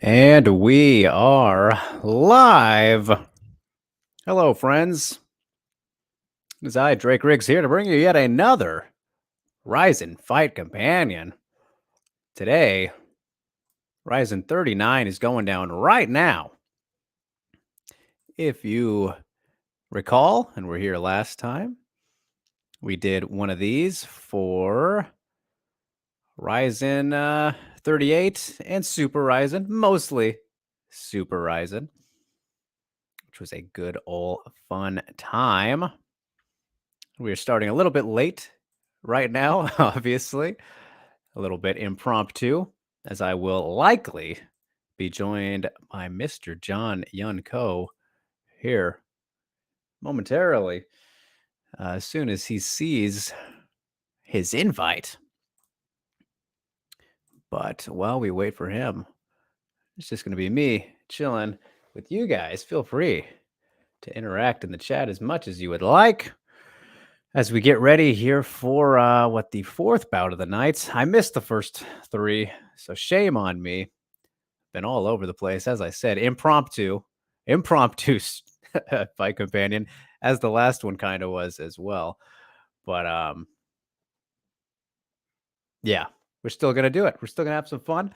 And we are live. Hello, friends. It is I, Drake Riggs, here to bring you yet another RIZIN Fight Companion. Today, RIZIN 39 is going down right now. If you recall, and we're here last time, we did one of these for RIZIN 38 and Super RIZIN, mostly Super RIZIN, which was a good old fun time. We are starting a little bit late right now, obviously. A little bit impromptu, as I will likely be joined by Mr. John Yun Ko here momentarily, as soon as he sees his invite. But while we wait for him, it's just going to be me chilling with you guys. Feel free to interact in the chat as much as you would like. As we get ready here for the fourth bout of the night. I missed the first three, so shame on me. Been all over the place, as I said, impromptu fight companion, as the last one kind of was as well. But yeah, we're still gonna do it. We're still gonna have some fun.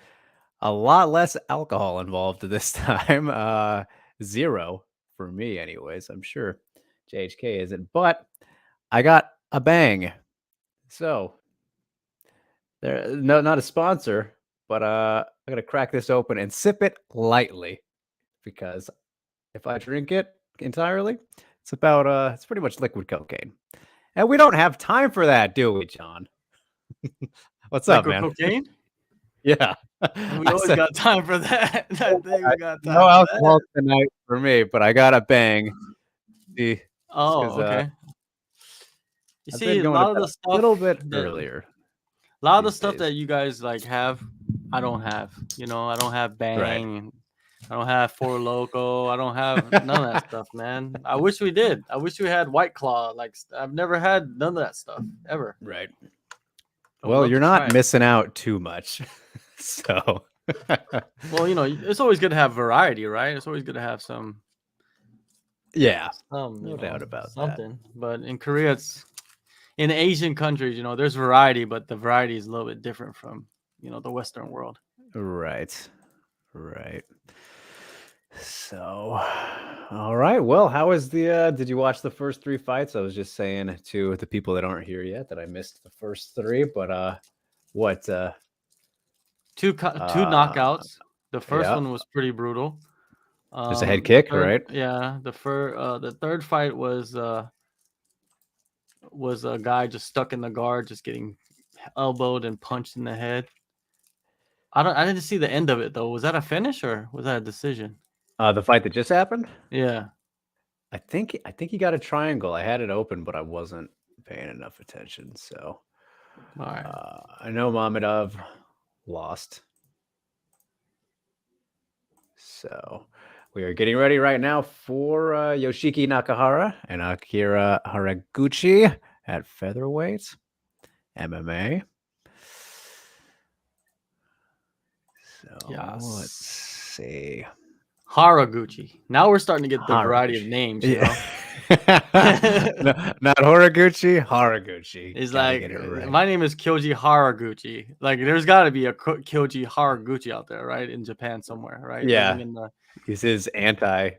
A lot less alcohol involved this time. Zero for me, anyways. I'm sure JHK isn't, but I got a bang. So there, no, not a sponsor, but I'm gonna crack this open and sip it lightly, because if I drink it entirely, it's about it's pretty much liquid cocaine, and we don't have time for that, do we, John? What's up, man? Cocaine? Yeah, we always got time for that. I think we got time. No alcohol tonight for me, but I got a bang. See, okay. You see, a lot of the stuff a little bit earlier. A lot of the stuff that you guys like have, I don't have. You know, I don't have bang. Right. I don't have Four Loco. I don't have none of that stuff, man. I wish we did. I wish we had White Claw. Like, I've never had none of that stuff ever. Right. Well, you're not missing out too much. So, well, you know, it's always good to have variety, right? It's always good to have some. Yeah, no doubt about something. But in Korea, it's in Asian countries, you know, there's variety, but the variety is a little bit different from, you know, the Western world. Right. Right. So, all right. Well, how was the, did you watch the first three fights? I was just saying to the people that aren't here yet that I missed the first three, but what? Two knockouts. The first one was pretty brutal. Just a head kick, right? Yeah. The third fight was a guy just stuck in the guard, just getting elbowed and punched in the head. I didn't see the end of it though. Was that a finish or was that a decision? The fight that just happened? Yeah. I think he got a triangle. I had it open, but I wasn't paying enough attention. So, all right. I know Mamedov lost. So, we are getting ready right now for Yoshiki Nakahara and Akira Haraguchi at featherweight MMA. So, let's see. Haraguchi. Now we're starting to get the variety of names, you know? No, not Haraguchi, Haraguchi. It's like, my name is Kyoji Haraguchi. Like, there's got to be a Kyoji Haraguchi out there, right? In Japan somewhere, right? Yeah. This is anti.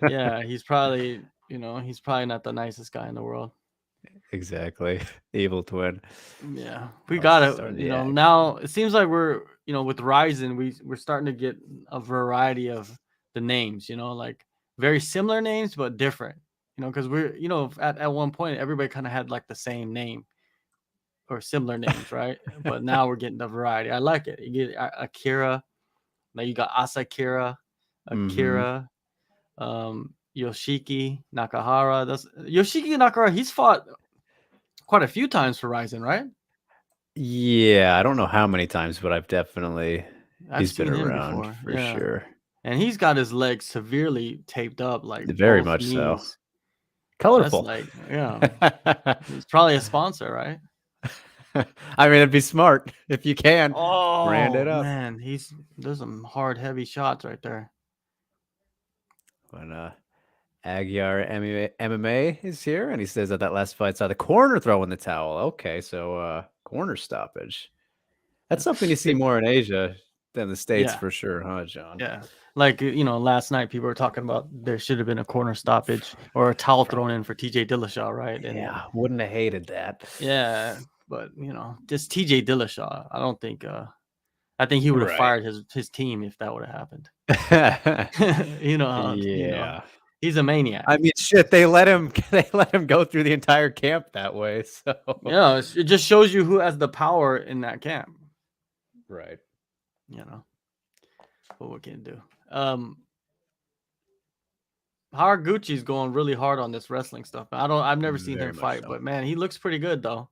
Yeah, he's probably, you know, he's probably not the nicest guy in the world. Exactly. Evil twin. Yeah. We got it. You know, now it seems like we're, you know, with RIZIN, we're starting to get a variety of the names, you know, like very similar names, but different, you know, because we're, you know, at one point, everybody kind of had like the same name or similar names, right? But now we're getting the variety. I like it. You get Akira, now you got Asakira, Akira, Yoshiki Nakahara. That's Yoshiki Nakahara. He's fought quite a few times for RIZIN, right? Yeah, I don't know how many times, but I've definitely he's been around for sure. And he's got his legs severely taped up, like very much knees. So. Colorful. That's like, yeah. It's probably a sponsor, right? I mean, it'd be smart if you can. Brand it Oh up. man, there's some hard, heavy shots right there. When Aguiar MMA is here, and he says that last fight saw the corner throw in the towel. Okay, so corner stoppage. That's something you see more in Asia than the States for sure, huh, John? Yeah. Like, last night people were talking about there should have been a corner stoppage or a towel thrown in for TJ Dillashaw, right? And yeah, wouldn't have hated that. Yeah, but just TJ Dillashaw, I think he would have fired his team if that would have happened. Yeah. He's a maniac. I mean, shit, they let him go through the entire camp that way. So yeah, it just shows you who has the power in that camp. Right. But what can you do? Haraguchi's going really hard on this wrestling stuff. I've never seen him fight, but man, he looks pretty good though.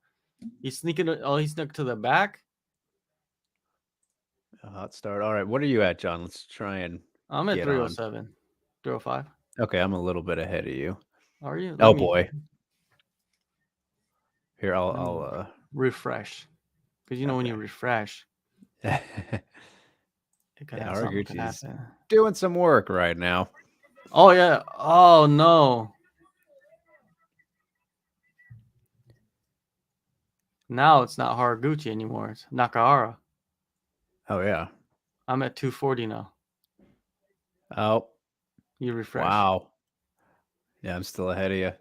He's sneaking. Oh, he snuck to the back. A hot start. All right, what are you at, John? Let's try and. I'm at 307, 305. Okay, I'm a little bit ahead of you. Are you? Oh boy. Here, I'll refresh, because when you refresh, Haraguchi's doing some work right now. Oh yeah. Oh no. Now it's not Haraguchi anymore. It's Nakahara. Oh yeah. I'm at 240 now. Oh. You refresh. Wow. Yeah, I'm still ahead of you.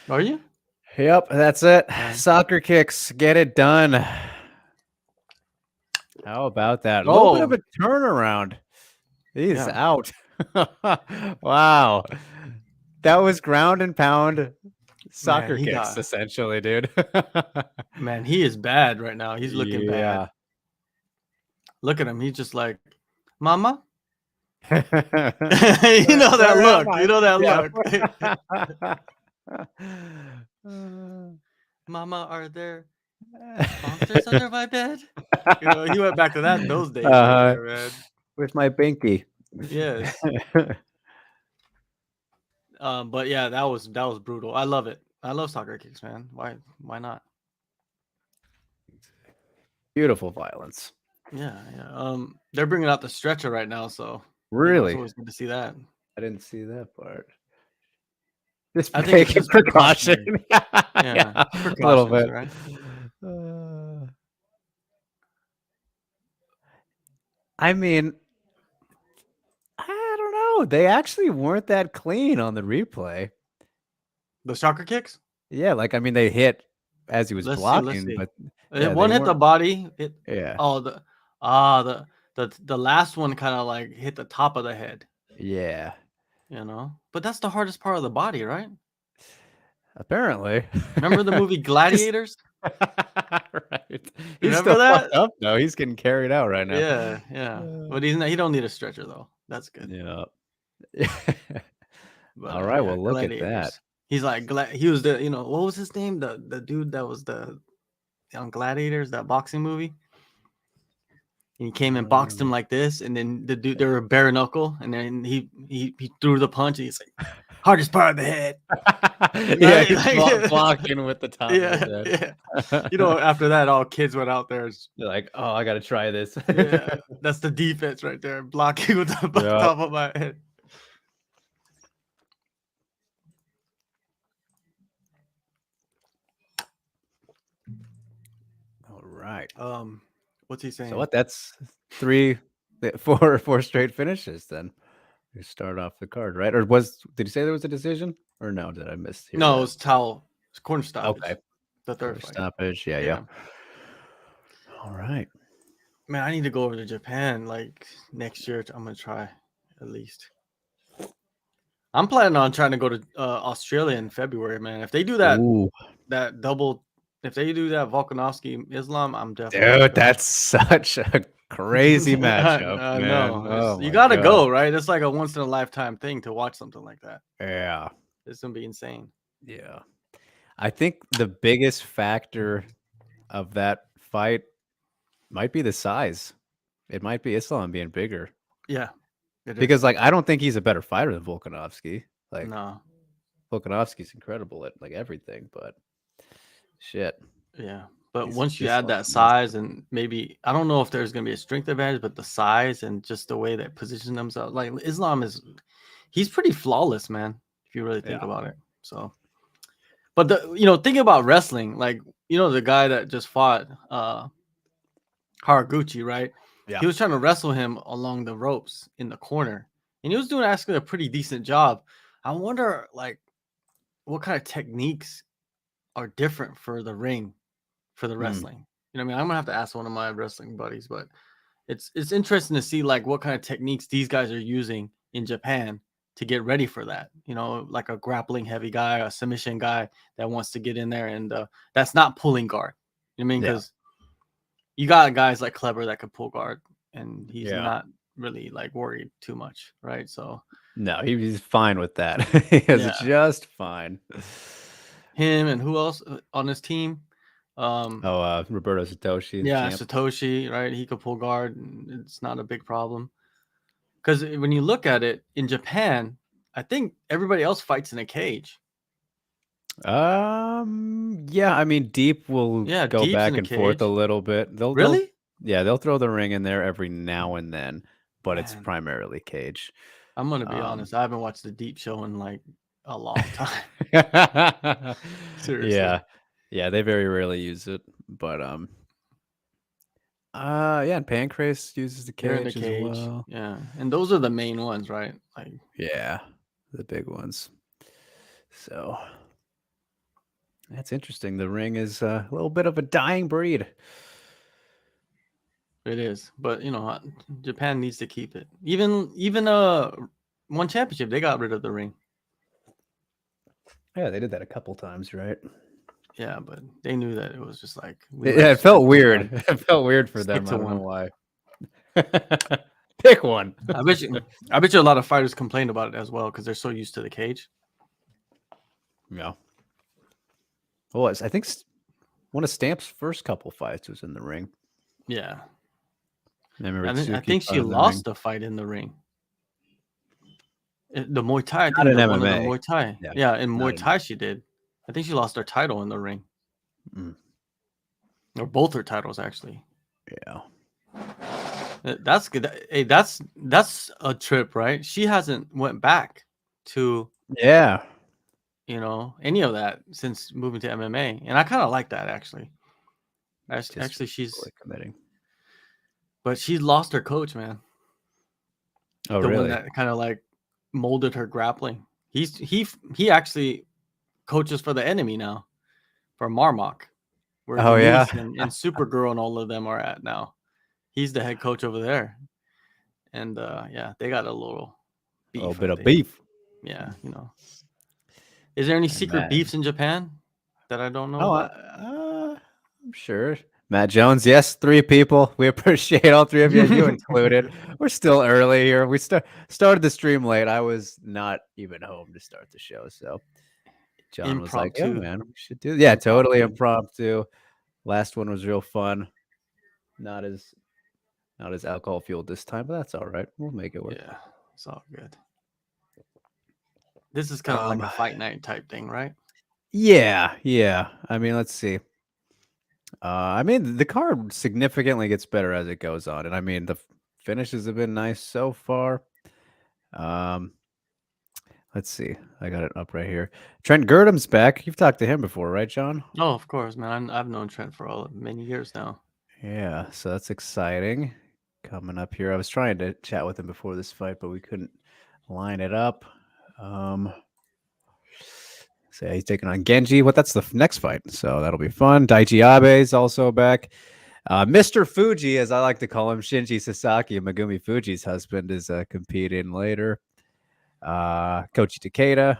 Are you? Yep, that's it. Soccer kicks, get it done. How about that? A little bit of a turnaround. He's out. Wow. That was ground and pound soccer kicks, essentially, dude. Man, he is bad right now. He's looking bad. Look at him. He's just like, Mama? You know that look. You know that look. Mama, are there monsters under my bed? He went back to that in those days. Man. With my binky. Yes. But yeah, that was brutal. I love it. I love soccer kicks, man. Why not? Beautiful violence. Yeah. They're bringing out the stretcher right now, so really, it's always good to see that. I didn't see that part. I think it's just precaution. Yeah, a little bit, right? I mean, I don't know. They actually weren't that clean on the replay. The soccer kicks? Yeah, like I mean, they hit as he was blocking, but one hit the body. The last one kind of like hit the top of the head. Yeah. But that's the hardest part of the body, right? Apparently. Remember the movie Gladiators? Right. He's still fucked up though. He's getting carried out right now. Yeah. But he don't need a stretcher though. That's good. Yeah. All right. Well, look at that. He's like he was the what was his name? The dude that was on Gladiators, that boxing movie. And he came and boxed him like this, and then the dude, they were bare knuckle, and then he threw the punch, and he's like, hardest part of the head. Yeah, he's blocking with the top of his head. Yeah. After that, all kids went out there. They're like, oh, I got to try this. Yeah, that's the defense right there, blocking with the top of my head. All right. What's he saying? So what? That's 4 straight finishes. Then you start off the card, right? Or did you say there was a decision? Or no? Did I miss? No, it was towel. It's corner stoppage. Okay. The third stoppage. Yeah. All right. Man, I need to go over to Japan like next year. I'm gonna try at least. I'm planning on trying to go to Australia in February, man. If they do that double. If they do that Volkanovski Islam, I'm definitely. Dude, that's such a crazy matchup. I know. You got to go, right? It's like a once in a lifetime thing to watch something like that. Yeah. It's going to be insane. Yeah. I think the biggest factor of that fight might be the size. It might be Islam being bigger. Yeah. Because, I don't think he's a better fighter than Volkanovski. No. Volkanovski's incredible at, everything, but. Shit. Yeah. But once you add that size and maybe, I don't know if there's going to be a strength advantage, but the size and just the way that position themselves, like Islam he's pretty flawless, man, if you really think about it. So, but thinking about wrestling, like, the guy that just fought Haraguchi, right? Yeah. He was trying to wrestle him along the ropes in the corner, and he was doing actually a pretty decent job. I wonder, like, what kind of techniques are different for the ring, for the wrestling. You know what I mean? I'm gonna have to ask one of my wrestling buddies, but it's interesting to see like what kind of techniques these guys are using in Japan to get ready for that. Like a grappling heavy guy, a submission guy that wants to get in there, and that's not pulling guard. You know what I mean? Because you got guys like Kleber that could pull guard, and he's not really like worried too much, right? So no, he's fine with that. He's just fine. Him and who else on his team? Roberto Satoshi. Yeah, Satoshi, right? He could pull guard. It's not a big problem. Because when you look at it in Japan, I think everybody else fights in a cage. Yeah, I mean, Deep will go back and forth a little bit. They'll throw the ring in there every now and then, but it's primarily cage. I'm gonna be honest. I haven't watched the Deep show in like a long time. Seriously. Yeah, they very rarely use it, but and Pancrase uses the cage as well. Yeah, and those are the main ones, right? Like, yeah, the big ones. So that's interesting. The ring is a little bit of a dying breed. It is, but Japan needs to keep it. Even one championship, they got rid of the ring. Yeah, they did that a couple times, right? Yeah, but they knew that it was just like it felt weird. It felt weird for them. I don't know why. Pick one. I bet you a lot of fighters complained about it as well because they're so used to the cage. Yeah. Well, I think one of Stamp's first couple fights was in the ring. Yeah. I think she lost a fight in the ring. The Muay Thai, I think Not one MMA. of the Muay Thai. Yeah, in Muay Thai she did. I think she lost her title in the ring. Or both her titles, actually. Yeah. That's good. Hey, that's a trip, right? She hasn't went back to any of that since moving to MMA, and I kind of like that actually. Actually, she's really committing, but she lost her coach, man. Oh, the really? one that kind of like molded her grappling. He actually coaches for the enemy now, for Marmok, where Denise and Supergirl and all of them are at now. He's the head coach over there, and they got a little beef. A little bit of beef. Yeah, Is there any secret beefs in Japan that I don't know about? I'm sure. Matt Jones, yes, 3 people. We appreciate all 3 of you, you included. We're still early here. We started the stream late. I was not even home to start the show, so John was like, "Yeah, man, we should do." Yeah, totally impromptu. Last one was real fun. Not as alcohol fueled this time, but that's all right. We'll make it work. Yeah, it's all good. This is kind of like a fight night type thing, right? Yeah. I mean, let's see. I mean, the card significantly gets better as it goes on, and I mean, the finishes have been nice so far. Let's see. I got it up right here. Trent Gerdham's back. You've talked to him before, right, John? Oh, of course, man. I've known Trent for many years now. Yeah, so that's exciting. Coming up here. I was trying to chat with him before this fight, but we couldn't line it up. So he's taking on Genji. That's the next fight, so that'll be fun. Daichi Abe is also back. Mr. Fuji, as I like to call him, Shinji Sasaki, Megumi Fuji's husband, is competing later. Kochi Takeda,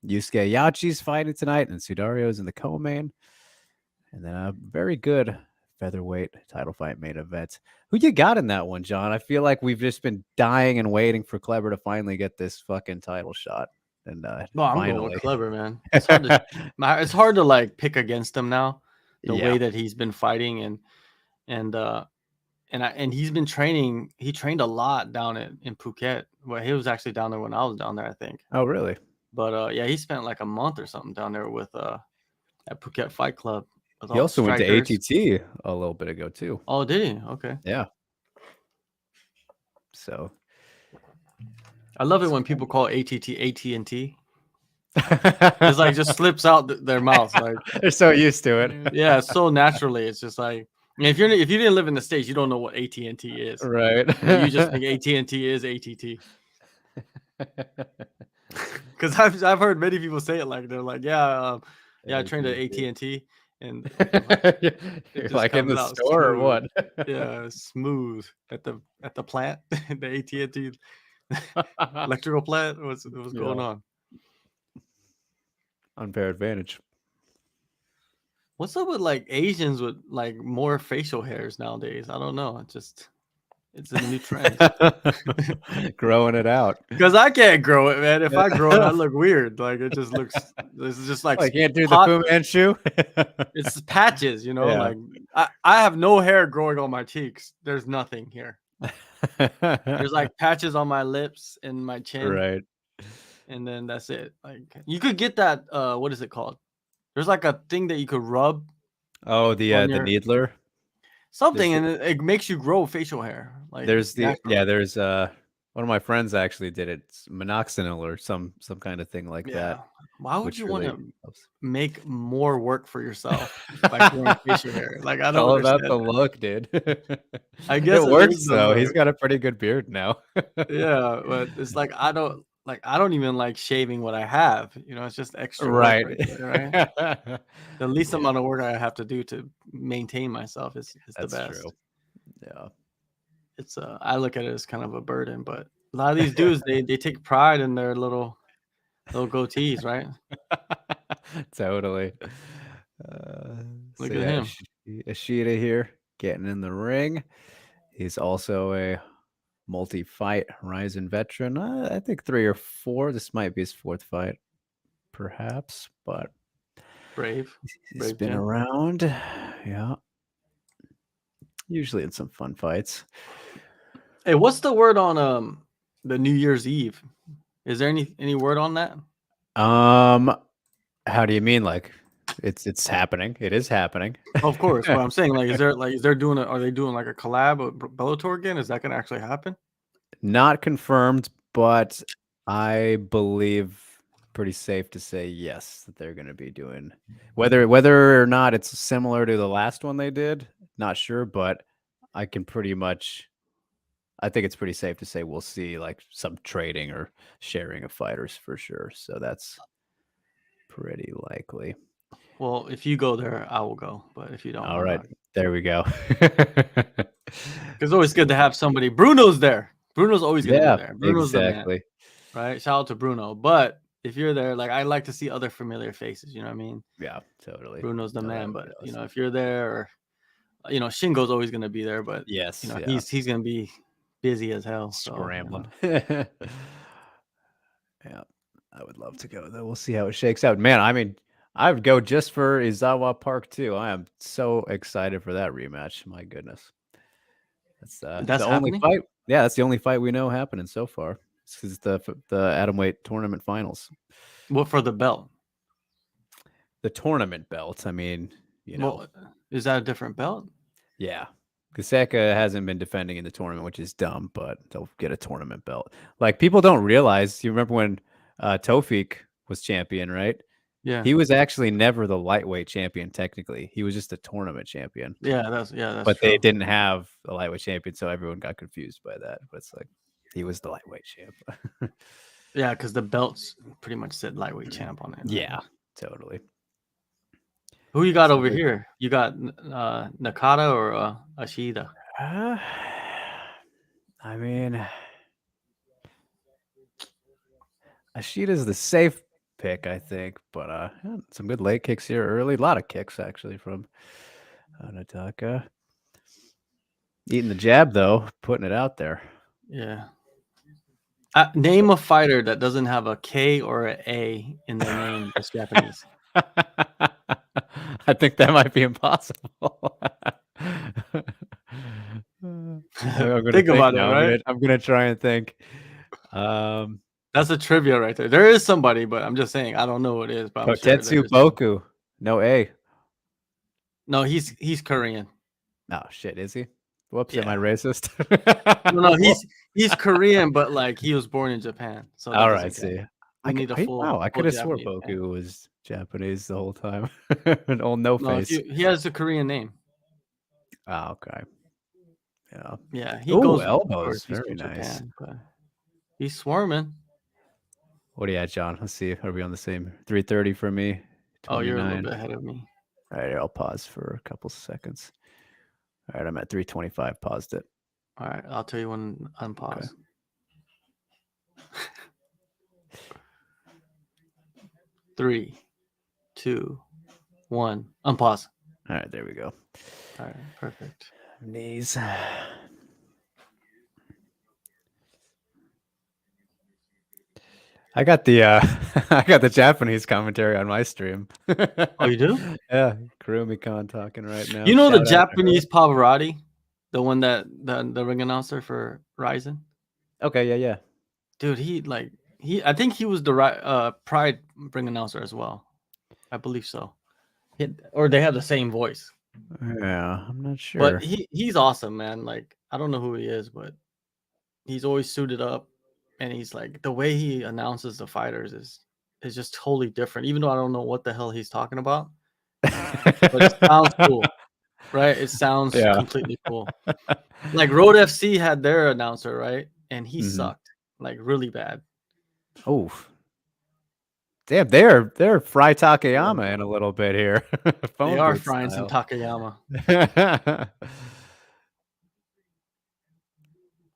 Yusuke Yachi's fighting tonight, and Sudario's in the co-main. And then a very good featherweight title fight main event. Who you got in that one, John? I feel like we've just been dying and waiting for Kleber to finally get this fucking title shot. And I'm going with Kleber, man. It's hard to like pick against him now. The way that he's been fighting and he's been training. He trained a lot down in Phuket. Well, he was actually down there when I was down there, I think. Oh, really? But he spent like a month or something down there with at Phuket Fight Club. He also went to ATT a little bit ago too. Oh, did he? Okay. Yeah. So I love it when people call ATT AT&T. It's like just slips out their mouth. Like they're so used to it. Yeah, so naturally. It's just like if you didn't live in the States, you don't know what AT&T is. Right. You just think AT&T is ATT. Because I've heard many people say it like they're like, yeah, I trained at AT&T, and like in the store smooth. or what? Yeah, smooth at the plant, the AT&T electrical plant. What's going on? Unfair advantage. What's up with like Asians with like more facial hairs nowadays? I don't know. It's a new trend. Growing it out. Because I can't grow it, man. If I grow it, I look weird. Like it just looks. It's just like I can't do the Fu Manchu. It's patches, you know. Yeah. Like I have no hair growing on my cheeks. There's nothing here. There's like patches on my lips and my chin. Right. And then that's it. Like you could get that. What is it called? There's like a thing that you could rub. Oh, the needler. Something, and it makes you grow facial hair. Like there's there's one of my friends actually did it. It's minoxidil or some kind of thing like that. Why would you want to make more work for yourself by growing facial hair? Like I don't all understand about the look, dude. I guess it works though. He's got a pretty good beard now. Yeah, but it's like I don't even like shaving what I have. You know, it's just extra right. Work right there, right? The least amount of work I have to do to maintain myself is the best. True. Yeah. It's I look at it as kind of a burden, but a lot of these dudes they take pride in their little goatees, right? Totally. Look at him. Ishida here getting in the ring. He's also a multi-fight RIZIN veteran. I think 3 or 4. This might be his 4th fight, perhaps, but brave. He's been around. Yeah. Usually in some fun fights. Hey, what's the word on the New Year's Eve? Is there any word on that? How do you mean? Like it's happening? It is happening. Of course, but I'm saying like, are they doing like a collab with Bellator again? Is that gonna actually happen? Not confirmed, but I believe pretty safe to say yes that they're going to be doing whether or not it's similar to the last one they did. Not sure, but I think it's pretty safe to say we'll see like some trading or sharing of fighters for sure. So that's pretty likely. Well, if you go there, I will go. But if you don't, all right, there we go. It's always good to have somebody. Bruno's there. Bruno's always going to be there. Bruno's exactly the man, right? Shout out to Bruno. But if you're there, like I like to see other familiar faces. You know what I mean? Yeah, totally. Bruno's the man. But you know, if you're there, or Shingo's always going to be there. But yes, he's going to be busy as hell, scrambling. Yeah, I would love to go though. We'll see how it shakes out. Man, I mean, I would go just for Izawa Park too. I am so excited for that rematch. My goodness. That's the only fight. Yeah, that's the only fight we know happening so far. This is the atomweight tournament finals. What for the belt? The tournament belt. I mean, is that a different belt? Yeah. Kuseka hasn't been defending in the tournament, which is dumb, but they'll get a tournament belt. Like people don't realize. You remember when Tofik was champion, right? Yeah. He was actually never the lightweight champion. Technically, he was just a tournament champion. Yeah, that's but true. They didn't have a lightweight champion, so everyone got confused by that. But it's like he was the lightweight champ. Yeah, because the belts pretty much said lightweight champ on it. Yeah, totally. Who you got over here? You got Nakahara or Ashida? I mean, Ashida's the safe pick, I think, but some good leg kicks here early. A lot of kicks actually from Nataka. Eating the jab though, putting it out there. Yeah. Name a fighter that doesn't have a K or an A in their name that's Japanese. I think that might be impossible. Think about it, right? I'm gonna try and think. That's a trivia right there. There is somebody, but I'm just saying I don't know who it is. But Kotetsu Boku, no A. No, he's Korean. Oh shit, is he? Whoops, Yeah. am I racist? No, he's Korean, but like he was born in Japan. So that All doesn't right, count. see. We need a Wow, I full could have swore Japanese name. Boku was Japanese the whole time. An old no face. He has a Korean name. Oh, okay. Yeah. Yeah, he Oh, goes elbows. he's Very from nice. Japan, but he's swarming. What do you at, John? Let's see. Are we on the same? 3:30 for me. 29. Oh, you're a little bit ahead of me. All right, I'll pause for a couple seconds. All right, I'm at 3:25. Paused it. All right, I'll tell you when unpause. Okay. 3, 2, 1. Unpause. All right, there we go. All right, perfect. Knees. I got the Japanese commentary on my stream. Oh, you do? Yeah, Kurumi-kan talking right now. You know the Japanese Pavarotti, the one that the ring announcer for RIZIN. Okay, yeah. Dude, I think he was the Pride ring announcer as well. I believe so. Or they have the same voice. Yeah, I'm not sure. But he's awesome, man. Like, I don't know who he is, but he's always suited up, and he's like, the way he announces the fighters is just totally different. Even though I don't know what the hell he's talking about, but it sounds cool, right? It sounds completely cool. Like Road FC had their announcer, right? And he sucked, like really bad. Oh, damn! They're Fry Takayama in a little bit here. They are frying some Takayama.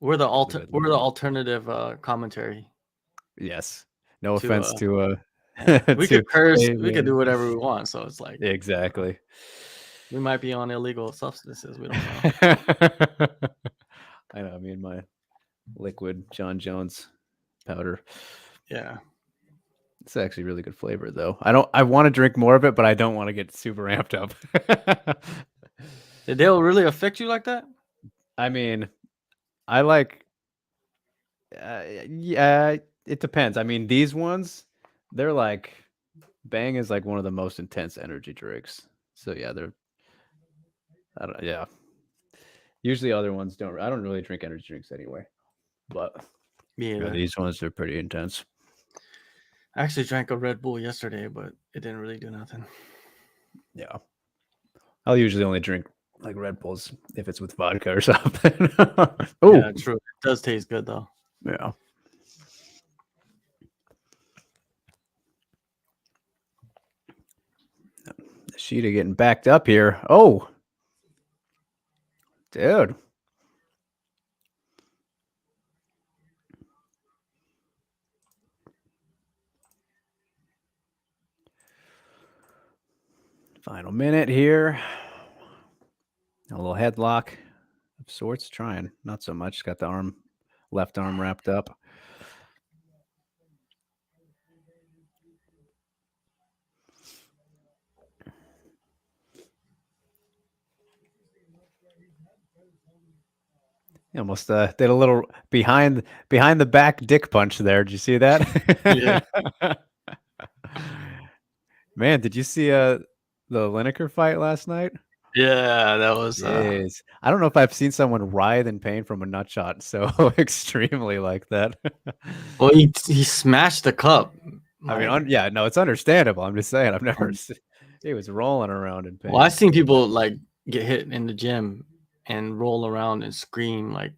We're the alternative commentary. Yes. No offense to we could curse, we could do whatever we want. So it's like exactly. We might be on illegal substances. We don't know. I know. I mean, my liquid John Jones powder. Yeah. It's actually really good flavor, though. I want to drink more of it, but I don't want to get super amped up. Did they really affect you like that? I mean, I like. Yeah, it depends. I mean, these ones, they're like, Bang is like one of the most intense energy drinks. So yeah, yeah. Usually other ones don't. I don't really drink energy drinks anyway, but yeah, these ones are pretty intense. I actually drank a Red Bull yesterday, but it didn't really do nothing. Yeah. I'll usually only drink like Red Bulls if it's with vodka or something. Oh, yeah, true. It does taste good though. Yeah. Sheeta getting backed up here. Oh, dude. Final minute here. A little headlock of sorts. Trying. Not so much. Got the left arm wrapped up. He almost did a little behind the back dick punch there. Did you see that? Yeah. Man, did you see the Lineker fight last night? Yeah, that was. I don't know if I've seen someone writhe in pain from a nut shot so extremely like that. Well, he smashed the cup. I mean, yeah, no, it's understandable. I'm just saying, I've never. He was rolling around in pain. Well, I've seen people like get hit in the gym and roll around and scream like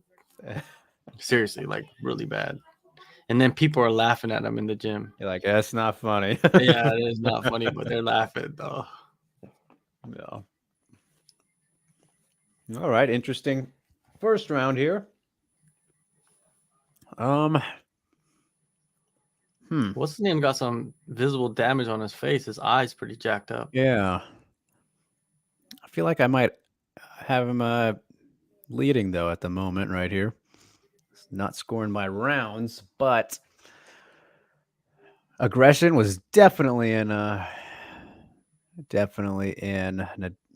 seriously, like really bad. And then people are laughing at them in the gym. You're like, that's not funny. Yeah, it is not funny, but they're laughing though. Yeah. All right, interesting first round here. What's his name? Got some visible damage on his face. His eyes pretty jacked up. Yeah. I feel like I might have him leading though at the moment right here. Not scoring my rounds, but aggression was definitely in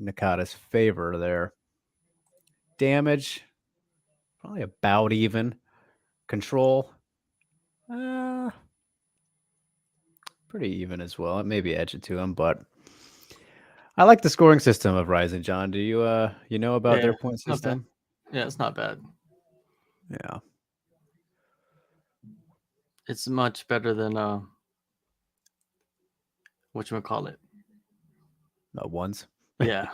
Nakata's favor there. Damage, probably about even. Control, pretty even as well. It maybe edge it to him, but I like the scoring system of RIZIN, John. Do you know about their point system? Yeah, it's not bad. Yeah. It's much better than whatchamacallit. Ones. Yeah.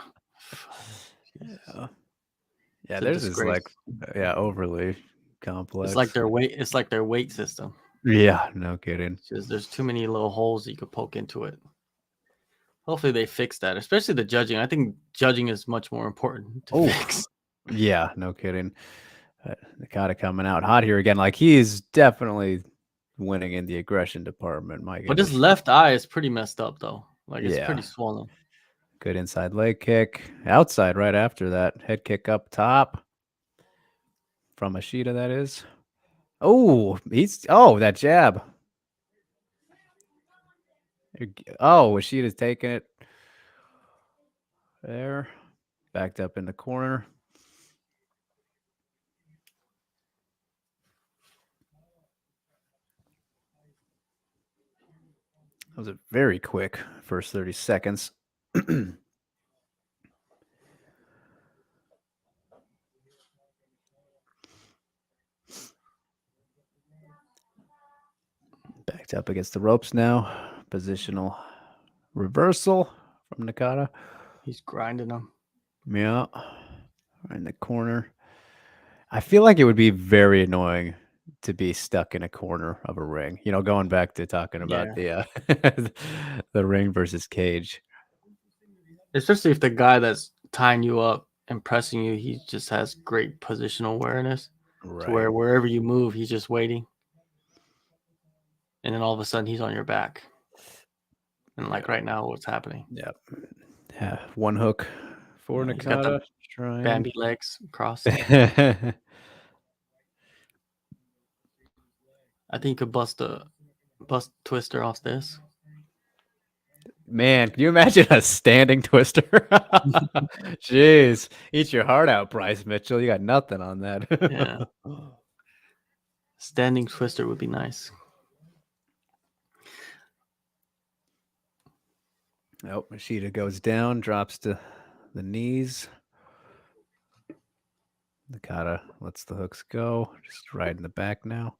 Yeah, theirs is like overly complex. It's like their weight system. Yeah, no kidding. It's just there's too many little holes you could poke into it. Hopefully they fix that, especially the judging. I think judging is much more important to fix. Yeah, no kidding. Nakahara coming out hot here again. Like, he's definitely winning in the aggression department. My goodness. But his left eye is pretty messed up, though. Like, it's pretty swollen. Good inside leg kick. Outside right after that. Head kick up top. From Ishida, that is. Oh, that jab. Oh, Ishida's taking it. There. Backed up in the corner. That was a very quick first 30 seconds. Backed up against the ropes now. Positional reversal from Nakahara. He's grinding him. Yeah. Right in the corner. I feel like it would be very annoying to be stuck in a corner of a ring. You know, going back to talking about the ring versus cage. Especially if the guy that's tying you up and pressing you, he just has great positional awareness. Right. To where wherever you move, he's just waiting. And then all of a sudden he's on your back. And like right now, what's happening? Yep. Yeah. One hook for Nakahara. Bambi legs cross. I think you could bust Twister off this. Man, can you imagine a standing Twister? Jeez. Eat your heart out, Bryce Mitchell. You got nothing on that. Yeah. Standing Twister would be nice. Oh, Ishida goes down, drops to the knees. Nakahara lets the hooks go. Just right in the back now.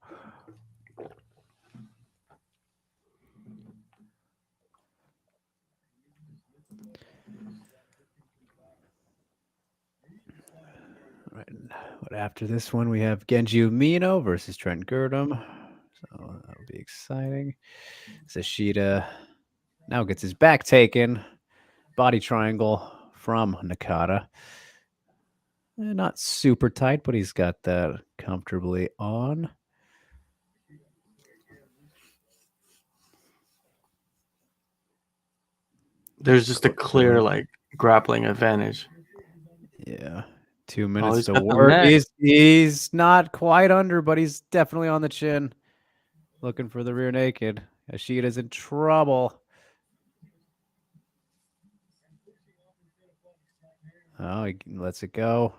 Right. But after this one, we have Genji Amino versus Trent Gerdham. So that'll be exciting. Ishida now gets his back taken. Body triangle from Nakahara. Not super tight, but he's got that comfortably on. There's just a clear grappling advantage. Yeah. 2 minutes to work. He's not quite under, but he's definitely on the chin. Looking for the rear naked. Ishida's in trouble. Oh, he lets it go.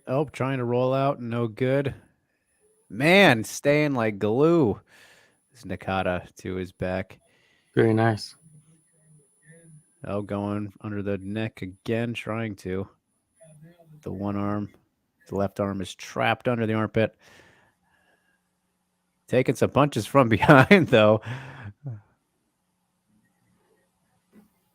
Oh, trying to roll out. No good. Man, staying like glue. This Nakahara to his back. Very nice. Oh, going under the neck again, trying to. The one arm. The left arm is trapped under the armpit. Taking some punches from behind, though.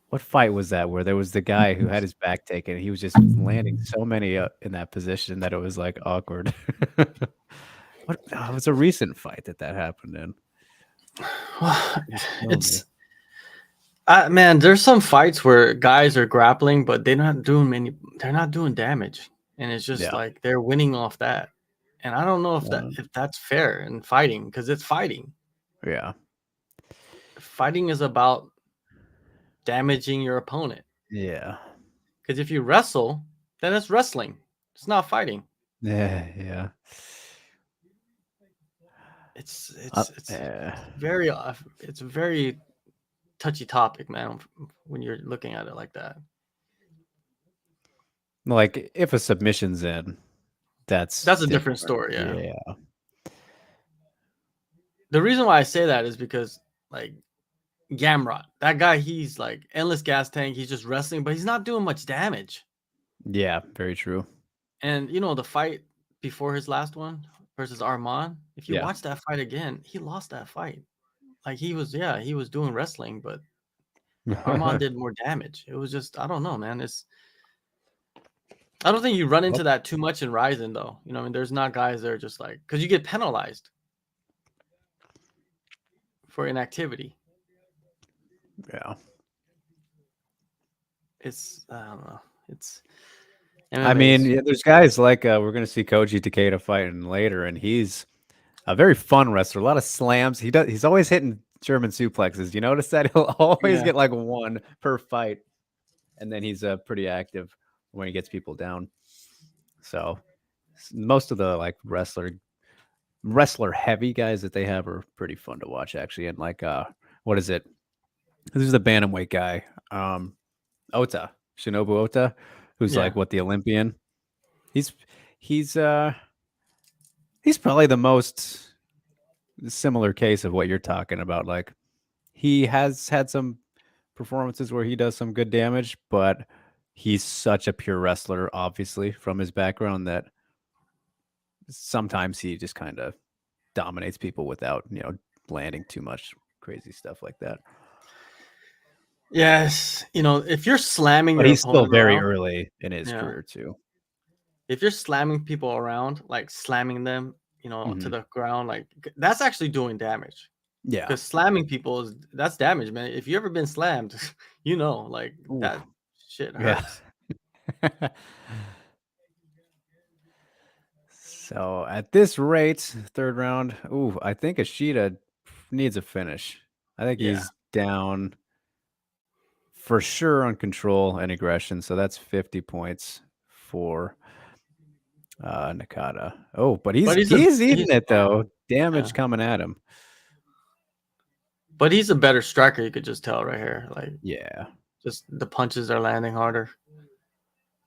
What fight was that where there was the guy who had his back taken? He was just landing so many in that position that it was like awkward. It was a recent fight that happened in. It's man, there's some fights where guys are grappling, but they're not doing damage, and it's just like they're winning off that. And I don't know if that's fair in fighting, because it's fighting. Yeah, fighting is about damaging your opponent. Yeah, because if you wrestle, then it's wrestling. It's not fighting. Yeah. It's very it's a very touchy topic, man, when you're looking at it like that. Like, if a submission's in, That's a different story. Yeah. The reason why I say that is because like Gamrot, that guy, he's like endless gas tank. He's just wrestling, but he's not doing much damage. Yeah, very true. And you know, the fight before his last one versus Arman, if you watch that fight again, he lost that fight. Like he was doing wrestling, but Arman did more damage. It was just, I don't know, man. I don't think you run into that too much in RIZIN, though. You know, I mean, there's not guys that are just like, because you get penalized for inactivity. Yeah. I don't know. I mean, there's guys like we're gonna see Koji Takeda fighting later, and he's a very fun wrestler. A lot of slams. He's always hitting German suplexes. You notice that he'll always get like one per fight, and then he's pretty active when he gets people down. So most of the like wrestler heavy guys that they have are pretty fun to watch actually. And like what is it? This is the bantamweight guy, Shinobu Ota, who's like the Olympian. He's probably the most similar case of what you're talking about. Like he has had some performances where he does some good damage, but he's such a pure wrestler, obviously, from his background, that sometimes he just kind of dominates people without, landing too much crazy stuff like that. Yes, if you're slamming, but he's still very early in his career too. If you're slamming people around, like slamming them, to the ground, like that's actually doing damage. Yeah, because slamming people that's damage, man. If you ever been slammed, like that shit hurts. Yeah. So at this rate, third round, I think Ishida needs a finish. I think he's down for sure on control and aggression. So that's 50 points for Nakata. But he's eating it though. Damage coming at him. But he's a better striker, you could just tell right here. Like, just the punches are landing harder.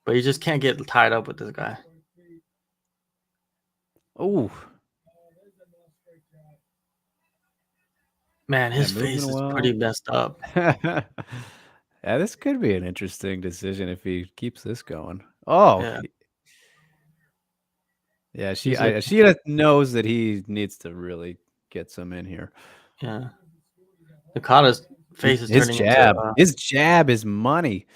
But you just can't get tied up with this guy. Oh. Man, his face is pretty messed up. Yeah, this could be an interesting decision if he keeps this going. Oh. Yeah, she knows that he needs to really get some in here. Yeah. Nakata's face is turning into his jab is money.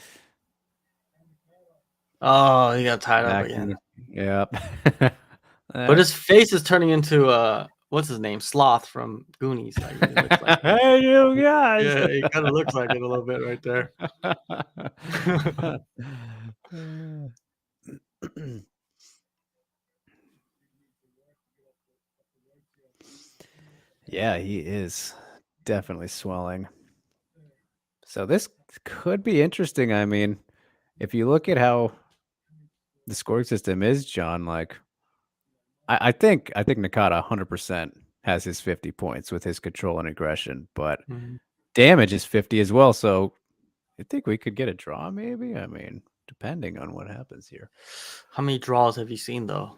Oh, he got tied up again. Yep. But his face is turning into what's his name? Sloth from Goonies. Like, he looks like hey, you guys. Yeah, he kind of looks like it a little bit right there. Yeah, he is definitely swelling. So this could be interesting. I mean, if you look at how the scoring system is, John, like I think Nakata 100% has his 50 points with his control and aggression, but damage is 50 as well. So I think we could get a draw, maybe. I mean, depending on what happens here. How many draws have you seen though?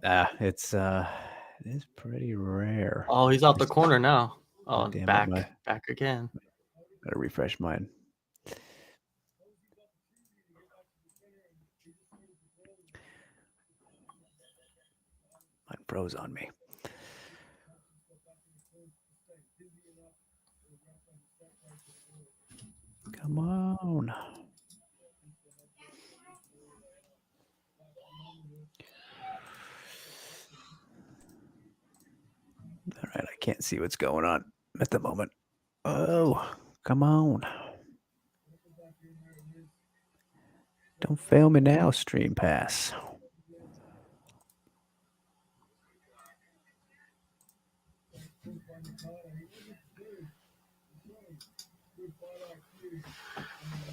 It's pretty rare. Oh, he's out the corner now. Oh, back again. Gotta refresh mine. Mine froze on me. Come on. All right, I can't see what's going on at the moment. Oh, come on. Don't fail me now, Stream Pass.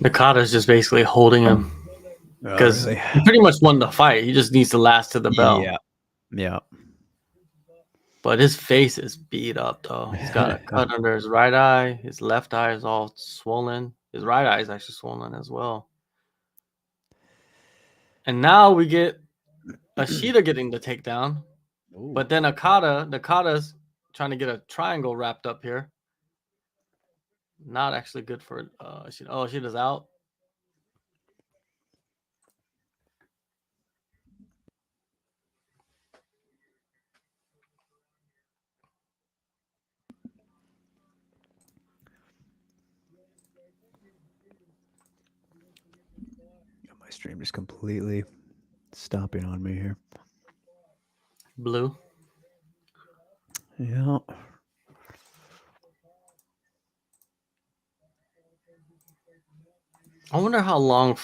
Nakata's just basically holding him because he pretty much won the fight. He just needs to last to the bell. Yeah. But his face is beat up though. He's got a cut under his right eye. His left eye is all swollen. His right eye is actually swollen as well. And now we get Ashita getting the takedown. Ooh. But then Nakata's trying to get a triangle wrapped up here. Not actually good for Ashita. Oh, Ashita's out. My stream is completely stopping on me here. Blue. Yeah. I wonder how long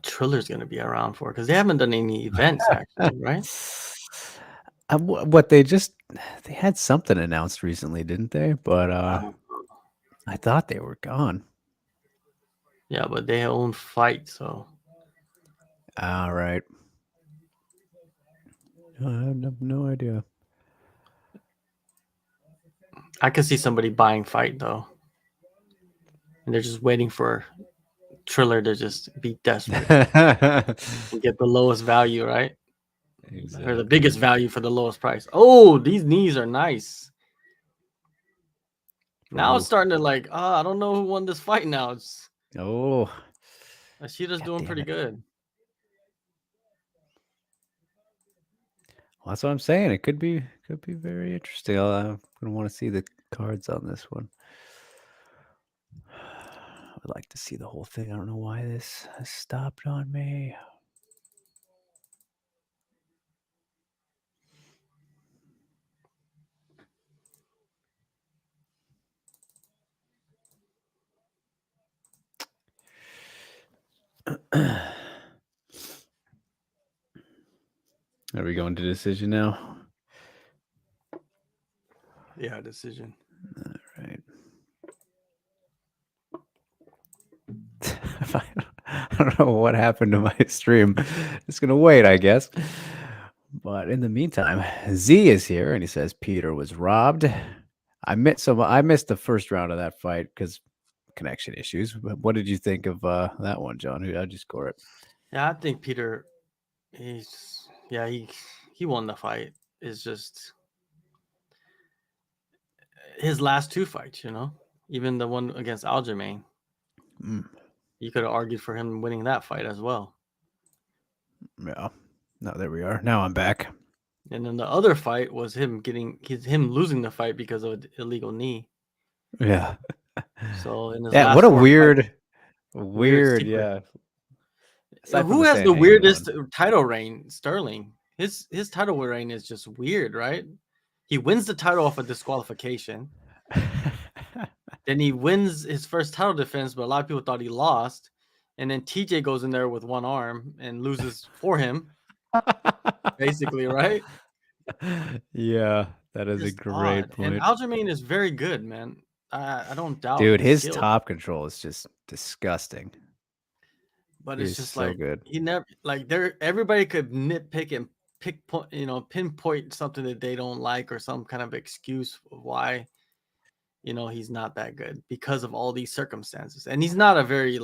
Triller's going to be around for, because they haven't done any events actually, right? What they had something announced recently, didn't they? But I thought they were gone. Yeah, but they own Fight, so. All right. I have no idea. I could see somebody buying Fight though, and they're just waiting for Triller to just be desperate and get the lowest value, right? Exactly. Or the biggest value for the lowest price. Oh, these knees are nice. Now it's starting to like, I don't know who won this fight now. Ashita's doing pretty good. Well, that's what I'm saying. It could be very interesting. I'm gonna want to see the cards on this one. I would like to see the whole thing. I don't know why this has stopped on me. Are we going to decision now? Yeah, decision. All right. I don't know what happened to my stream. Just gonna wait, I guess. But in the meantime, Z is here, and he says Peter was robbed. I missed the first round of that fight because connection issues. What did you think of that one, John? How'd you score it? Yeah, I think Peter, he won the fight. It's just his last two fights, even the one against Aljamain. You could have argued for him winning that fight as well. Yeah. No, there we are. Now I'm back. And then the other fight was him losing the fight because of an illegal knee. Yeah. So in his last what a weird, yeah. Who has the weirdest title reign? Sterling. His title reign is just weird, right? He wins the title off a disqualification. Then he wins his first title defense, but a lot of people thought he lost. And then TJ goes in there with one arm and loses for him. Basically, right? Yeah, that is a great point. And Aljamain is very good, man. I don't doubt. Dude, his top control is just disgusting. But it's just so like good. He never everybody could nitpick and pinpoint something that they don't like or some kind of excuse of why he's not that good because of all these circumstances. And he's not a very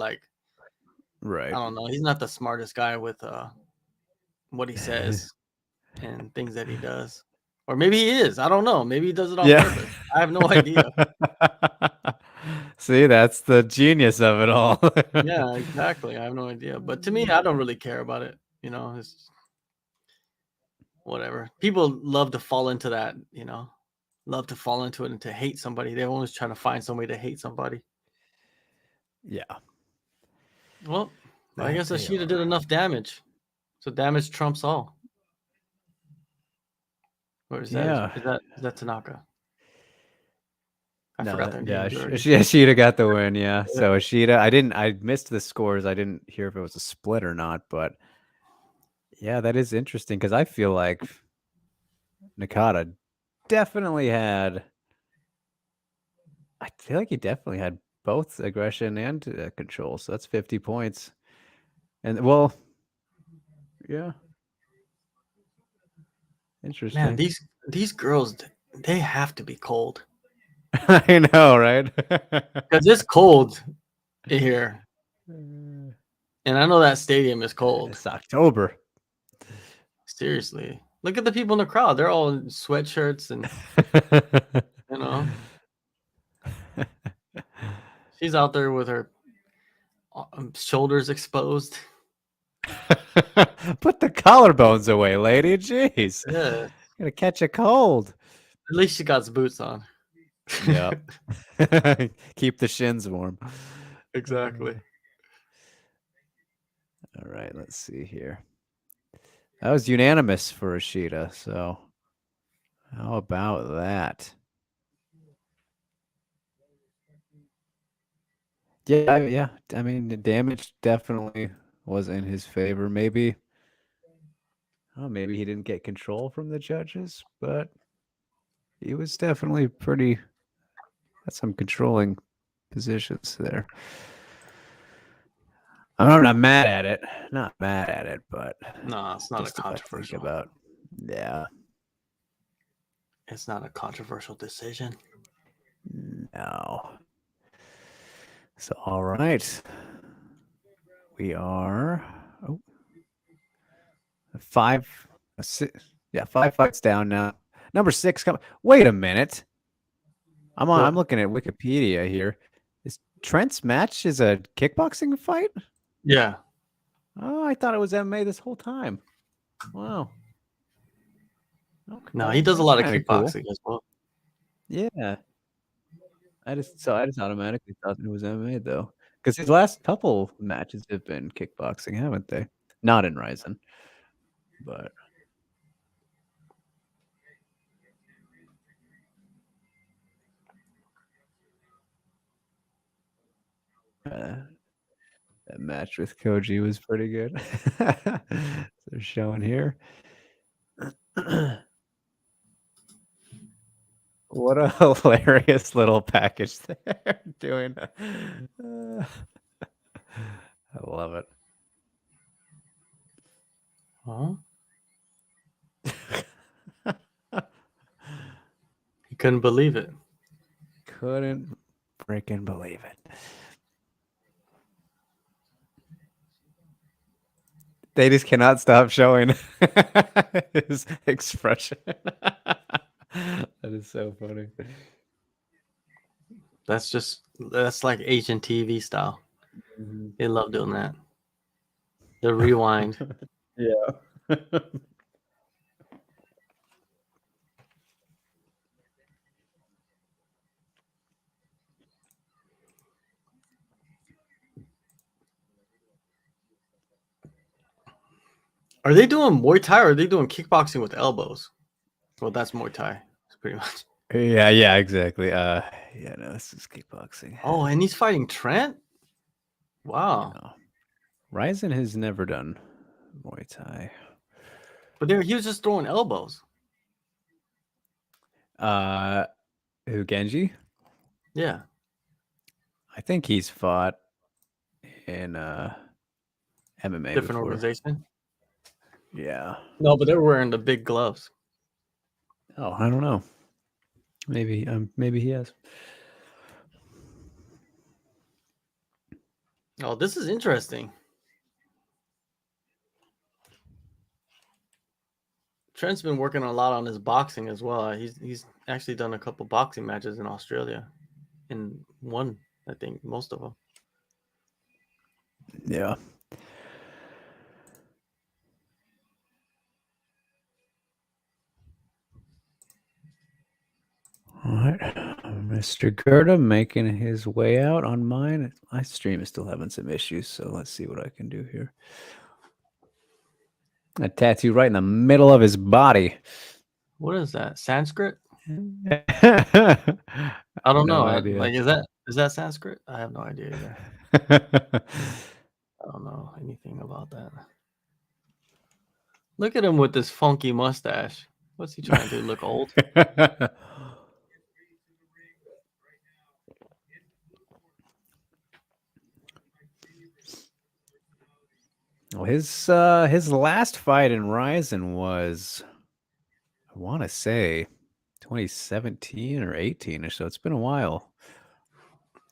right. I don't know. He's not the smartest guy with what he says and things that he does. Or maybe he is. I don't know. Maybe he does it on purpose. I have no idea. See, that's the genius of it all. Yeah, exactly. I have no idea. But to me, I don't really care about it. It's whatever. People love to fall into that, love to fall into it and to hate somebody. They're always trying to find somebody to hate somebody. Yeah. Well, I guess Ashita did enough damage. So damage trumps all. Or is that is that Tanaka? I forgot their name. Ashita got the win. Yeah. So Ashita, I missed the scores. I didn't hear if it was a split or not, but yeah, that is interesting because I feel like Nakata definitely had. I feel like he definitely had both aggression and control. So that's 50 points. And well, yeah. Interesting. Man, these girls, they have to be cold. I know, right? Because it's cold here. And I know that stadium is cold. It's October. Seriously, look at the people in the crowd. They're all in sweatshirts and you know. She's out there with her shoulders exposed. Put the collarbones away, lady. Jeez. Yeah. Gonna catch a cold. At least she got boots on. Yep. Keep the shins warm. Exactly. All right, let's see here. That was unanimous for Ishida, so how about that? Yeah. I mean, the damage definitely was in his favor. Maybe he didn't get control from the judges, but he was definitely pretty at some controlling positions there. I'm not mad at it. Not mad at it, but no, it's not a controversial. Yeah. It's not a controversial decision. No. So, all right. We are 5 fights down now. Number 6 coming. Wait a minute. I'm looking at Wikipedia here. Is Trent's match is a kickboxing fight? Yeah. Oh, I thought it was MMA this whole time. Wow. Okay. No, he does a lot of kickboxing as well. Yeah. I just automatically thought it was MMA though, because his last couple matches have been kickboxing, haven't they? Not in RIZIN, but that match with Koji was pretty good. They're showing here. What a hilarious little package they're doing. I love it. Huh? He couldn't believe it. Couldn't freaking believe it. They just cannot stop showing his expression. That is so funny. That's like Asian TV style. Mm-hmm. They love doing that. The rewind. Yeah. Are they doing Muay Thai or are they doing kickboxing with elbows? Well, that's Muay Thai. It's pretty much. Yeah, exactly. No, this is kickboxing. Oh, and he's fighting Trent? Wow. No. Ryzen has never done Muay Thai. But he was just throwing elbows. Who, Genji? Yeah. I think he's fought in MMA Different before. organization? Yeah. No, but they're wearing the big gloves. Oh, I don't know. Maybe he has. Oh, this is interesting. Trent's been working a lot on his boxing as well. He's actually done a couple boxing matches in Australia, and won, I think, most of them. Yeah. All right, Mr. Gerdham making his way out on mine. My stream is still having some issues, so let's see what I can do here. A tattoo right in the middle of his body. What is that? Sanskrit? I don't know. Like, is that Sanskrit? I have no idea either. I don't know anything about that. Look at him with this funky mustache. What's he trying to do? Look old? Well, his last fight in RIZIN was, I want to say, 2017 or 18 or so. It's been a while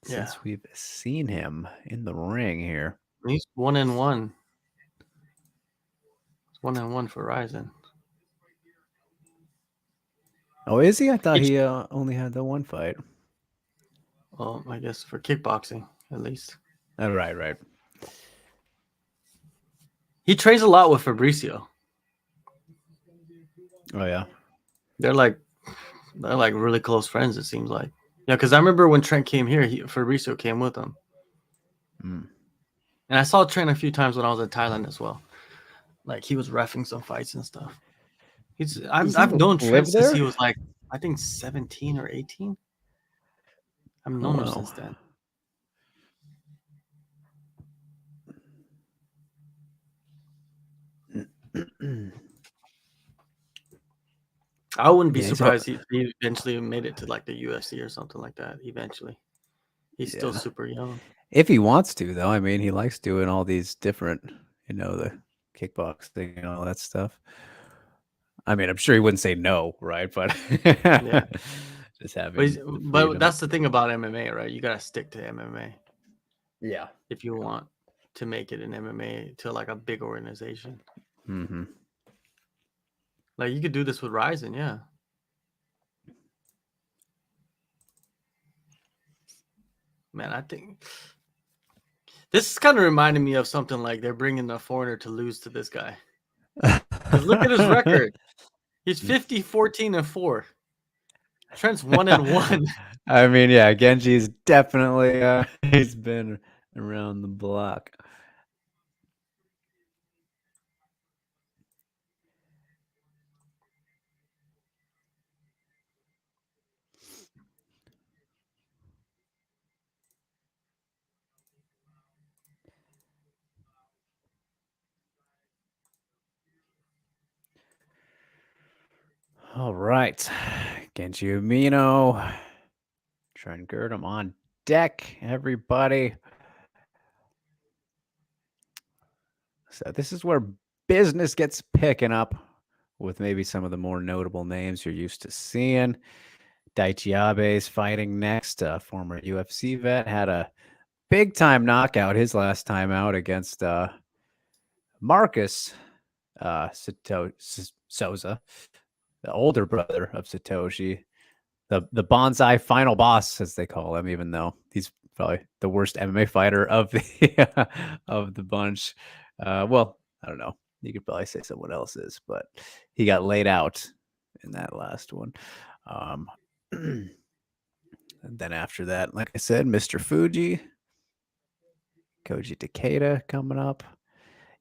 since we've seen him in the ring here. He's 1-1. 1-1 for RIZIN. Oh, is he? I thought he only had the one fight. Well, I guess for kickboxing, at least. Right. He trains a lot with Fabricio. Oh, yeah. They're like really close friends, it seems like. Yeah, because I remember when Trent came here, Fabricio came with him. Mm. And I saw Trent a few times when I was in Thailand as well. Like, he was reffing some fights and stuff. I've known Trent since he was like, I think 17 or 18. I've known him since then. I wouldn't be surprised if he eventually made it to like the UFC or something like that. Eventually, he's still super young. If he wants to, though, I mean, he likes doing all these different, the kickboxing and all that stuff. I mean, I'm sure he wouldn't say no, right? But yeah, just having. But that's the thing about MMA, right? You gotta stick to MMA. Yeah. If you want to make it in MMA to like a big organization. Mm-hmm. Like you could do this with RIZIN, yeah. Man, I think this is kind of reminding me of something like they're bringing a foreigner to lose to this guy. Because look at his record. He's 50, 14, and 4. Trent's 1-1. I mean, yeah, Genji's definitely he's been around the block. All right, Genji Amino, Trent Gerdham on deck, everybody. So this is where business gets picking up with maybe some of the more notable names you're used to seeing. Daichi Abe's fighting next. Former UFC vet had a big-time knockout his last time out against Marcus Souza, the older brother of Satoshi, the bonsai final boss, as they call him, even though he's probably the worst MMA fighter of the of the bunch. Well, I don't know. You could probably say someone else is, but he got laid out in that last one. And then after that, like I said, Mr. Fuji, Koji Takeda coming up.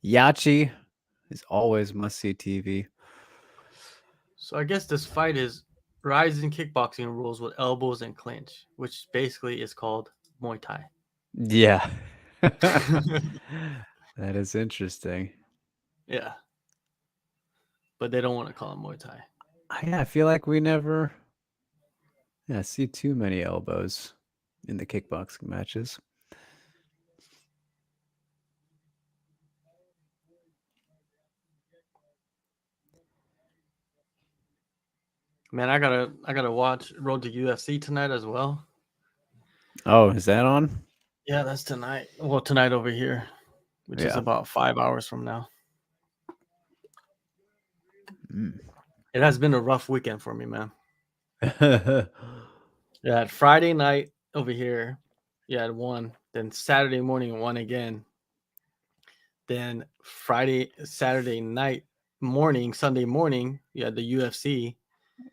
Yachi is always must-see TV. So I guess this fight is RIZIN kickboxing rules with elbows and clinch, which basically is called Muay Thai. Yeah. That is interesting. Yeah. But they don't want to call it Muay Thai. I feel like we never see too many elbows in the kickboxing matches. Man, I gotta watch Road to UFC tonight as well. Oh, is that on? Yeah, that's tonight. Well, tonight over here, which is about 5 hours from now. It has been a rough weekend for me, man. Yeah, Friday night over here, you had one. Then Saturday morning, one again. Then Saturday night, morning, Sunday morning, you had the UFC.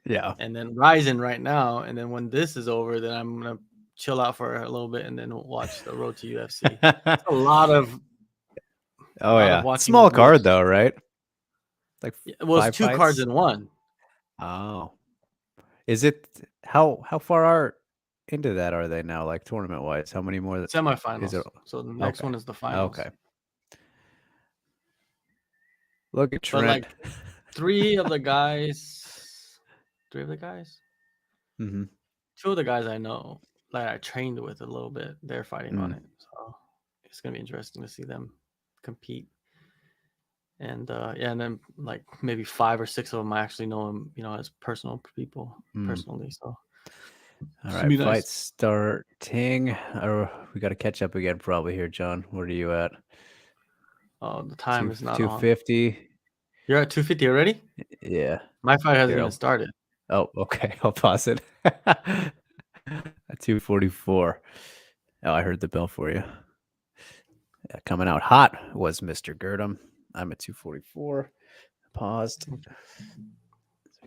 Yeah. And then RIZIN right now. And then when this is over, then I'm going to chill out for a little bit and then watch the Road to UFC. It's a lot of. Oh, yeah. Small card, though, right? Like it was 2 cards in one. Oh. Is it how far into that are they now, like tournament wise? How many more? Semifinals. So the next one is the finals. Okay. Look at Trent. But like 3 of the guys. Mm-hmm. 2 of the guys I know, like I trained with a little bit, they're fighting on it. So it's gonna be interesting to see them compete. And and then like maybe 5 or 6 of them I actually know them, as personal people personally. So all right, fight starting. We got to catch up again probably here, John. Where are you at? Oh, the time is not 250. You're at 250 already? Yeah. My fight hasn't Here, even started. oh, okay. I'll pause it. At 244. Oh, I heard the bell for you. Yeah, coming out hot was Mr. Gerdham. I'm at 244. Paused.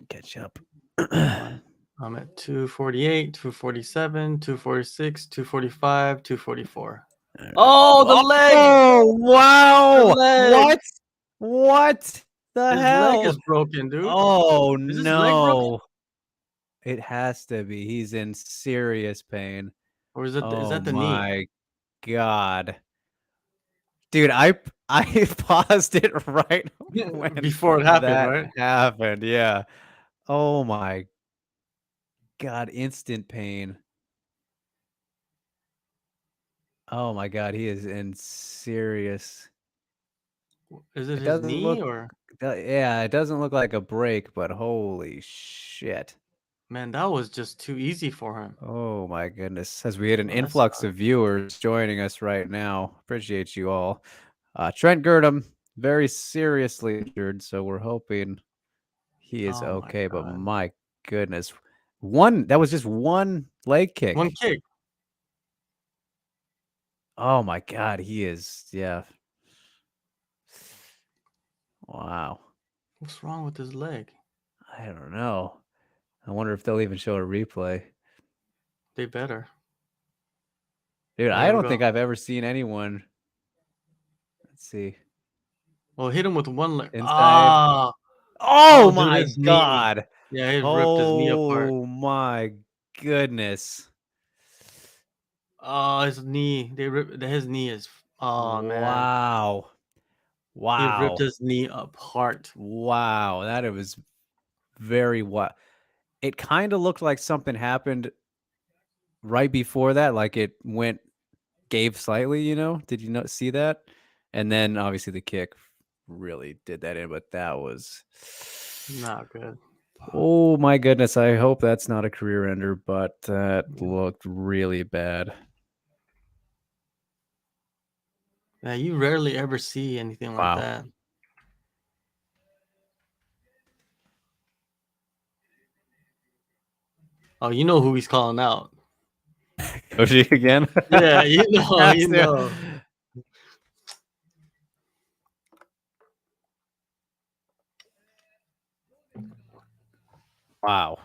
Catch up. I'm at 248, 247, 246, 245, 244. Right. Oh, the leg! Oh, wow! The leg. What the hell? His leg is broken, dude. Oh, is his leg broken? It has to be. He's in serious pain. Or is that the knee? Oh my god. Dude, I paused it right when before it happened, that right? happened. Yeah. Oh my god, instant pain. Oh my god, he is in serious. Is it his knee or? Yeah, it doesn't look like a break, but holy shit. Man, that was just too easy for him. Oh my goodness. As we had an influx of viewers joining us right now. Appreciate you all. Trent Gerdham, very seriously injured, so we're hoping he is okay. But my goodness. That was just one leg kick. One kick. Oh my god, he is, yeah. Wow. What's wrong with his leg? I don't know. I wonder if they'll even show a replay. They better. Dude, I don't think I've ever seen anyone. Let's see. Well, hit him with one leg. Inside. Oh my god. Yeah, he ripped his knee apart. Oh my goodness. Oh, his knee. His knee is. Oh man. Wow. Wow. He ripped his knee apart. Wow. That it was very what. It kind of looked like something happened right before that, like it gave slightly, you know? Did you not see that? And then obviously the kick really did that in, but that was not good. Oh my goodness. I hope that's not a career ender, but that looked really bad. Yeah, you rarely ever see anything like that. Oh, you know who he's calling out. Koji again? Yeah, you know. Wow.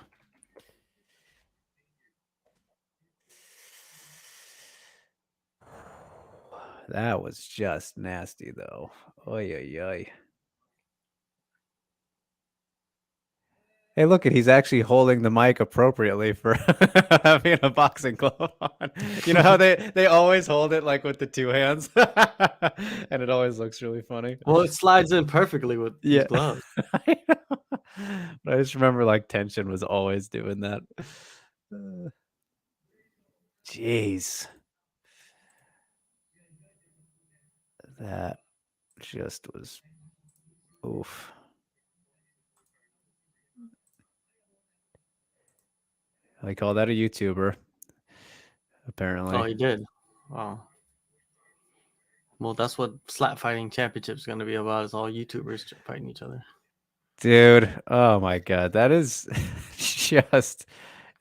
That was just nasty, though. Oy, oy, oy. Hey, look at he's actually holding the mic appropriately for having a boxing glove on. You know how they always hold it like with the two hands, and it always looks really funny. Well, it slides in perfectly with these gloves. I just remember like Tension was always doing that. Jeez. That just was oof. I call that a YouTuber. Apparently. Oh, he did. Wow. Well, that's what slap fighting championship is going to be about. Is all YouTubers fighting each other. Dude, oh my god, that is just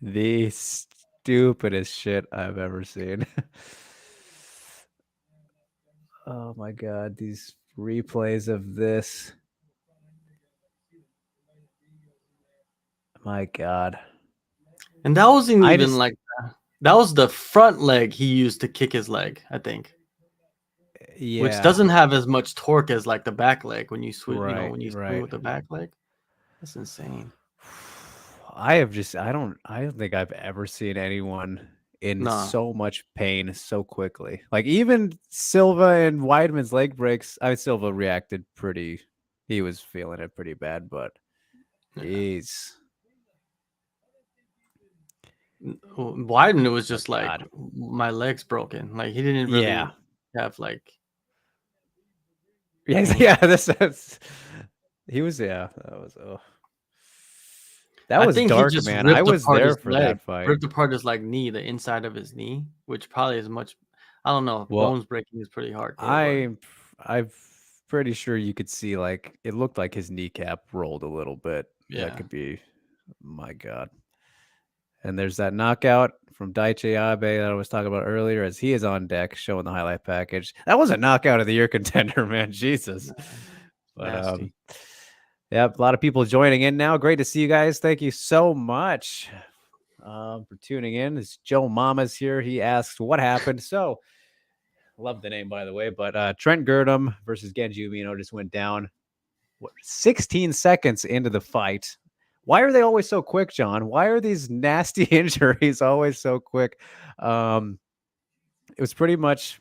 the stupidest shit I've ever seen. Oh my god, these replays of this. My god. And that wasn't even like that was the front leg he used to kick his leg, I think. Yeah. Which doesn't have as much torque as like the back leg when you swing, right, when you swing with the back leg. That's insane. I don't think I've ever seen anyone in so much pain so quickly. Like even Silva and Weidman's leg breaks, Silva reacted he was feeling it pretty bad, but jeez. Weidman was just like my leg's broken. Like he didn't really have like that's he was that was that was dark, man. I was there for that fight. Ripped apart his like knee, the inside of his knee, which probably is much. I don't know. Bones breaking is pretty hard. I've pretty sure you could see, like, it looked like his kneecap rolled a little bit. Yeah. That could be, my God. And there's that knockout from Daichi Abe that I was talking about earlier as he is on deck showing the highlight package. That was a knockout of the year contender, man. Jesus. But Nasty. yeah, a lot of people joining in now. Great to see you guys. Thank you so much for tuning in. It's Joe Mama's here. He asks what happened. So love the name, by the way. But Trent Gerdham versus Genji Amino just went down 16 seconds into the fight. Why are they always so quick, John? Why are these nasty injuries always so quick? It was pretty much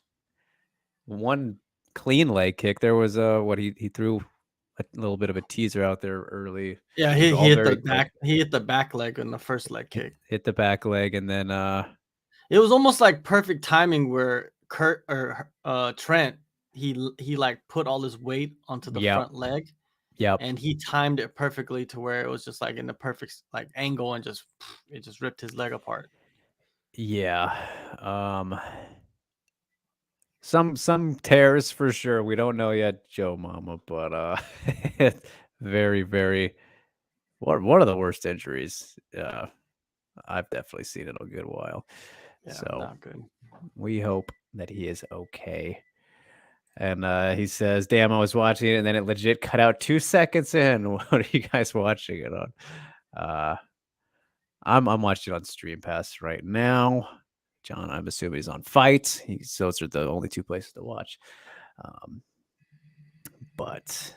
one clean leg kick. There was he threw a little bit of a teaser out there early. Yeah, he hit the back. He hit the back leg in the first leg kick. Hit the back leg, and then it was almost like perfect timing where Trent he like put all his weight onto the front leg. Yep. And he timed it perfectly to where it was just like in the perfect like angle and it just ripped his leg apart. Yeah. Some tears for sure. We don't know yet, Joe Mama, but very, very one of the worst injuries. I've definitely seen in a good while. Yeah, so not good. We hope that he is okay. And he says, damn, I was watching it and then it legit cut out 2 seconds in. What are you guys watching it on? I'm watching it on Stream Pass right now. John, I'm assuming he's on Fight. Those are the only 2 places to watch. But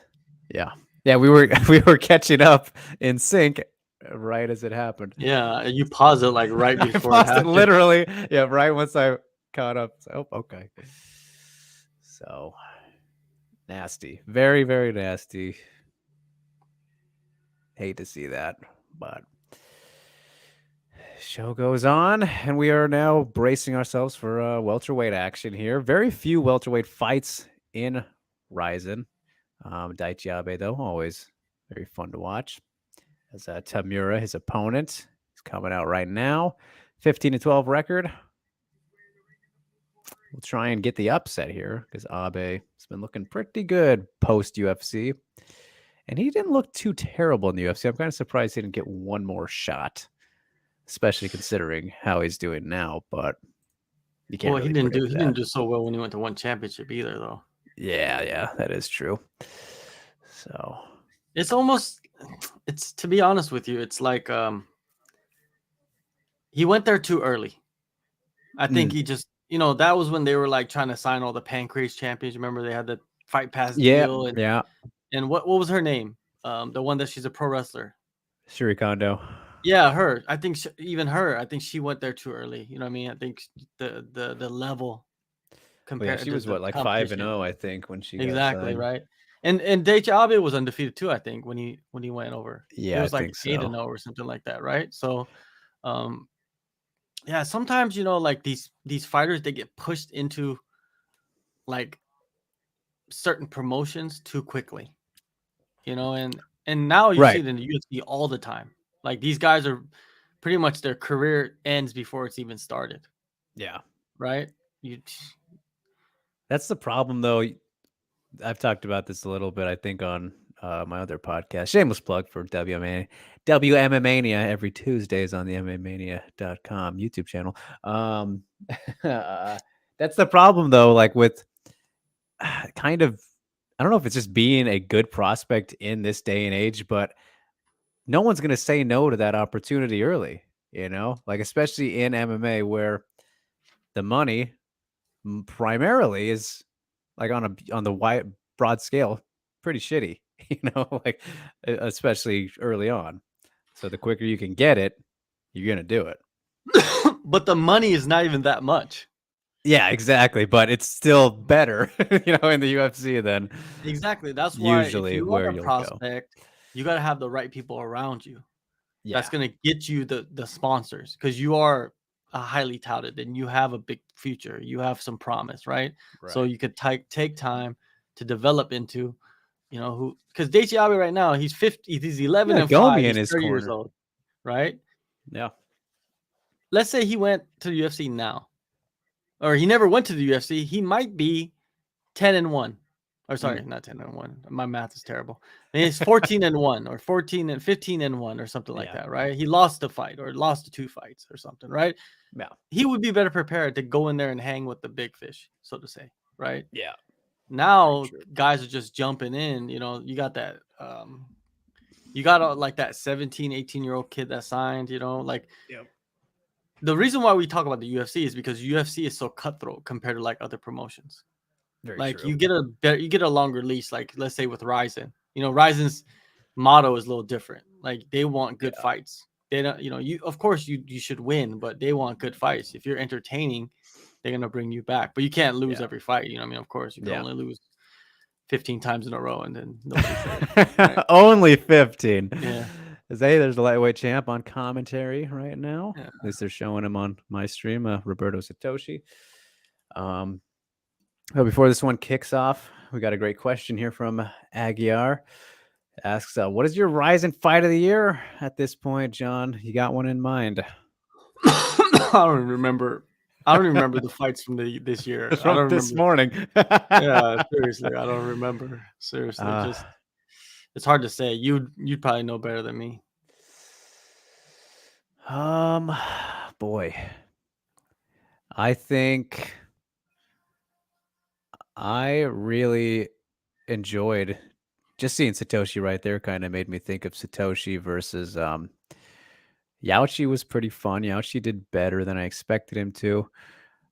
yeah, we were catching up in sync right as it happened. Yeah, you pause it like right before it happened. Literally, yeah, right once I caught up. So, okay. So nasty, very, very nasty. Hate to see that, but show goes on, and we are now bracing ourselves for welterweight action here. Very few welterweight fights in RIZIN. Daichi Abe, though, always very fun to watch. As Tamura, his opponent, is coming out right now. 15-12 record. We'll try and get the upset here because Abe has been looking pretty good post-UFC. And he didn't look too terrible in the UFC. I'm kind of surprised he didn't get one more shot, especially considering how he's doing now. But you can't. Well, really he didn't do so well when he went to one championship either, though. Yeah, that is true. So it's to be honest with you, it's like he went there too early. I think he just, that was when they were like trying to sign all the Pancrase champions. Remember they had the Fight Pass deal. And what was her name? The one that she's a pro wrestler. Shuri Kondo. Yeah, her. I think even her. I think she went there too early. You know what I mean? I think the level compared. She was what, like 5-0, I think, when she exactly got right. And Daichi Abe was undefeated too, I think, when he went over. Yeah, it was like 8-0 or something like that, right? So, yeah, sometimes like these fighters, they get pushed into like certain promotions too quickly, and now you see it in the UFC all the time. Like these guys are pretty much their career ends before it's even started. Yeah. Right. That's the problem, though. I've talked about this a little bit, I think, on my other podcast. Shameless plug for WMMania every Tuesdays on the MMAmania.com YouTube channel. That's the problem, though, like with kind of, I don't know if it's just being a good prospect in this day and age, but no one's going to say no to that opportunity early, like especially in MMA where the money primarily is like on the wide broad scale, pretty shitty, like especially early on. So the quicker you can get it, you're going to do it. But the money is not even that much. Yeah, exactly. But it's still better, in the UFC than exactly. That's why usually if you where are a prospect, you got to have the right people around you. Yeah. That's going to get you the sponsors because you are highly touted and you have a big future. You have some promise, right? So you could take time to develop into, who, because Daichi Abe right now, he's 50, he's 11 and 5, he's 30 years old, right? Yeah. Let's say he went to the UFC now, or he never went to the UFC. He might be 10-1 Or sorry, not 10-1. My math is terrible. And he's 14-1 or 15-1 or something like that, right? He lost a fight or lost to 2 fights or something, right? Yeah. He would be better prepared to go in there and hang with the big fish, so to say, right? Yeah. Now guys are just jumping in. You know, you got that. You got like that 17, 18-year-old kid that signed. You know, like. Yep. The reason why we talk about the UFC is because UFC is so cutthroat compared to like other promotions. Very like true. you get a longer leash. Like let's say with RIZIN, you know, RIZIN's motto is a little different. Like they want good fights. They don't, you know, you of course you should win, but they want good fights. If you're entertaining, they're gonna bring you back. But you can't lose every fight. You know what I mean? Of course, you can only lose 15 times in a row, and then right? Only 15. Yeah. There's a lightweight champ on commentary right now. Yeah. At least they're showing him on my stream, Roberto Satoshi. But before this one kicks off, we got a great question here from Aguiar. Asks, what is your RIZIN fight of the year at this point, John? You got one in mind? I don't remember. I don't remember the fights from this year. From I don't this remember. morning. Yeah, seriously, I don't remember. Seriously, just it's hard to say. You'd probably know better than me. Boy, I think I really enjoyed just seeing Satoshi right there. Kind of made me think of Satoshi versus Yaochi was pretty fun. Yaochi did better than I expected him to.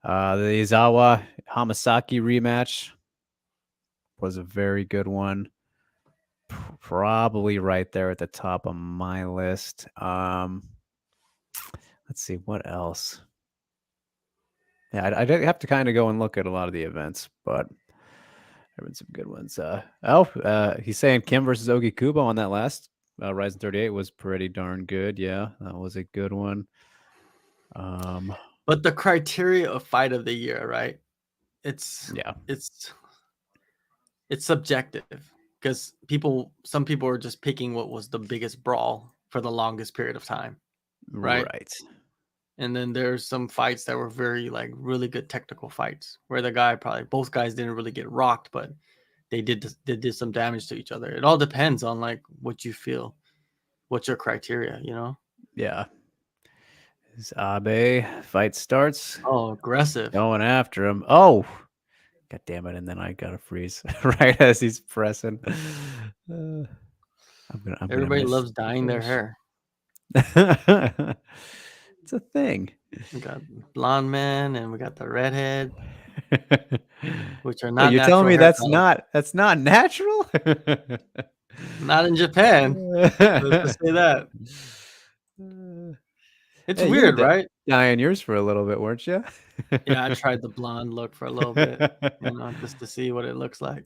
The Izawa Hamasaki rematch was a very good one. Probably right there at the top of my list. Let's see what else. Yeah, I have to kind of go and look at a lot of the events, but there have been some good ones. He's saying Kim versus Ogi Kubo on that last RIZIN 38 was pretty darn good. Yeah, that was a good one. But the criteria of fight of the year, right? It's subjective because some people are just picking what was the biggest brawl for the longest period of time, right? And then there's some fights that were very like really good technical fights where both guys didn't really get rocked, but they did some damage to each other. It all depends on like what you feel, what's your criteria, you know? Yeah. His Abe fight starts. Oh, aggressive. Going after him. Oh, God damn it. And then I got to freeze right as he's pressing. Everybody loves dyeing their hair. It's a thing. We got blonde man and we got the redhead, which are not. You're telling me that's not natural? Not in Japan. Let's just say that. It's weird, right? Dyeing yours for a little bit, weren't you? Yeah, I tried the blonde look for a little bit, you know, just to see what it looks like.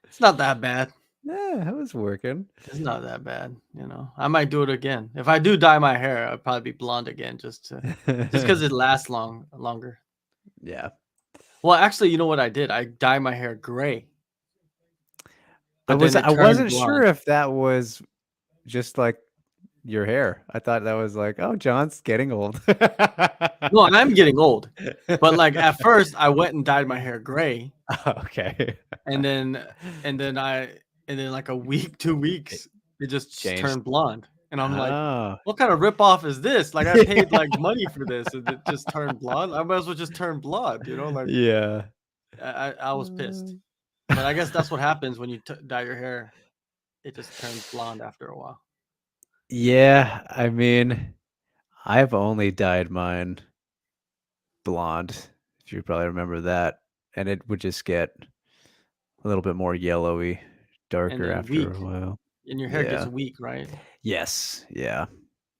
It's not that bad. Yeah, it was working. It's not that bad, you know. I might do it again. If I do dye my hair, I'll probably be blonde again just because it lasts longer. Yeah. Well, actually, you know what I did? I dyed my hair gray. But I wasn't sure if that was just like your hair. I thought that was like, oh, John's getting old. No, I'm getting old. But like at first I went and dyed my hair gray. Okay. And then like a week, 2 weeks, it just turned blonde. And I'm like, what kind of ripoff is this? Like I paid like money for this and it just turned blonde. I might as well just turn blonde, you know? Like yeah. I was pissed. But I guess that's what happens when you dye your hair. It just turns blonde after a while. Yeah, I mean, I've only dyed mine blonde, if you probably remember that, and it would just get a little bit more yellowy, darker after a while. And your hair gets weak, right? Yes, yeah.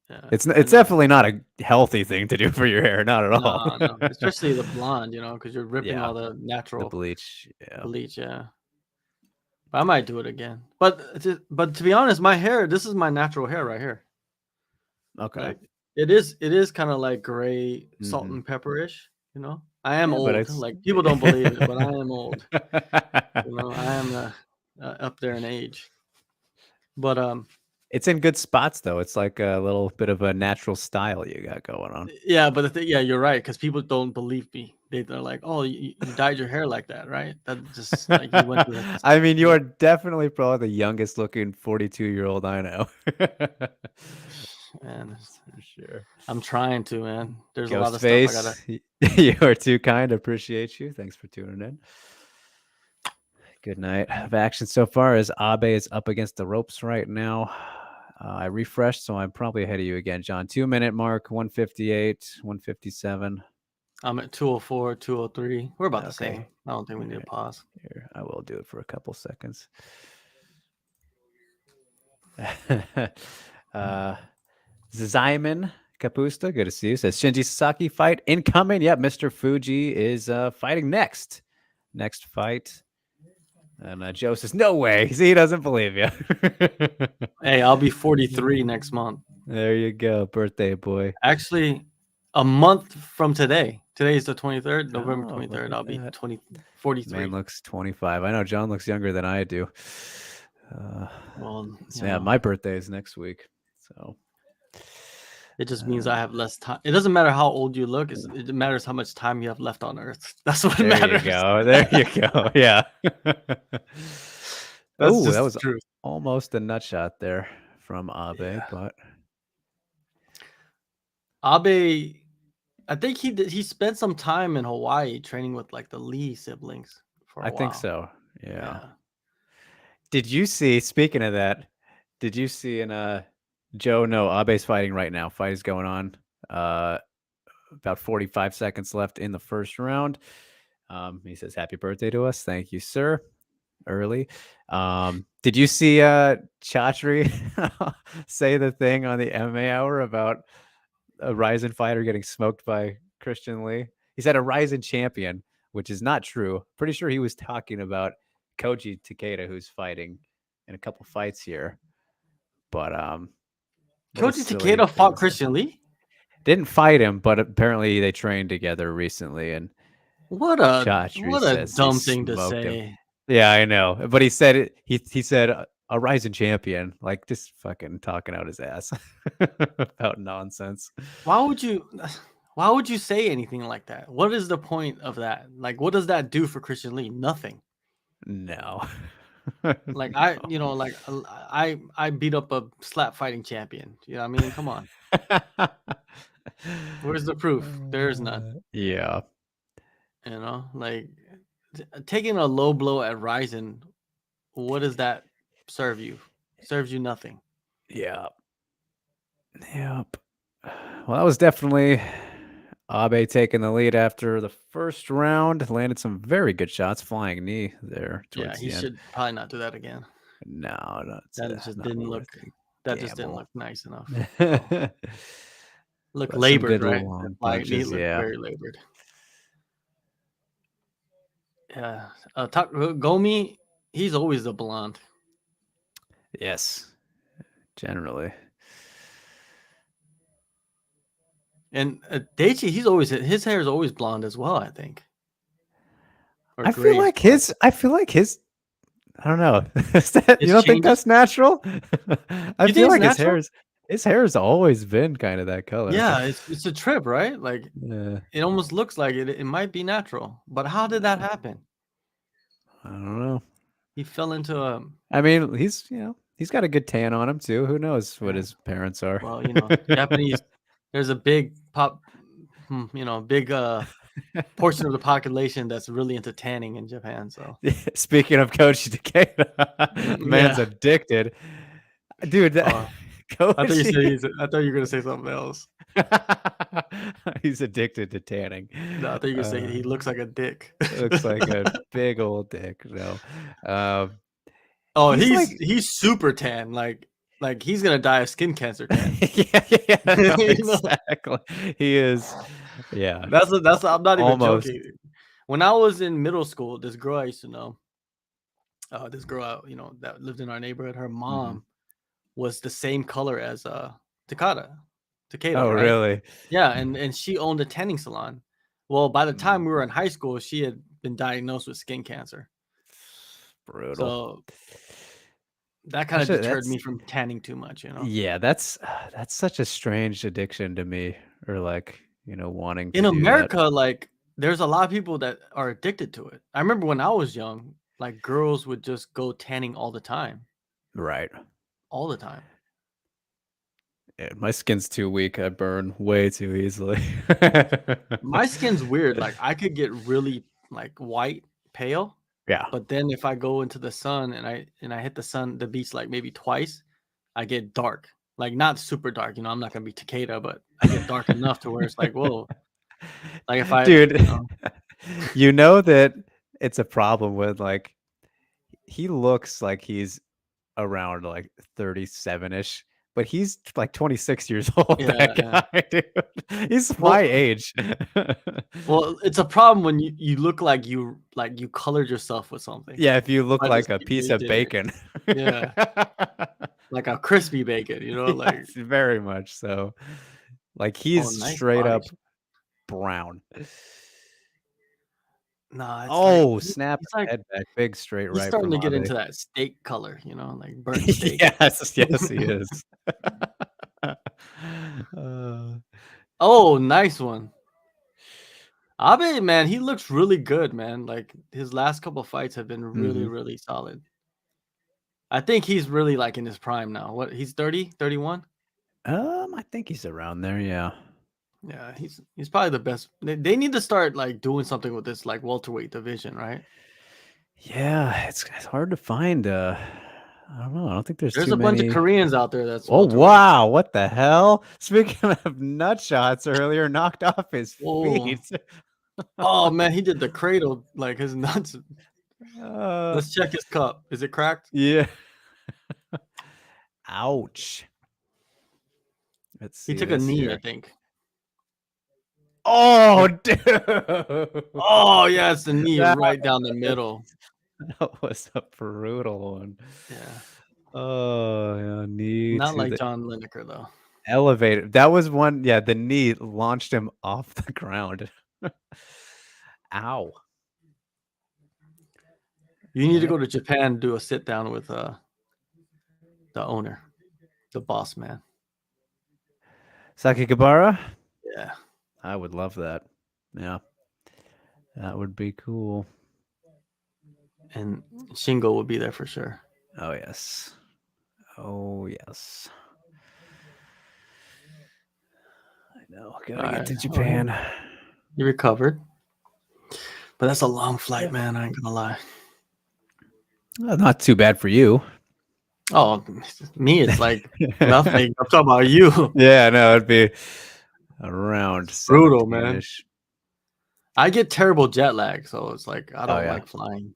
Yeah, it's definitely not a healthy thing to do for your hair, not at all. No, especially the blonde, you know, because you're ripping all the natural bleach. Bleach, yeah. I might do it again, but to be honest, my hair. This is my natural hair right here. Okay. Like, it is kind of like gray, salt and pepperish. You know, I am old. Like people don't believe it, but I am old. You know, I am up there in age. But it's in good spots though. It's like a little bit of a natural style you got going on. Yeah, but you're right because people don't believe me. they're like, "Oh, you dyed your hair like that, right?" That just like you went to I mean, you are definitely probably the youngest looking 42-year-old I know. Man, For sure. I'm trying to, man. There's a lot of stuff I gotta. You are too kind. Appreciate you. Thanks for tuning in. Good night of action so far as Abe is up against the ropes right now. I refreshed, so I'm probably ahead of you again, John. 2-minute mark, 158, 157. I'm at 204, 203. We're about the same. I don't think we need to pause. Here, I will do it for a couple seconds. Zyman Kapusta, good to see you. Says Shinji Sasaki fight incoming. Yep, Mr. Fuji is fighting next. Next fight. And Joe says, no way. See, he doesn't believe you. Hey, I'll be 43 next month. There you go. Birthday boy. Actually, a month from today. Today is the 23rd, November 23rd. I'll be 43. Man looks 25. I know John looks younger than I do. Well, yeah, my birthday is next week. So it just means I have less time. It doesn't matter how old you look. It matters how much time you have left on Earth. That's what matters. There you go. Yeah. Oh, that was true. Almost a nut shot there from Abe, but Abe, I think he spent some time in Hawaii training with like the Lee siblings for a while. I think so. Yeah. Did you see, speaking of that, did you see in Joe, no, Abe's fighting right now. Fight is going on. About 45 seconds left in the first round. He says, happy birthday to us. Thank you, sir. Early. Did you see Chatri say the thing on the MMA Hour about a RIZIN fighter getting smoked by Christian Lee? He said a RIZIN champion, which is not true. Pretty sure he was talking about Koji Takeda, who's fighting in a couple fights here. But Koji Takeda fought Christian Lee? Didn't fight him, but apparently they trained together recently. And what a dumb thing to say. Him. Yeah, I know. But he said it. He said a RIZIN champion, like just fucking talking out his ass about nonsense. Why would you say anything like that? What is the point of that? Like, what does that do for Christian Lee? Nothing. No. Like I beat up a slap fighting champion. You know what I mean? Come on. Where's the proof? There's none. Yeah. You know, like taking a low blow at RIZIN, what does that serve you? Serves you nothing. Yeah. Yep. Well, that was definitely Abe taking the lead after the first round. Landed some very good shots, flying knee there. Yeah, he should probably not do that again. No, that just didn't look. That just didn't look nice enough. So. Look labored, right? Punches, looked very labored. Yeah, Gomi, he's always the blonde. Yes, generally. And Daichi, his hair is always blonde as well, I think. I feel like his. I don't know. You don't think that's natural? I feel like his hair has always been kind of that color. Yeah, it's a trip, right? Like it almost looks like it might be natural. But how did that happen? I don't know. He fell into a. I mean, he's got a good tan on him too. Who knows what his parents are? Well, Japanese. There's a big big portion of the population that's really into tanning in Japan. So speaking of Koji Takeda, man's addicted, dude. I thought you were gonna say something else. He's addicted to tanning. No, I thought you were gonna say he looks like a dick. Looks like a big old dick. No. He's super tan. Like he's gonna die of skin cancer. Yeah, no, exactly. He is. Yeah, that's. I'm not even joking. When I was in middle school, this girl I used to know, this girl that lived in our neighborhood, her mom was the same color as Takeda. Oh, right? Really? Yeah, and she owned a tanning salon. Well, by the time we were in high school, she had been diagnosed with skin cancer. Brutal. So that kind of deterred me from tanning too much, Yeah, that's such a strange addiction to me, or like wanting to in America, that. like there's a lot of people that are addicted to it. I remember when I was young, like girls would just go tanning all the time. Right. All the time. Yeah, my skin's too weak. I burn way too easily. My skin's weird. Like I could get really like white, pale. Yeah. But then if I go into the sun and I hit the beach like maybe twice, I get dark. Like not super dark, I'm not gonna be Takeda, but I get dark enough to where it's like, whoa. Like if I Dude, you know that it's a problem with like he looks like he's around like 37-ish, but he's like 26 years old. That guy, dude. He's my age. Well, it's a problem when you look like you colored yourself with something. Yeah, if you look like a piece of bacon. Yeah. Like a crispy bacon, like yes, very much so. Like he's nice straight body. up brown. Nah, it's snap like, head back, big straight he's right starting from to get Abe. into that steak color, like burnt steak. yes, he is. Oh, nice one. Abe, man, he looks really good, man. Like his last couple of fights have been really, really solid. I think he's really like in his prime now. What, he's 30, 31? I think he's around there, yeah. Yeah, he's probably the best. They need to start like doing something with this like welterweight division, right? Yeah, it's hard to find. I don't know. I don't think there's a too bunch many. of Koreans out there. That's Oh wow! What the hell? Speaking of nut shots earlier, knocked off his feet. Oh man, he did the cradle like his nuts. Let's check his cup. Is it cracked? Yeah. Ouch. Let's see. He took a knee, here. I think. Oh, dude. Oh, yeah, it's the knee right down the middle. That was a brutal one. Yeah. Oh, yeah, knee. Not like John Lineker, though. Elevated. That was one. Yeah, the knee launched him off the ground. Ow. You need to go to Japan and do a sit down with the owner, the boss man. Sakakibara? Yeah. I would love that. Yeah. That would be cool. And Shingo would be there for sure. Oh, yes. Oh, yes. I know. Gotta get to Japan. You recovered. But that's a long flight, man. I ain't gonna lie. Not too bad for you. Oh, me, it's like nothing. I'm talking about you. Yeah, no, it'd be around brutal, man. I get terrible jet lag, so it's like I don't like flying.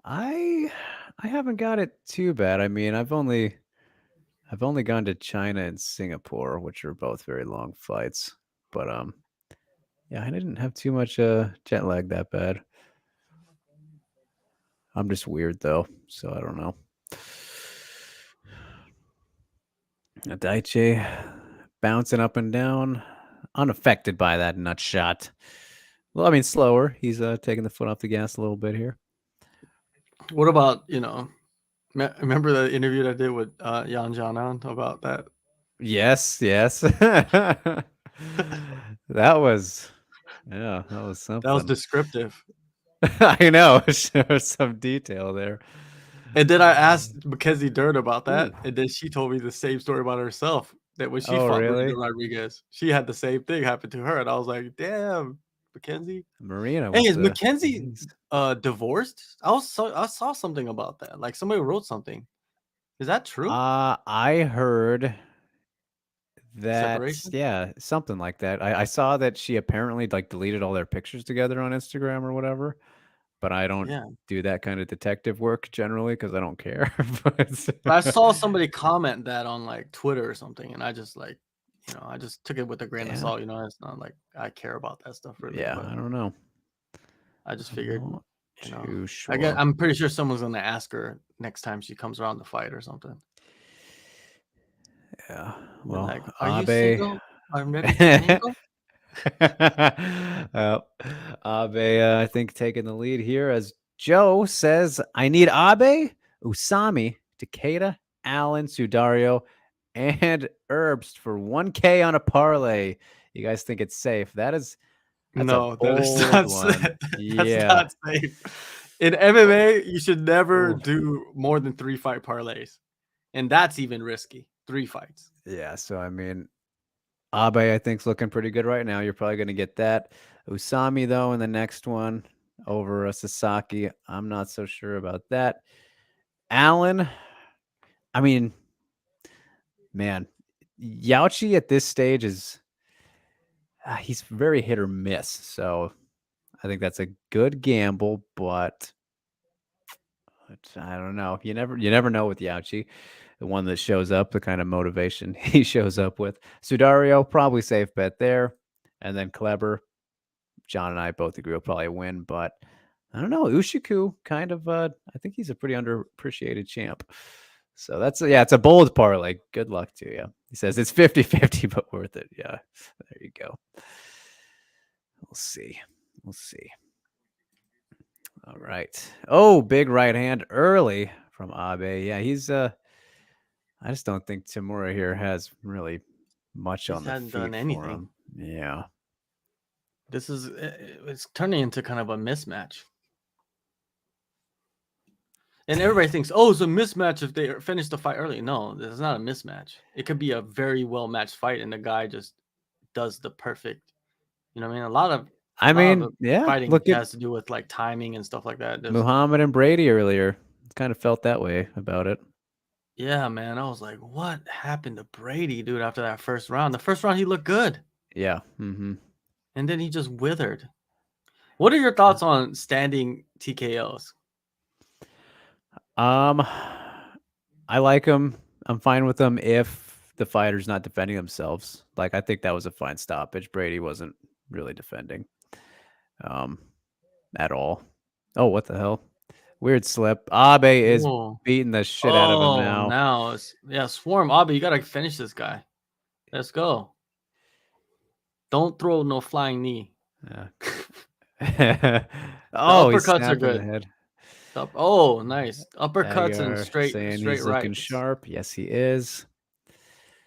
I haven't got it too bad. I mean, I've only gone to China and Singapore, which are both very long flights. But yeah, I didn't have too much jet lag that bad. I'm just weird though, so I don't know. Daichi bouncing up and down, unaffected by that nut shot. Well, I mean, slower. He's taking the foot off the gas a little bit here. What about, remember the interview that I did with Yan Jianan about that? Yes. that was something. That was descriptive. I know. There's some detail there. And then I asked Mackenzie Dern about that, and then she told me the same story about herself. That when she fought Marina Rodriguez, she had the same thing happen to her, and I was like, "Damn, Mackenzie." Marina. Hey, is Mackenzie divorced? I saw something about that. Like somebody wrote something. Is that true? I heard that. Separation? Yeah, something like that. I saw that she apparently like deleted all their pictures together on Instagram or whatever. But I don't do that kind of detective work generally because I don't care. But I saw somebody comment that on like Twitter or something, and I just like, I just took it with a grain of salt. It's not like I care about that stuff really. Yeah, I don't know. I just figured, sure. I'm pretty sure someone's gonna ask her next time she comes around the fight or something. Yeah. Well, like, are you single? I'm ready to mingle? Abe, I think, taking the lead here as Joe says, I need Abe, Usami, Takeda, Allen, Sudario, and Herbst for 1K on a parlay. You guys think it's safe? That is That's a No, that is bold not one. that's Yeah. not safe. In MMA, you should never do more than 3 fight parlays. And that's even risky. 3 fights. Yeah, so I mean, Abe, I think, is looking pretty good right now. You're probably going to get that. Usami, though, in the next one over Sasaki. I'm not so sure about that. Allen, I mean, man, Yauchi at this stage is he's very hit or miss. So I think that's a good gamble, but I don't know. You never know with Yauchi. The one that shows up, the kind of motivation he shows up with. Sudario, probably safe bet there. And then Kleber, John and I both agree will probably win, but I don't know. Ushiku kind of I think he's a pretty underappreciated champ. So that's it's a bold parlay. Good luck to you. He says it's 50-50, but worth it. Yeah. There you go. We'll see. We'll see. All right. Oh, big right hand early from Abe. Yeah, he's I just don't think Tamura here has really much on the hadn't feet done for anything. him. Yeah. This is it's turning into kind of a mismatch. And everybody thinks, oh, it's a mismatch if they finish the fight early. No, this is not a mismatch. It could be a very well matched fight, and the guy just does the perfect. You know what I mean? A lot of fighting look has at to do with like timing and stuff like that. Muhammad and Brady earlier. Kind of felt that way about it. Yeah, man. I was like, what happened to Brady, dude, after that first round? The first round, he looked good. Yeah. Mm-hmm. And then he just withered. What are your thoughts on standing TKOs? I like them. I'm fine with them if the fighter's not defending themselves. Like, I think that was a fine stoppage. Brady wasn't really defending at all. Oh, what the hell? Weird slip. Abe is beating the shit out of him now. Now Swarm. Abe, you gotta finish this guy. Let's go. Don't throw no flying knee. Yeah. Uppercuts are good. Head. Oh, nice. Uppercuts and straight he's right. Looking sharp. Yes, he is.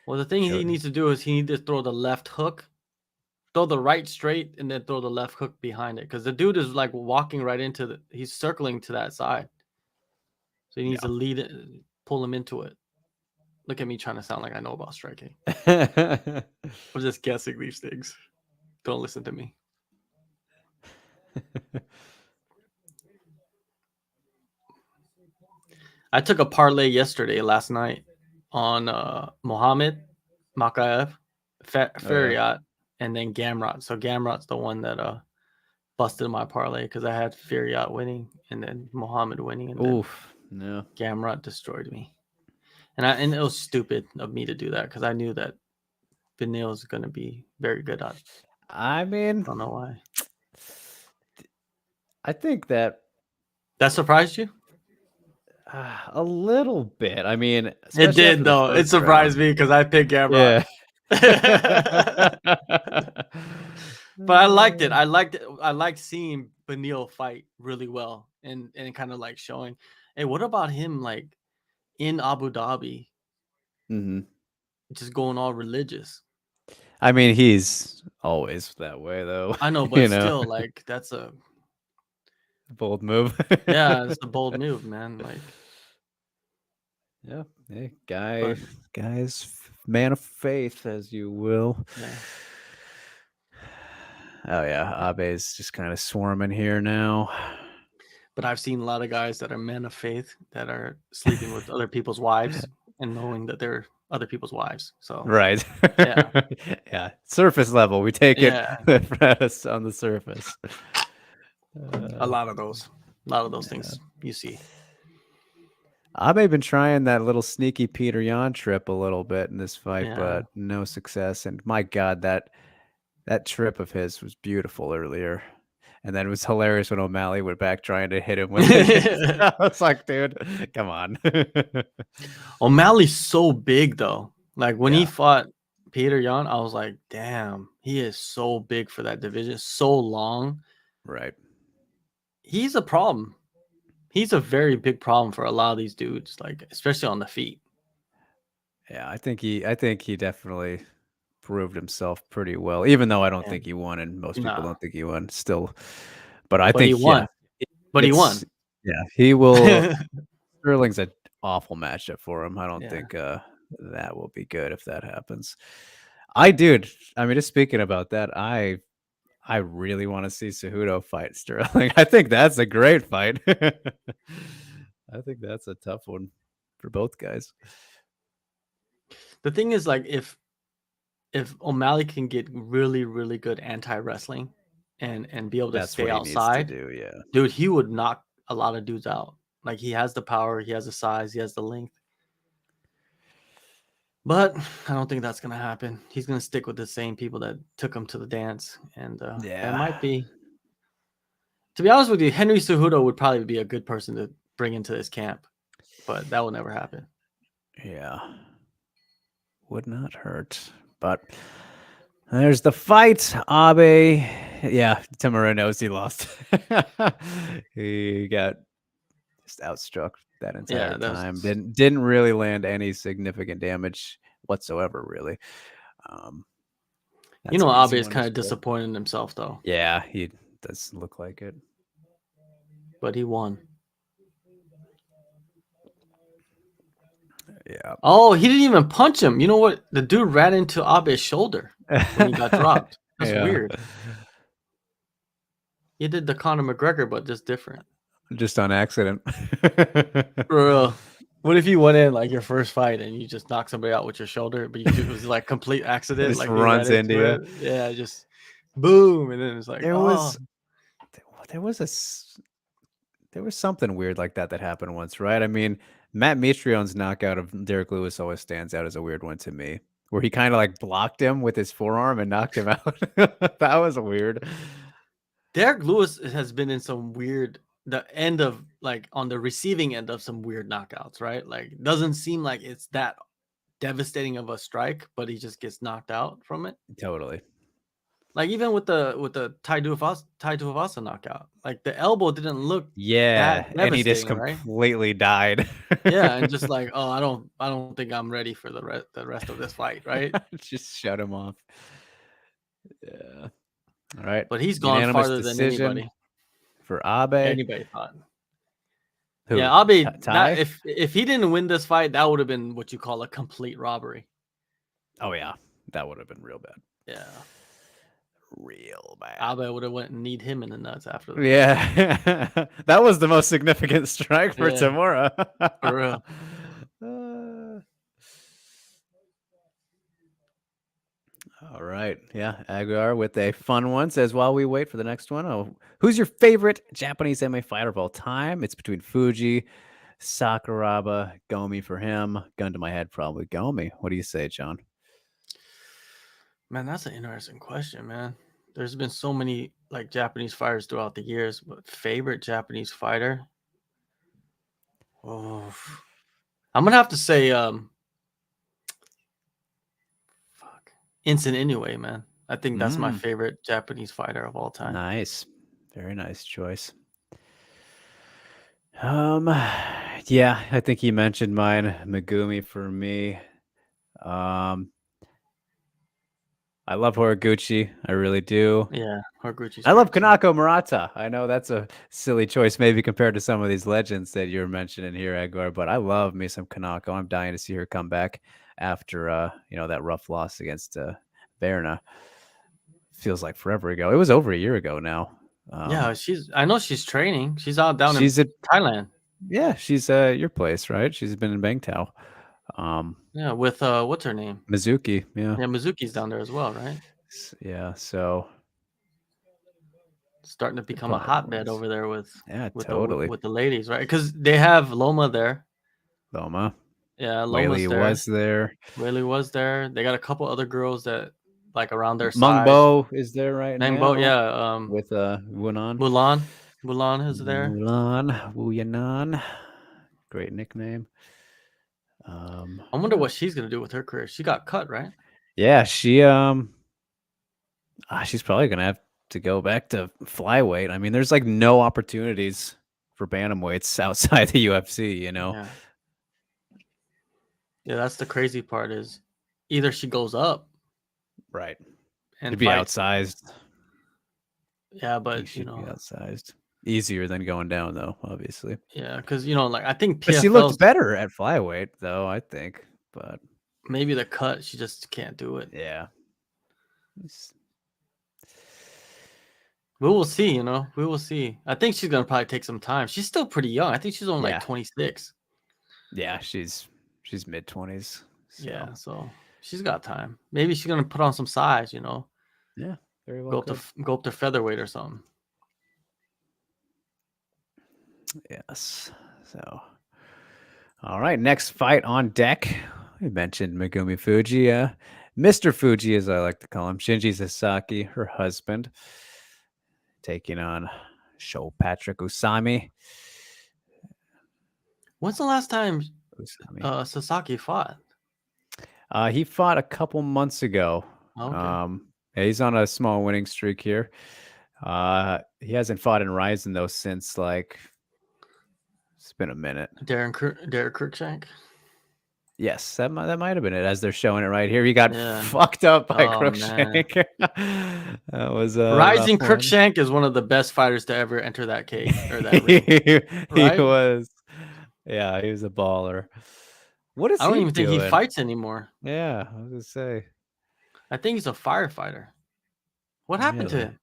Well, the thing he needs to do is he needs to throw the left hook, throw the right straight, and then throw the left hook behind it. Because the dude is like walking right into he's circling to that side. So he needs to lead it, pull him into it. Look at me trying to sound like I know about striking. I'm just guessing these things. Don't listen to me. I took a parlay last night on Mohammed, Makaev, Fariat, and then Gamrot. So Gamrot's the one that busted my parlay because I had Fariat winning and then Mohammed winning. And then Gamrot destroyed me. And it was stupid of me to do that because I knew that Benil is going to be very good at it. I mean, I don't know why. I think that surprised you? A little bit. I mean, it did though. It surprised me because I picked Gamrot. Yeah. But I liked it. I liked seeing Benil fight really well and kind of like showing, hey, what about him like in Abu Dhabi? Mm-hmm. Just going all religious. I mean, he's always that way, though. I know, but still, like that's a bold move. Yeah, it's a bold move, man. Like, yeah, hey, guys, man of faith, as you will. Yeah. Oh yeah, Abe's just kind of swarming here now. But I've seen a lot of guys that are men of faith that are sleeping with other people's wives and knowing that they're other people's wives. So right, yeah, yeah. Surface level, we take it on the surface. A lot of those things you see. Abe been trying that little sneaky Peter Yan trip a little bit in this fight, but no success. And my God, that trip of his was beautiful earlier. And then it was hilarious when O'Malley went back trying to hit him with it. I was like, dude, come on. O'Malley's so big, though. Like, when he fought Peter Yan, I was like, damn, he is so big for that division. So long. Right. He's a problem. He's a very big problem for a lot of these dudes, like, especially on the feet. Yeah, I think he definitely proved himself pretty well, even though I don't think he won, and most people don't think he won still. But I think he won. But he won. Yeah, he will. Sterling's an awful matchup for him. I don't think that will be good if that happens. I mean, just speaking about that, I really want to see Cejudo fight Sterling. I think that's a great fight. I think that's a tough one for both guys. The thing is, like, if O'Malley can get really, really good anti-wrestling and be able to stay outside, dude, he would knock a lot of dudes out. Like, he has the power, he has the size, he has the length. But I don't think that's going to happen. He's going to stick with the same people that took him to the dance. And that might be, to be honest with you, Henry Cejudo would probably be a good person to bring into this camp. But that will never happen. Yeah. Would not hurt. But there's the fight. Abe. Yeah, Tamura knows he lost. He got just outstruck that entire time. Didn't really land any significant damage whatsoever, really. Abe is kind of disappointed in himself, though. Yeah, he does look like it. But he won. Yeah. Oh, he didn't even punch him. You know what? The dude ran into Abe's shoulder when he got dropped. That's weird. He did the Conor McGregor, but just different. Just on accident. Bro, what if you went in like your first fight and you just knock somebody out with your shoulder, but it was like complete accident? Just like runs into you. Yeah, just boom, and then it's like there was something weird like that happened once, right? I mean, Matt Mitrione's knockout of Derek Lewis always stands out as a weird one to me, where he kind of like blocked him with his forearm and knocked him out. That was weird. Derek Lewis has been in some weird, the end of like on the receiving end of some weird knockouts, right? Like, doesn't seem like it's that devastating of a strike, but he just gets knocked out from it. Totally. Like, even with the Tai Tuivasa knockout, like the elbow didn't look that and he just completely died. Yeah, and just like, oh, I don't think I'm ready for the rest of this fight, right? Just shut him off. Yeah. All right. But he's gone farther than anybody. For Abe. Anybody thought. Who? Yeah, Abe, if he didn't win this fight, that would have been what you call a complete robbery. Oh, yeah. That would have been real bad. Yeah. Real bad. Abe would have went and kneed him in the nuts after that. Yeah. That was the most significant strike for Tamura. For real. All right. Yeah. Aguiar with a fun one says, while we wait for the next one, who's your favorite Japanese MMA fighter of all time? It's between Fuji, Sakuraba, Gomi for him. Gun to my head, probably Gomi. What do you say, John? Man, that's an interesting question, man. There's been so many like Japanese fighters throughout the years, but favorite Japanese fighter? Oh, I'm gonna have to say Instant Inoue, man. I think that's my favorite Japanese fighter of all time. Nice. Very nice choice. Yeah, I think he mentioned mine. Megumi for me. I love Haraguchi. I really do. Yeah, Haraguchi. I love Kanako Murata. I know that's a silly choice, maybe compared to some of these legends that you're mentioning here, Edgar, but I love me some Kanako. I'm dying to see her come back after that rough loss against Berna. Feels like forever ago. It was over a year ago now. Yeah, I know she's training. She's out down in Thailand. Yeah, she's your place, right? She's been in Bangtao. Yeah, with what's her name? Mizuki. Yeah, Mizuki's down there as well, right? Yeah, so starting to become a hotbed over there with totally with the ladies, right? Because they have Loma there. Yeah, Loma's there. Whaley was there. They got a couple other girls that like around their size. Mungbo is there right now. Mungbo, yeah. With Wunan. Mulan is there. Mulan, Wu Yanan. Great nickname. I wonder what she's gonna do with her career. She got cut, right? Yeah, she's probably gonna have to go back to flyweight. I mean, there's like no opportunities for bantamweights outside the UFC, Yeah, that's the crazy part is either she goes up Right. and It'd be outsized. Yeah, but he should be outsized. Easier than going down, though, obviously. Yeah, because like I think But she looked better at flyweight, though, I think. But maybe the cut, she just can't do it. Yeah. We will see, we will see. I think she's gonna probably take some time. She's still pretty young. I think she's only like 26. Yeah, she's mid-20s. So. Yeah, so she's got time. Maybe she's gonna put on some size, Yeah, very well. Go up to featherweight or something. Yes. So, all right, next fight on deck. We mentioned Megumi Fuji, Mr. Fuji, as I like to call him, Shinji Sasaki, her husband, taking on Sho Patrick Usami. When's the last time Sasaki fought? He fought a couple months ago. Okay. Yeah, he's on a small winning streak here. He hasn't fought in RIZIN though since it's been a minute. Derek Cruikshank. Yes, that might have been it, as they're showing it right here. He got fucked up by Cruikshank. That was Rising Cruikshank is one of the best fighters to ever enter that cage or that ring. Right? He was. Yeah, he was a baller. What is I don't even think he fights anymore. Yeah, I was gonna say. I think he's a firefighter. What happened to him?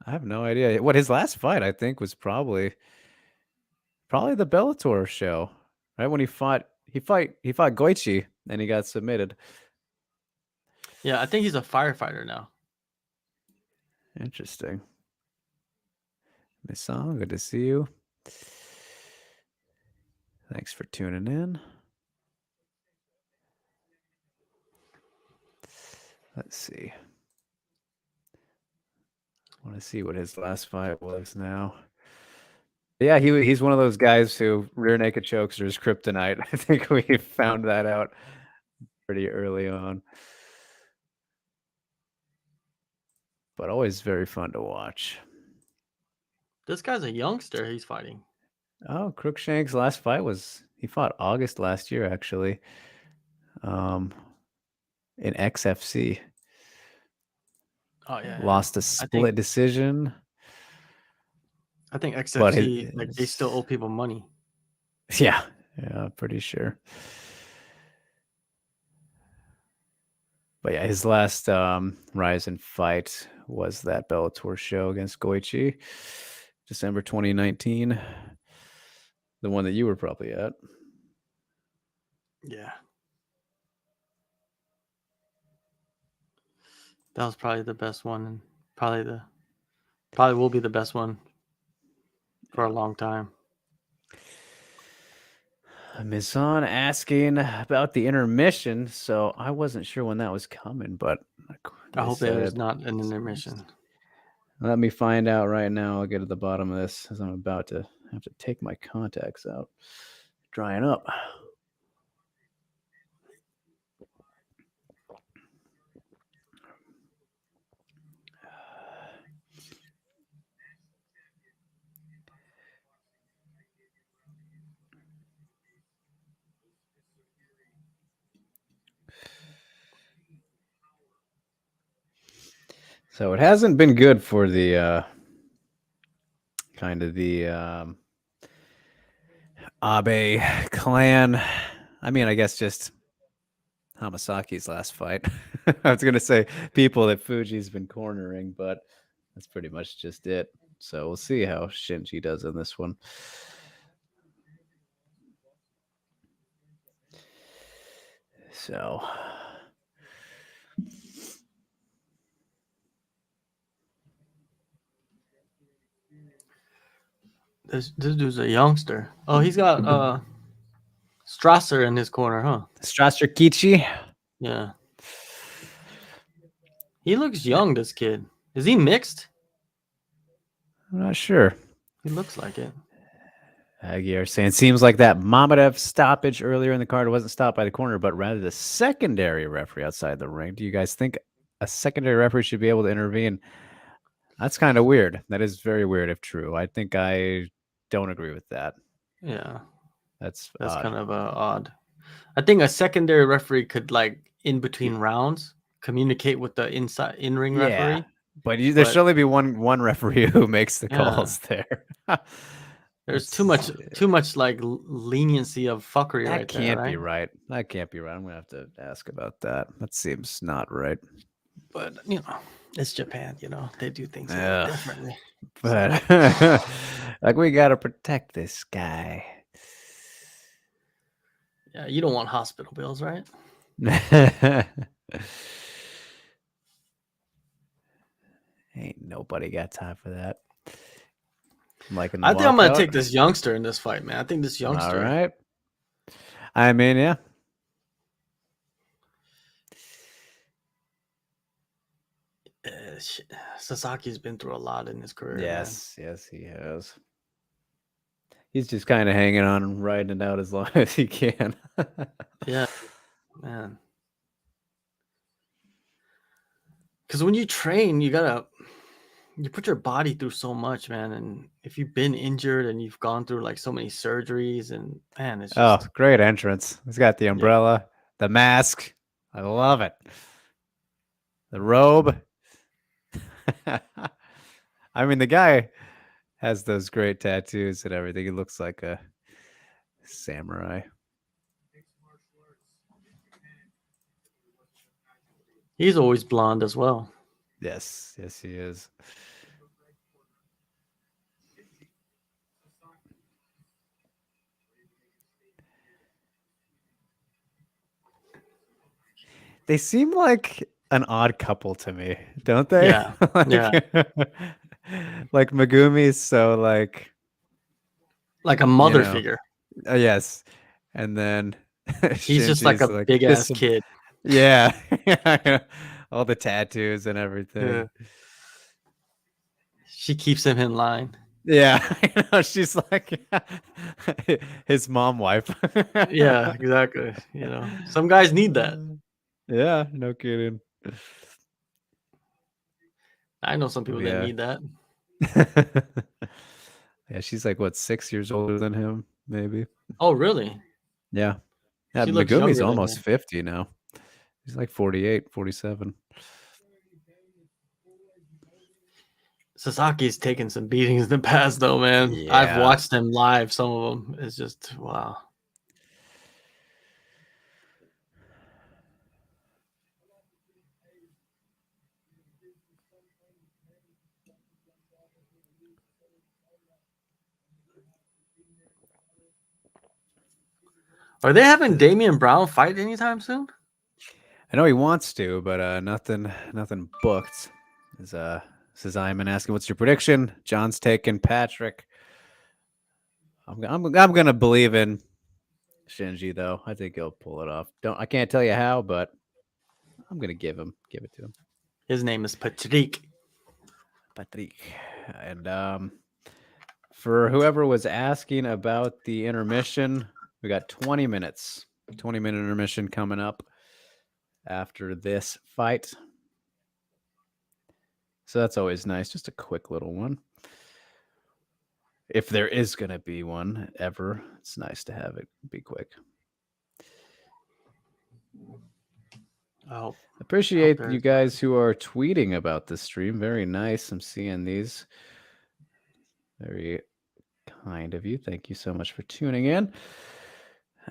I have no idea. What his last fight, I think, was probably the Bellator show, right? When he fought Goichi and he got submitted. Yeah, I think he's a firefighter now. Interesting. Miss Song, good to see you. Thanks for tuning in. Let's see. I want to see what his last fight was now. Yeah, he's one of those guys who rear naked chokes are his kryptonite. I think we found that out pretty early on. But always very fun to watch. This guy's a youngster he's fighting. Oh, Cruikshank's last fight he fought August last year, actually. In XFC. Oh yeah. Lost a split decision. I think XFC they still owe people money. Yeah, pretty sure. But yeah, his last RIZIN fight was that Bellator show against Goichi, December 2019. The one that you were probably at. Yeah. That was probably the best one, and probably will be the best one for a long time. Mizan asking about the intermission, so I wasn't sure when that was coming, but I hope there's not an intermission. Let me find out right now. I'll get to the bottom of this as I'm about to have to take my contacts out. Drying up. So it hasn't been good for the kind of the Abe clan. I mean, I guess just Hamasaki's last fight. I was going to say people that Fuji's been cornering, but that's pretty much just it. So we'll see how Shinji does in this one. So this dude's a youngster. Oh, he's got Strasser in his corner, huh? Strasser Kichi. Yeah. He looks young, this kid. Is he mixed? I'm not sure. He looks like it. Aguirre saying, seems like that Mamadev stoppage earlier in the card wasn't stopped by the corner, but rather the secondary referee outside the ring. Do you guys think a secondary referee should be able to intervene? That's kind of weird. That is very weird if true. I think I don't agree with that. Yeah. That's kind of odd. I think a secondary referee could, like, in between rounds, communicate with the in-ring referee. But there should only be one referee who makes the calls there. There's too much like leniency of fuckery that right there. Can't be right. That can't be right. I'm gonna have to ask about that. That seems not right. But it's Japan. They do things a little differently. But like we gotta protect this guy. Yeah, you don't want hospital bills, right? Ain't nobody got time for that. I think I'm gonna take this youngster in this fight, man. I think this youngster. All right. I mean, yeah. Sasaki's been through a lot in his career. Yes, he has. He's just kind of hanging on and riding it out as long as he can. Yeah, man. Because when you train, you put your body through so much, man. And if you've been injured and you've gone through like so many surgeries, and man, it's just great entrance. He's got the umbrella, the mask. I love it. The robe. I mean, the guy has those great tattoos and everything. He looks like a samurai. He's always blonde as well. Yes, he is. They seem like an odd couple to me, don't they? Yeah. Like Megumi's so like a mother figure. Yes. And then he's just like a big ass kid. Yeah. All the tattoos and everything. Yeah. She keeps him in line. Yeah. She's like his mom wife. Yeah, exactly. Some guys need that. Yeah, no kidding. I know some people that need that. Yeah, she's like, what, 6 years older than him, maybe? Oh, really? Yeah. Megumi's almost 50 now. He's like 48, 47. Sasaki's taken some beatings in the past, though, man. Yeah. I've watched them live. Some of them. It's just, wow. Are they having Damian Brown fight anytime soon? I know he wants to, but nothing booked. Says Iman asking, "What's your prediction?" John's taking Patrick. I'm gonna believe in Shinji though. I think he'll pull it off. I can't tell you how, but I'm gonna give it to him. His name is Patrick. And for whoever was asking about the intermission, we got 20 minutes. 20-minute intermission coming up after this fight. So that's always nice. Just a quick little one. If there is going to be one ever, it's nice to have it be quick. Oh, appreciate you guys who are tweeting about the stream. Very nice. I'm seeing these. Very kind of you. Thank you so much for tuning in.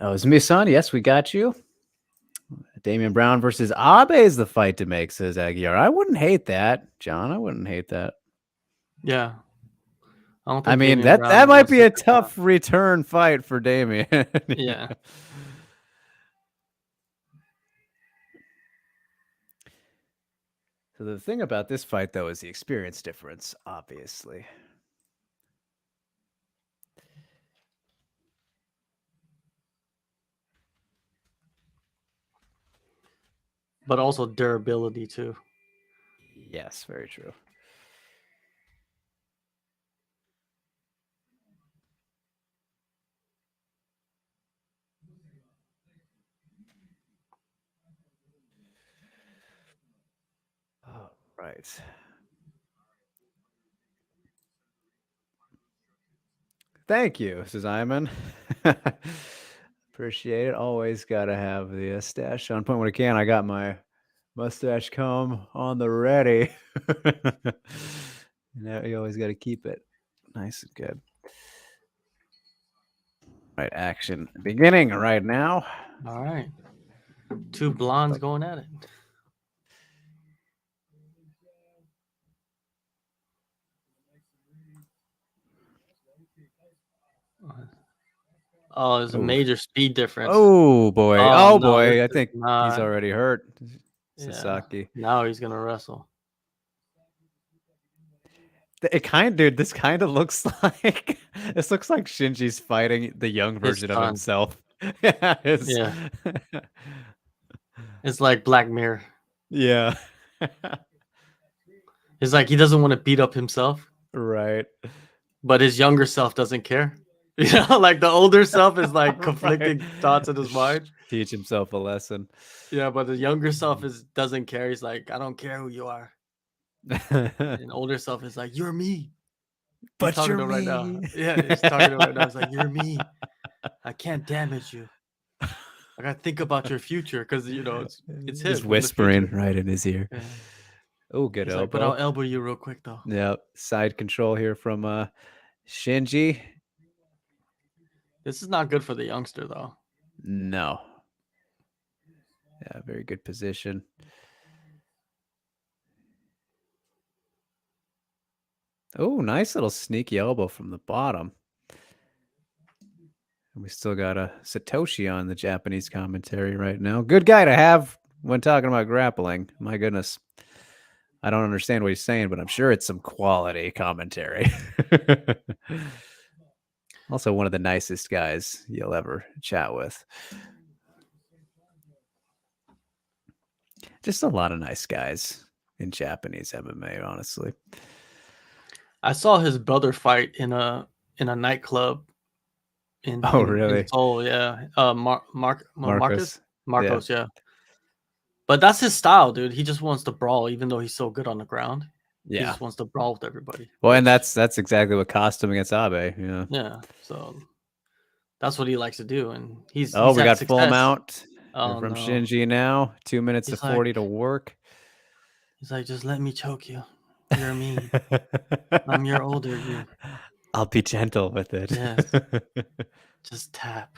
Oh, it's me-san. Yes, we got you. Damian Brown versus Abe is the fight to make, says Aguiar. I wouldn't hate that, John. I wouldn't hate that. Yeah. I mean, that might be a tough return fight for Damian. Yeah. So the thing about this fight, though, is the experience difference, obviously. But also durability, too. Yes, very true. All right. Thank you, says Iman. Appreciate it. Always got to have the stash on point when I can. I got my Mustache comb on the ready. You always got to keep it nice and good. Right, action beginning right now. All right. Two blondes going at it. Oh, there's a major speed difference. Oh boy. Oh, boy. I think he's already hurt. Sasaki. Yeah. Now he's going to wrestle. Dude, this kind of looks like Shinji's fighting the young version of himself. Yeah. It's like Black Mirror. Yeah. It's like he doesn't want to beat up himself. Right. But his younger self doesn't care. You know, like the older self is like conflicting thoughts in his mind. Teach himself a lesson. Yeah, but the younger self doesn't care. He's like, I don't care who you are. And older self is like, you're me. But you're me. Right now. Yeah, he's talking to right now. It's like, you're me. I can't damage you. I gotta think about your future because you know it's him. He's whispering right in his ear. Yeah. Oh, good elbow. Like, but I'll elbow you real quick though. Yep. Side control here from Shinji. This is not good for the youngster though. No. Yeah, very good position. Oh, nice little sneaky elbow from the bottom. And we still got a Satoshi on the Japanese commentary right now. Good guy to have when talking about grappling. My goodness. I don't understand what he's saying, but I'm sure it's some quality commentary. Also, one of the nicest guys you'll ever chat with. Just a lot of nice guys in Japanese MMA, honestly. I saw his brother fight in a nightclub. Really? In Seoul, yeah. Marcos, yeah. But that's his style, dude. He just wants to brawl, even though he's so good on the ground. Yeah. He just wants to brawl with everybody. Well, and that's exactly what cost him against Abe. Yeah. Yeah. So that's what he likes to do, and he's. We got success. Full mount from Shinji now. 2 minutes to 40 to work. He's like, just let me choke you. You're mean. I'm your older you. I'll be gentle with it. Yes. Just tap.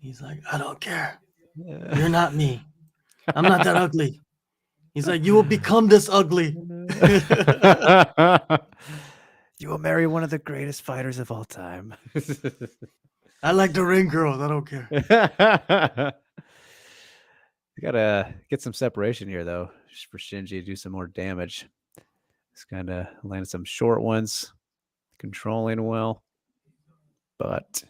He's like, I don't care. You're not me. I'm not that ugly. He's like, you will become this ugly. You will marry one of the greatest fighters of all time. I like the ring girls. I don't care. You gotta get some separation here, though, just for Shinji to do some more damage. He's kind of landed some short ones, controlling well. But,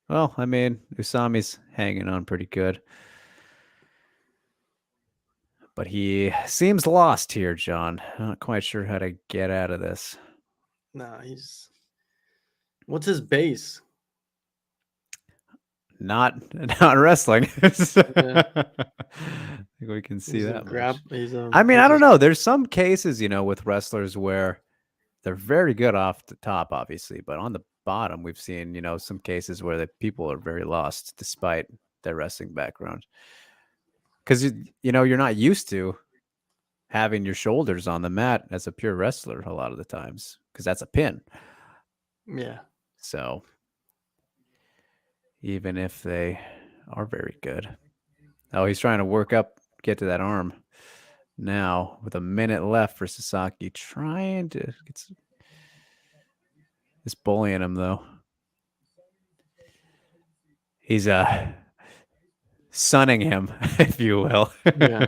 well, I mean, Usami's hanging on pretty good. But he seems lost here, John. Not quite sure how to get out of this. No, he's... What's his base? Not wrestling. Yeah. I think we can see that. I mean, I don't know. There's some cases, you know, with wrestlers where they're very good off the top, obviously, but on the bottom, we've seen, you know, some cases where the people are very lost despite their wrestling background. Because, you know, you're not used to having your shoulders on the mat as a pure wrestler a lot of the times, because that's a pin. Yeah. So even if they are very good. Oh, he's trying to work up, get to that arm. Now, with a minute left for Sasaki, trying to get some... He's bullying him, though. He's sunning him, if you will. Yeah.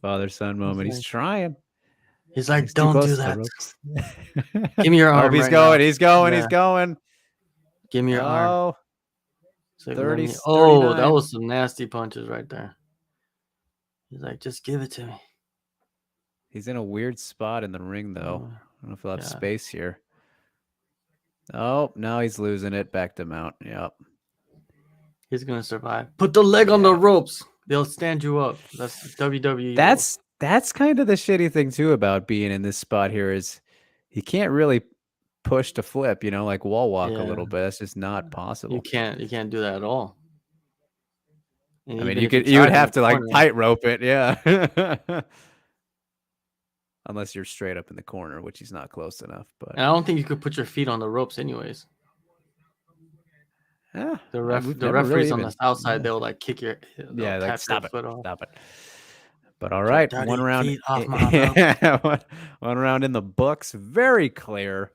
Father-son moment. He's trying. He's like, don't do that. Give me your arm. Oh, he's right going. Now. He's going. Yeah. He's going. Give me your arm. So 30. Oh, 39. that was some nasty punches right there. He's like, just give it to me. He's in a weird spot in the ring, though. I don't know if he'll have space here. Oh, now he's losing it. Back to mount. Yep. He's going to survive. Put the leg on the ropes. They'll stand you up. That's WWE. That's kind of the shitty thing, too, about being in this spot here is he can't really push to flip, you know, like wall walk a little bit. That's just not possible. You can't do that at all. I mean, you would have to like tightrope it, yeah. Unless you're straight up in the corner, which he's not close enough. But and I don't think you could put your feet on the ropes, anyways. Yeah, the referees really on the outside, they'll like kick your like stop it, off. Stop it. But all right, one round off my one round in the books. Very clear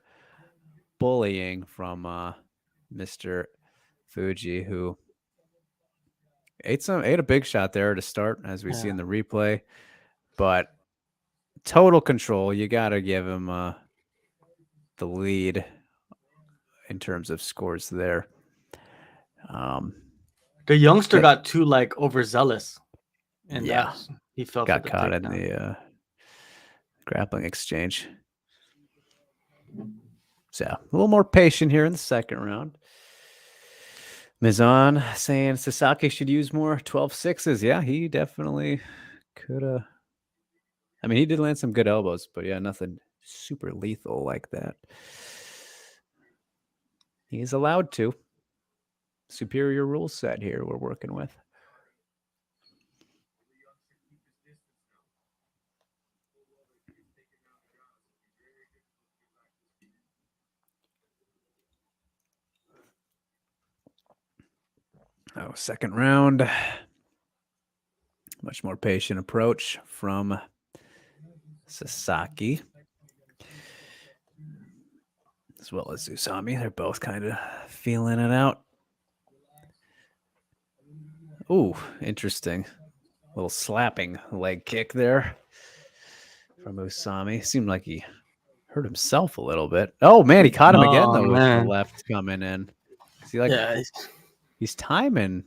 bullying from Mr. Fuji, who ate a big shot there to start, as we see in the replay. But total control. You got to give him the lead in terms of scores there. The youngster got too like overzealous, and he got caught in the grappling exchange. So a little more patient here in the second round. Mizan saying Sasaki should use more 12-6s. Yeah, he definitely could have. I mean, he did land some good elbows, but yeah, nothing super lethal like that. He's allowed to. Superior rule set here we're working with. Oh, second round. Much more patient approach from Sasaki, as well as Usami. They're both kind of feeling it out. Ooh, interesting. Little slapping leg kick there from Usami. Seemed like he hurt himself a little bit. Oh, man, he caught him again, though, with the left coming in. See, like, he's timing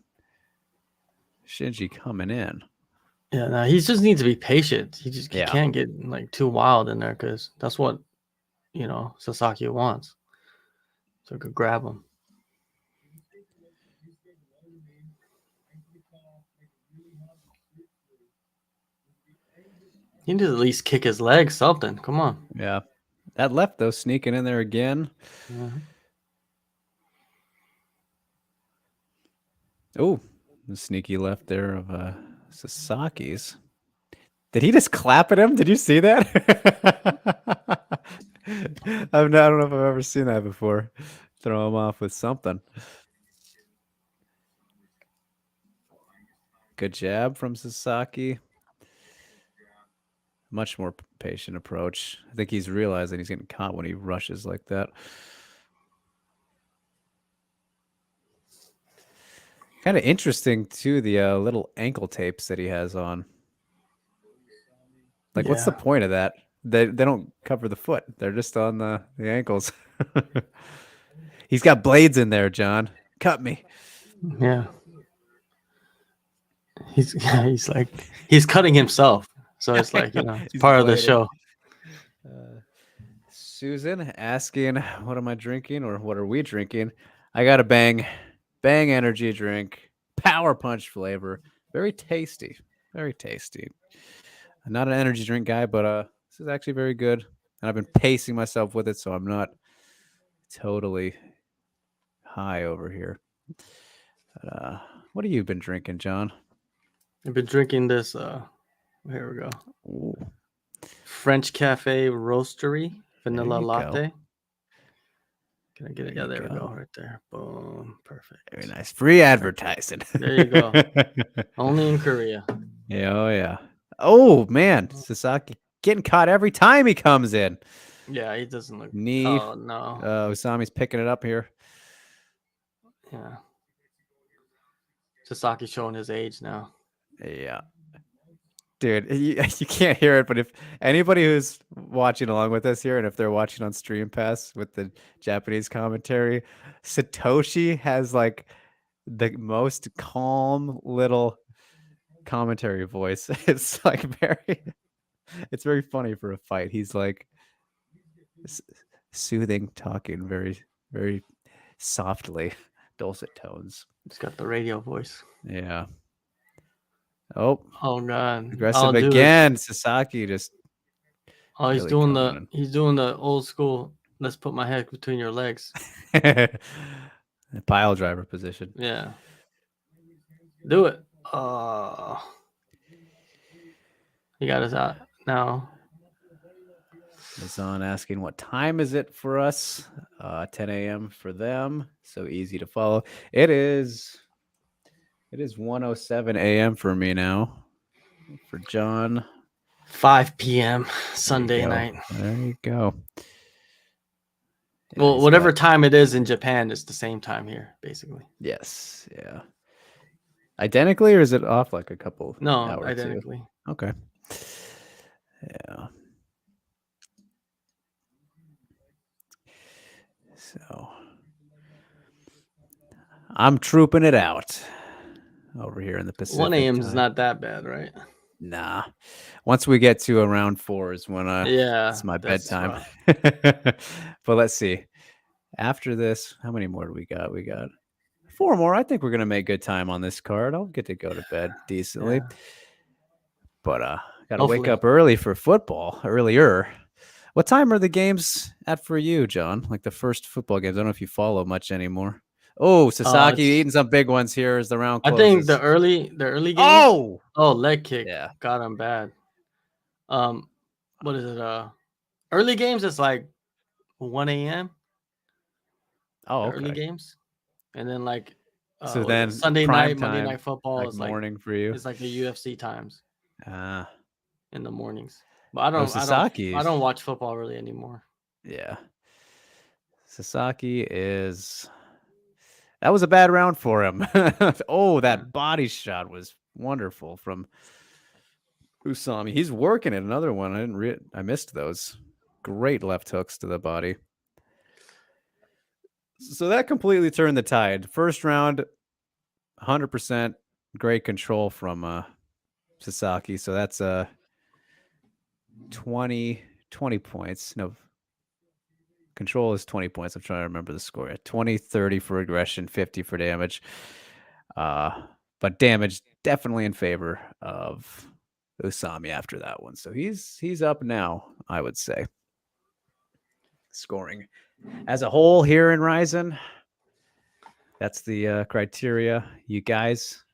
Shinji coming in. Yeah, no, he just needs to be patient. He can't get like too wild in there, because that's what Sasaki wants. So I could grab him. He needs to at least kick his leg, something. Come on. Yeah, that left though, sneaking in there again. Oh, the sneaky left there of Sasaki's. Did he just clap at him? Did you see that? I don't know if I've ever seen that before. Throw him off with something. Good jab from Sasaki. Much more patient approach. I think he's realizing he's getting caught when he rushes like that. Kind of interesting, too, the little ankle tapes that he has on. Like, what's the point of that? They don't cover the foot. They're just on the ankles. He's got blades in there, John. Cut me. Yeah. He's like, he's cutting himself. So it's like, it's part of the show. Susan asking, what am I drinking, or what are we drinking? I got a Bang energy drink, power punch flavor. Very tasty. Very tasty. I'm not an energy drink guy, but this is actually very good. And I've been pacing myself with it, so I'm not totally high over here. But, what have you been drinking, John? I've been drinking this. Here we go. Ooh. French Cafe Roastery Vanilla Latte. Can I get it? Yeah, there we go. Right there. Boom. Perfect. Very nice. Free advertising. There you go. Only in Korea. Yeah, oh yeah. Oh man, Sasaki getting caught every time he comes in. Yeah, he doesn't look. Knee. Oh no. Usami's picking it up here. Yeah. Sasaki showing his age now. Yeah. Dude, you can't hear it, but if anybody who's watching along with us here, and if they're watching on Stream Pass with the Japanese commentary, Satoshi has like the most calm little commentary voice. It's like it's very funny for a fight. He's like soothing, talking very, very softly, dulcet tones. He's got the radio voice. Yeah. Oh God! Aggressive again. Sasaki just. Oh, he's really doing the old school. Let's put my head between your legs. Pile driver position. Yeah. Do it. He got us out now. Mazan asking what time is it for us? 10 a.m. for them. So easy to follow. It is 1:07 a.m. for me now. For John. 5 p.m. Sunday night. There you go. Yeah, well, whatever time it is in Japan, it's the same time here, basically. Yes. Yeah. Identically, or is it off like a couple? No, hours identically. Too? Okay. Yeah. So I'm trooping it out over here in the Pacific. 1 a.m. is not that bad, right? Nah. Once we get to around 4 is when it's my bedtime. But let's see. After this, how many more do we got? We got 4 more. I think we're gonna make good time on this card. I'll get to go to bed decently. Yeah. But gotta wake up early for football. Earlier. What time are the games at for you, John? Like the first football games. I don't know if you follow much anymore. Oh, Sasaki eating some big ones here as the round closes. I think the early games. Oh, leg kick. Yeah. Got him bad. What is it? Early games is like 1 a.m. Oh, okay. Early games. And then like so then Sunday night, Monday night football like is morning for you. It's like the UFC times. In the mornings. But I don't watch football really anymore. Yeah. Sasaki that was a bad round for him. That body shot was wonderful from Usami. He's working it. Another one. I missed those. Great left hooks to the body. So that completely turned the tide. First round, 100% great control from Sasaki. So that's 20 points. No, control is 20 points. I'm trying to remember the score. 20, 30 for aggression, 50 for damage. But damage definitely in favor of Usami after that one. So he's up now, I would say. Scoring as a whole here in RIZIN. That's the criteria. You guys,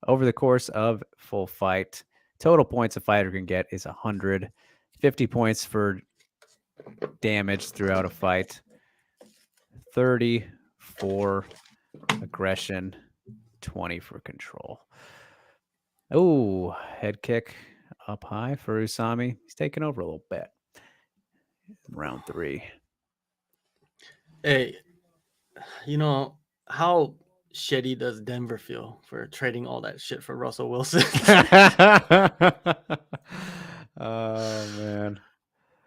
over the course of full fight, total points a fighter can get is 100. 50 points for damage throughout a fight. 30 for aggression. 20 for control. Oh, head kick up high for Usami. He's taking over a little bit. Round 3. Hey, you know, how shitty does Denver feel for trading all that shit for Russell Wilson? Oh, man.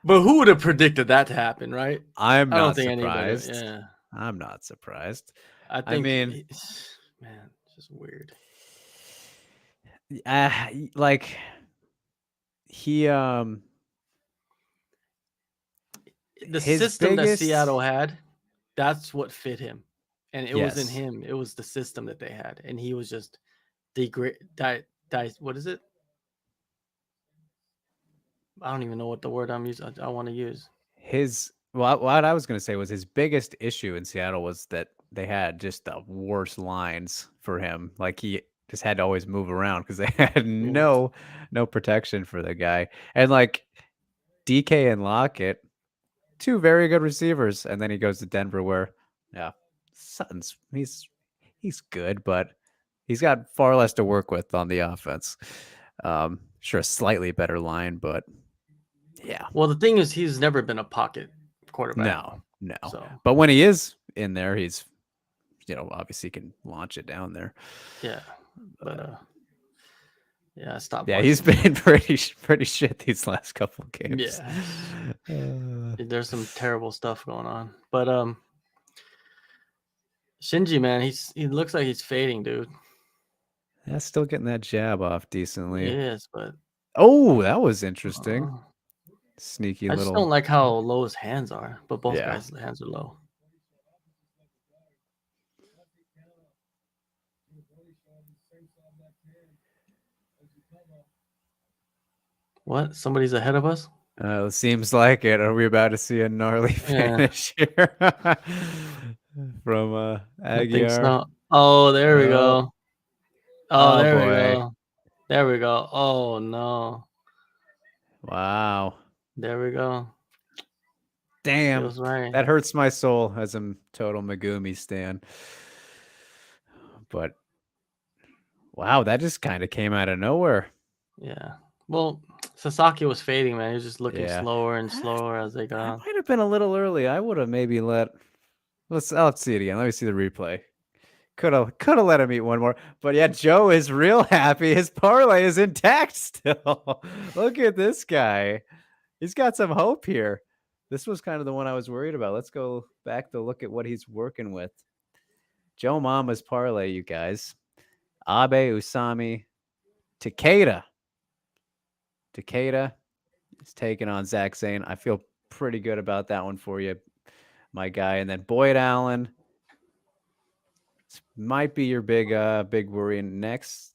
But who would have predicted that to happen, right? I don't think surprised. Anybody, I'm not surprised. I mean, man, it's just weird. Like he the system that Seattle had, that's what fit him. And it wasn't him. It was the system that they had. And he was just what is it? I don't even know what the word I want to use. What I was going to say was his biggest issue in Seattle was that they had just the worst lines for him. Like he just had to always move around because they had no protection for the guy. And like DK and Lockett, 2 very good receivers, and then he goes to Denver where Sutton's he's good, but he's got far less to work with on the offense. Sure, a slightly better line, but yeah. Well, the thing is, he's never been a pocket quarterback. No. So. But when he is in there, he's obviously can launch it down there. Yeah, but stop. Yeah, he's been pretty shit these last couple of games. Yeah, there's some terrible stuff going on. But Shinji, man, he looks like he's fading, dude. Yeah, still getting that jab off decently. He is, but that was interesting. Sneaky little. I just don't like how low his hands are, but both guys' hands are low. What? Somebody's ahead of us? It seems like it. Are we about to see a gnarly finish here from Aguiar? So. Oh, there we go. Oh, there we go. There we go. Oh no. Wow. There we go. Damn. Feels right. That hurts my soul as a total Megumi stan. But wow, that just kind of came out of nowhere. Yeah. Well, Sasaki was fading, man. He was just looking slower and slower as they got. That might have been a little early. I would have maybe let. Let's see it again. Let me see the replay. Could have let him eat one more. But yeah, Joe is real happy. His parlay is intact still. Look at this guy. He's got some hope here. This was kind of the one I was worried about. Let's go back to look at what he's working with. Joe Mama's parlay, you guys. Abe, Usami, Takeda. Takeda is taking on Zach Zane. I feel pretty good about that one for you, my guy. And then Boyd Allen. This might be your big worry. And next,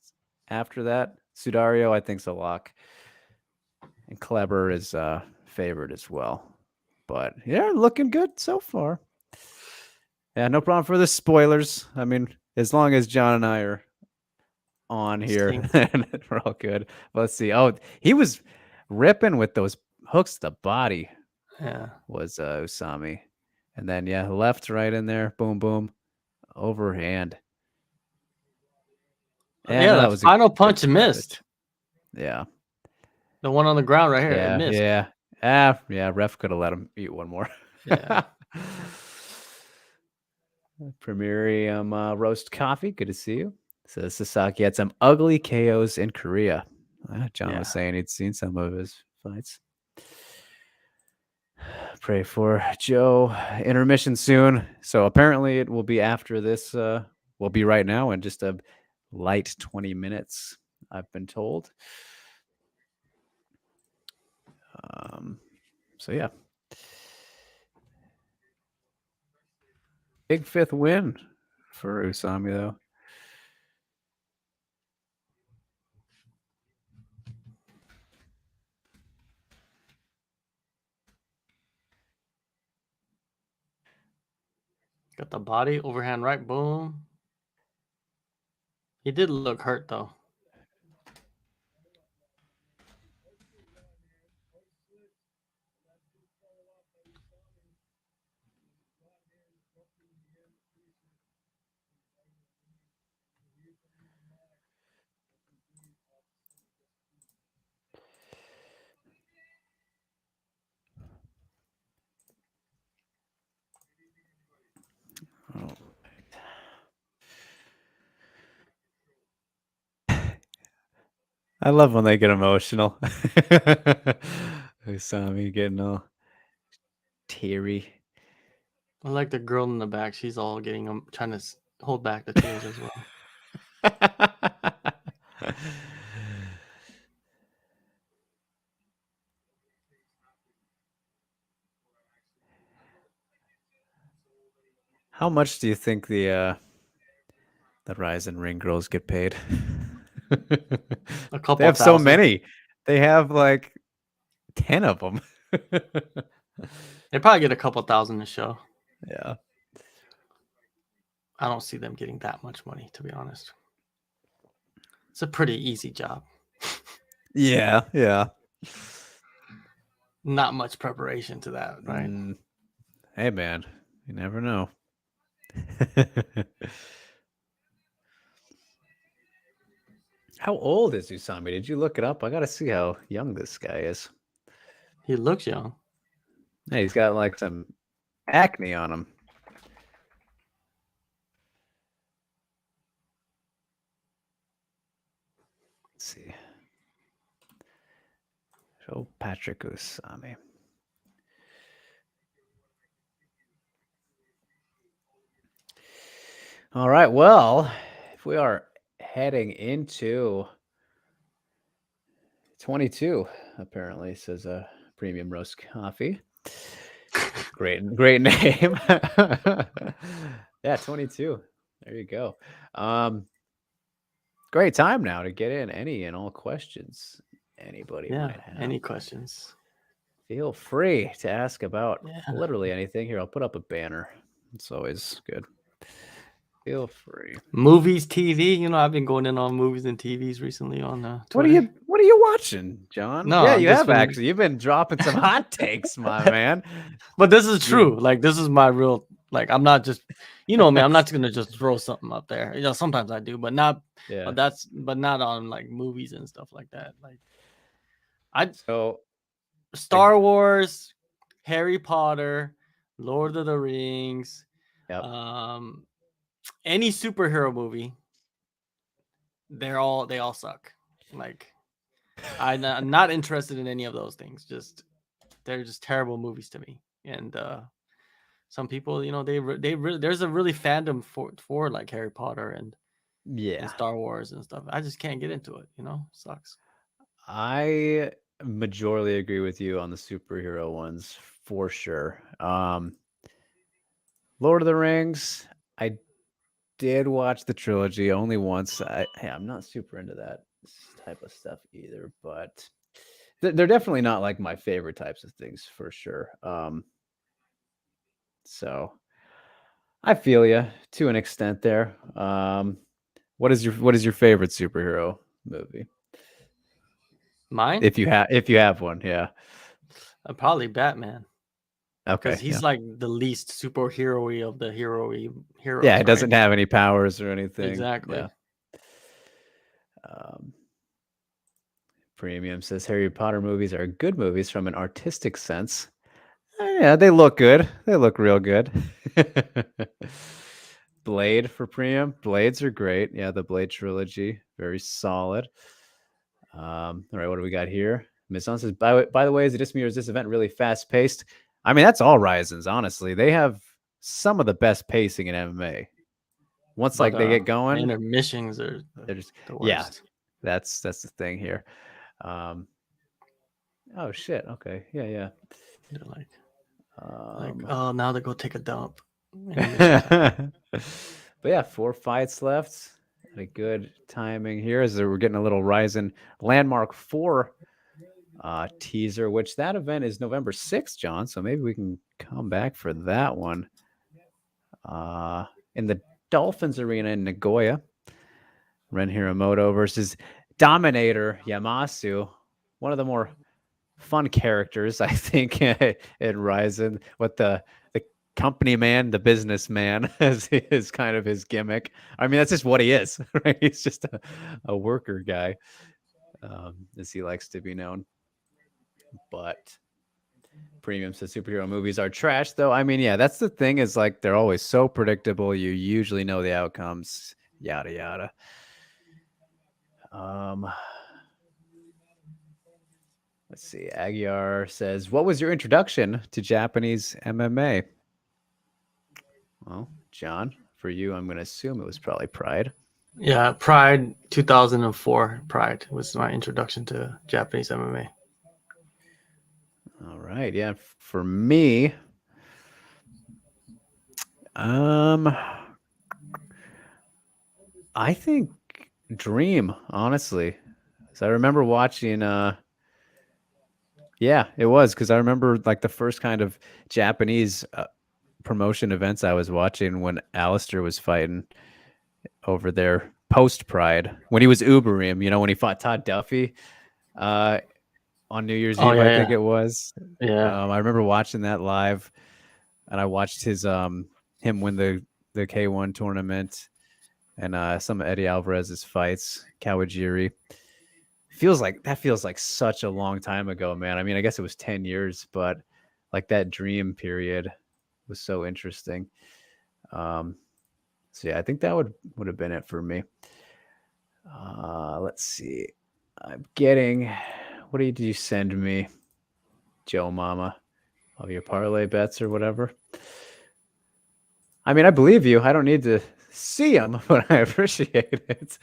after that, Sudario, I think, is a lock. And Kleber is favored as well. But yeah, looking good so far. Yeah, no problem for the spoilers. I mean, as long as John and I are on here, then we're all good. Let's see. Oh, he was ripping with those hooks to the body. Yeah. Was Usami. And then, yeah, left, right in there. Boom, boom. Overhand. And yeah, that was final punch missed. Yeah. The one on the ground right here. Yeah, it missed. Yeah, ref could have let him eat one more. Yeah. Premierium roast coffee. Good to see you. Says Sasaki had some ugly KOs in Korea. John was saying he'd seen some of his fights. Pray for Joe. Intermission soon. So apparently it will be after this. Will be right now in just a light 20 minutes, I've been told. So yeah. Big 5th win for Usami, though. Got the body, overhand right, boom. He did look hurt, though. I love when they get emotional. Usami getting all teary. I like the girl in the back. She's all getting trying to hold back the tears as well. How much do you think the RIZIN ring girls get paid? A couple. They have so many. They have like 10 of them. They probably get a couple thousand a show. Yeah. I don't see them getting that much money, to be honest. It's a pretty easy job. Yeah. Not much preparation to that, right? Hey, man, you never know. How old is Usami? Did you look it up? I got to see how young this guy is. He looks young. Hey, he's got like some acne on him. Let's see. Show Patrick Usami. All right. Well, if we are heading into 22, apparently, says a premium roast coffee. Great name. Yeah, 22. There you go. Great time now to get in any and all questions anybody might have. Any questions? Feel free to ask about literally anything. Here, I'll put up a banner. It's always good. Feel free. Movies, TV. You know, I've been going in on movies and TVs recently on Twitter. What are you watching, John? No, Yeah, I've you just have been. actually. You've been dropping some hot takes, my man. But this is true. Like, this is my real. Like, I'm not just. You know me. I'm not gonna just throw something up there. You know, sometimes I do, but not. Yeah. But not on like movies and stuff like that. Like, So Star Wars, Harry Potter, Lord of the Rings, yep. Any superhero movie. They all suck. Like, I'm not interested in any of those things. They're just terrible movies to me. And some people, you know, there's a really fandom for like Harry Potter and Star Wars and stuff. I just can't get into it. You know, sucks. I majorly agree with you on the superhero ones for sure. Lord of the Rings, I did watch the trilogy only once. I'm not super into that type of stuff either, but they're definitely not like my favorite types of things for sure. So I feel you to an extent there. What is your favorite superhero movie? Mine? If you have one, yeah. Probably Batman. Okay. Because he's like the least superhero-y of the heroes. Yeah, it doesn't have any powers or anything. Exactly. Yeah. Premium says Harry Potter movies are good movies from an artistic sense. Yeah, they look good. They look real good. Blade for Premium. Blades are great. Yeah, the Blade trilogy, very solid. All right, what do we got here? Miss On says, by the way, is this event really fast paced? I mean, that's all RIZINs, honestly. They have some of the best pacing in MMA. Once they get going, intermissions are they're just the worst. Yeah, that's the thing here. Oh shit. Okay. Yeah. They're like oh, now they go take a dump. But yeah, 4 fights left. A good timing here as we're getting a little RIZIN Landmark 4 teaser, which that event is November 6th, John. So maybe we can come back for that one. In the Dolphins Arena in Nagoya, Ren Hiramoto versus Dominator Yamasu, one of the more fun characters, I think, in RIZIN, with the company man, the businessman, is kind of his gimmick. I mean, that's just what he is, right? He's just a worker guy, as he likes to be known. But Premium says superhero movies are trash, though. I mean, yeah, that's the thing, is like they're always so predictable. You usually know the outcomes, yada yada. Let's see. Aguiar says, what was your introduction to Japanese MMA? Well, John, for you, I'm going to assume it was probably Pride. Yeah, Pride 2004. Pride was my introduction to Japanese MMA. All right. Yeah. For me, I think Dream, honestly. So I remember watching, yeah, it was, because I remember like the first kind of Japanese promotion events I was watching when Alistair was fighting over there post Pride, when he was Ubering, you know, when he fought Todd Duffy on New Year's Eve, I think it was. Yeah. I remember watching that live, and I watched his him win the K1 tournament, and some of Eddie Alvarez's fights, Kawajiri. Feels like such a long time ago, man. I mean, I guess it was 10 years, but like that Dream period was so interesting. So yeah, I think that would have been it for me. Let's see. I'm getting, what did you send me, Joe Mama? Oh, your parlay bets or whatever. I mean, I believe you. I don't need to see them, but I appreciate it.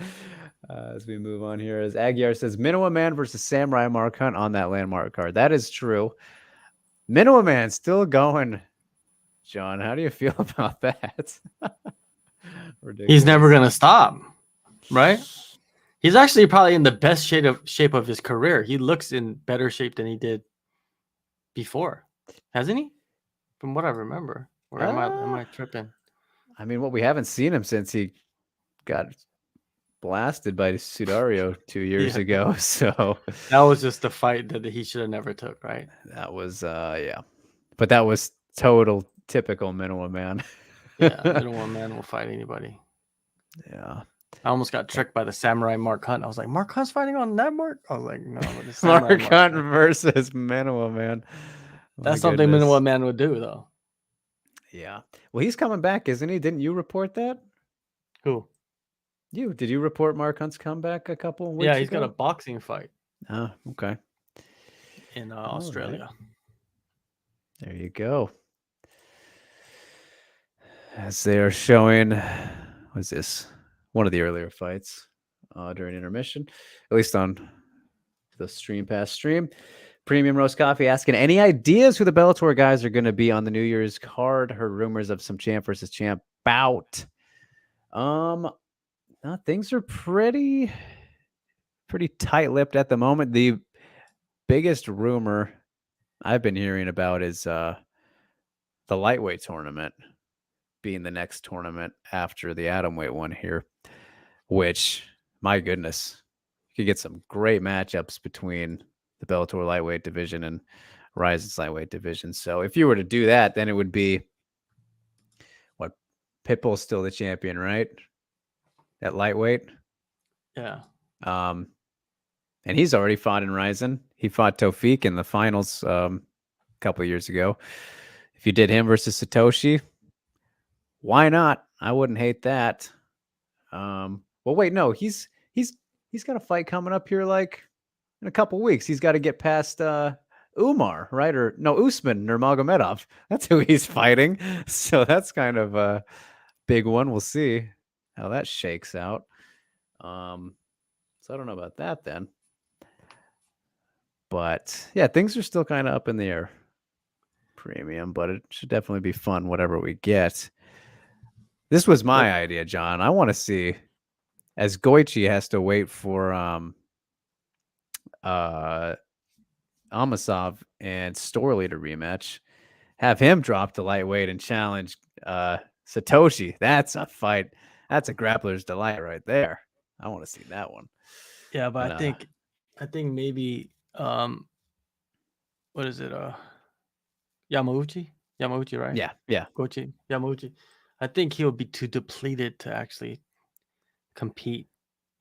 As we move on here, as Aguiar says, Minowa Man versus Samurai Mark Hunt on that landmark card. That is true. Minowa Man still going. John, how do you feel about that? He's never going to stop, right? He's actually probably in the best shape of his career. He looks in better shape than he did before, hasn't he? From what I remember. Or am I tripping? I mean, we haven't seen him since he got blasted by Sudario 2 years ago. So that was just the fight that he should have never took, right? That was yeah. But that was total typical Minowa man. Yeah, Minowa man will fight anybody. Yeah. I almost got tricked by the Samurai Mark Hunt. I was like, Mark Hunt's fighting on that Mark? I was like, no, the Mark Hunt versus Minowa man. That's something Minowa man would do, though. Yeah. Well, he's coming back, isn't he? Didn't you report that? Who? You. Did you report Mark Hunt's comeback a couple weeks ago? Yeah, he's got a boxing fight. Oh, okay. In Australia. Right. There you go. As they are showing, what is this? One of the earlier fights during intermission, at least on the Stream Pass stream. Premium Roast Coffee asking, any ideas who the Bellator guys are going to be on the New Year's card? Heard rumors of some champ versus champ bout. Things are pretty tight-lipped at the moment. The biggest rumor I've been hearing about is the lightweight tournament being the next tournament after the atomweight one here, which, my goodness, you could get some great matchups between the Bellator lightweight division and RIZIN's lightweight division. So if you were to do that, then it would be what, Pitbull's still the champion, right? At lightweight. Yeah. And he's already fought in RIZIN. He fought Tofik in the finals a couple of years ago. If you did him versus Satoshi, why not? I wouldn't hate that. Well, wait, no, he's got a fight coming up here like in a couple weeks. He's got to get past Umar, right? Or no, Usman Nurmagomedov. That's who he's fighting. So that's kind of a big one. We'll see how that shakes out. So I don't know about that then. But yeah, things are still kind of up in the air. Premium, but it should definitely be fun, whatever we get. This was my idea, John. I want to see, as Goichi has to wait for Amasov and Storley to rematch, have him drop to lightweight and challenge Satoshi. That's a fight. That's a grappler's delight right there. I want to see that one. Yeah, but I think maybe what is it? Yamauchi, right? Yeah. Goichi Yamauchi. I think he'll be too depleted to actually compete.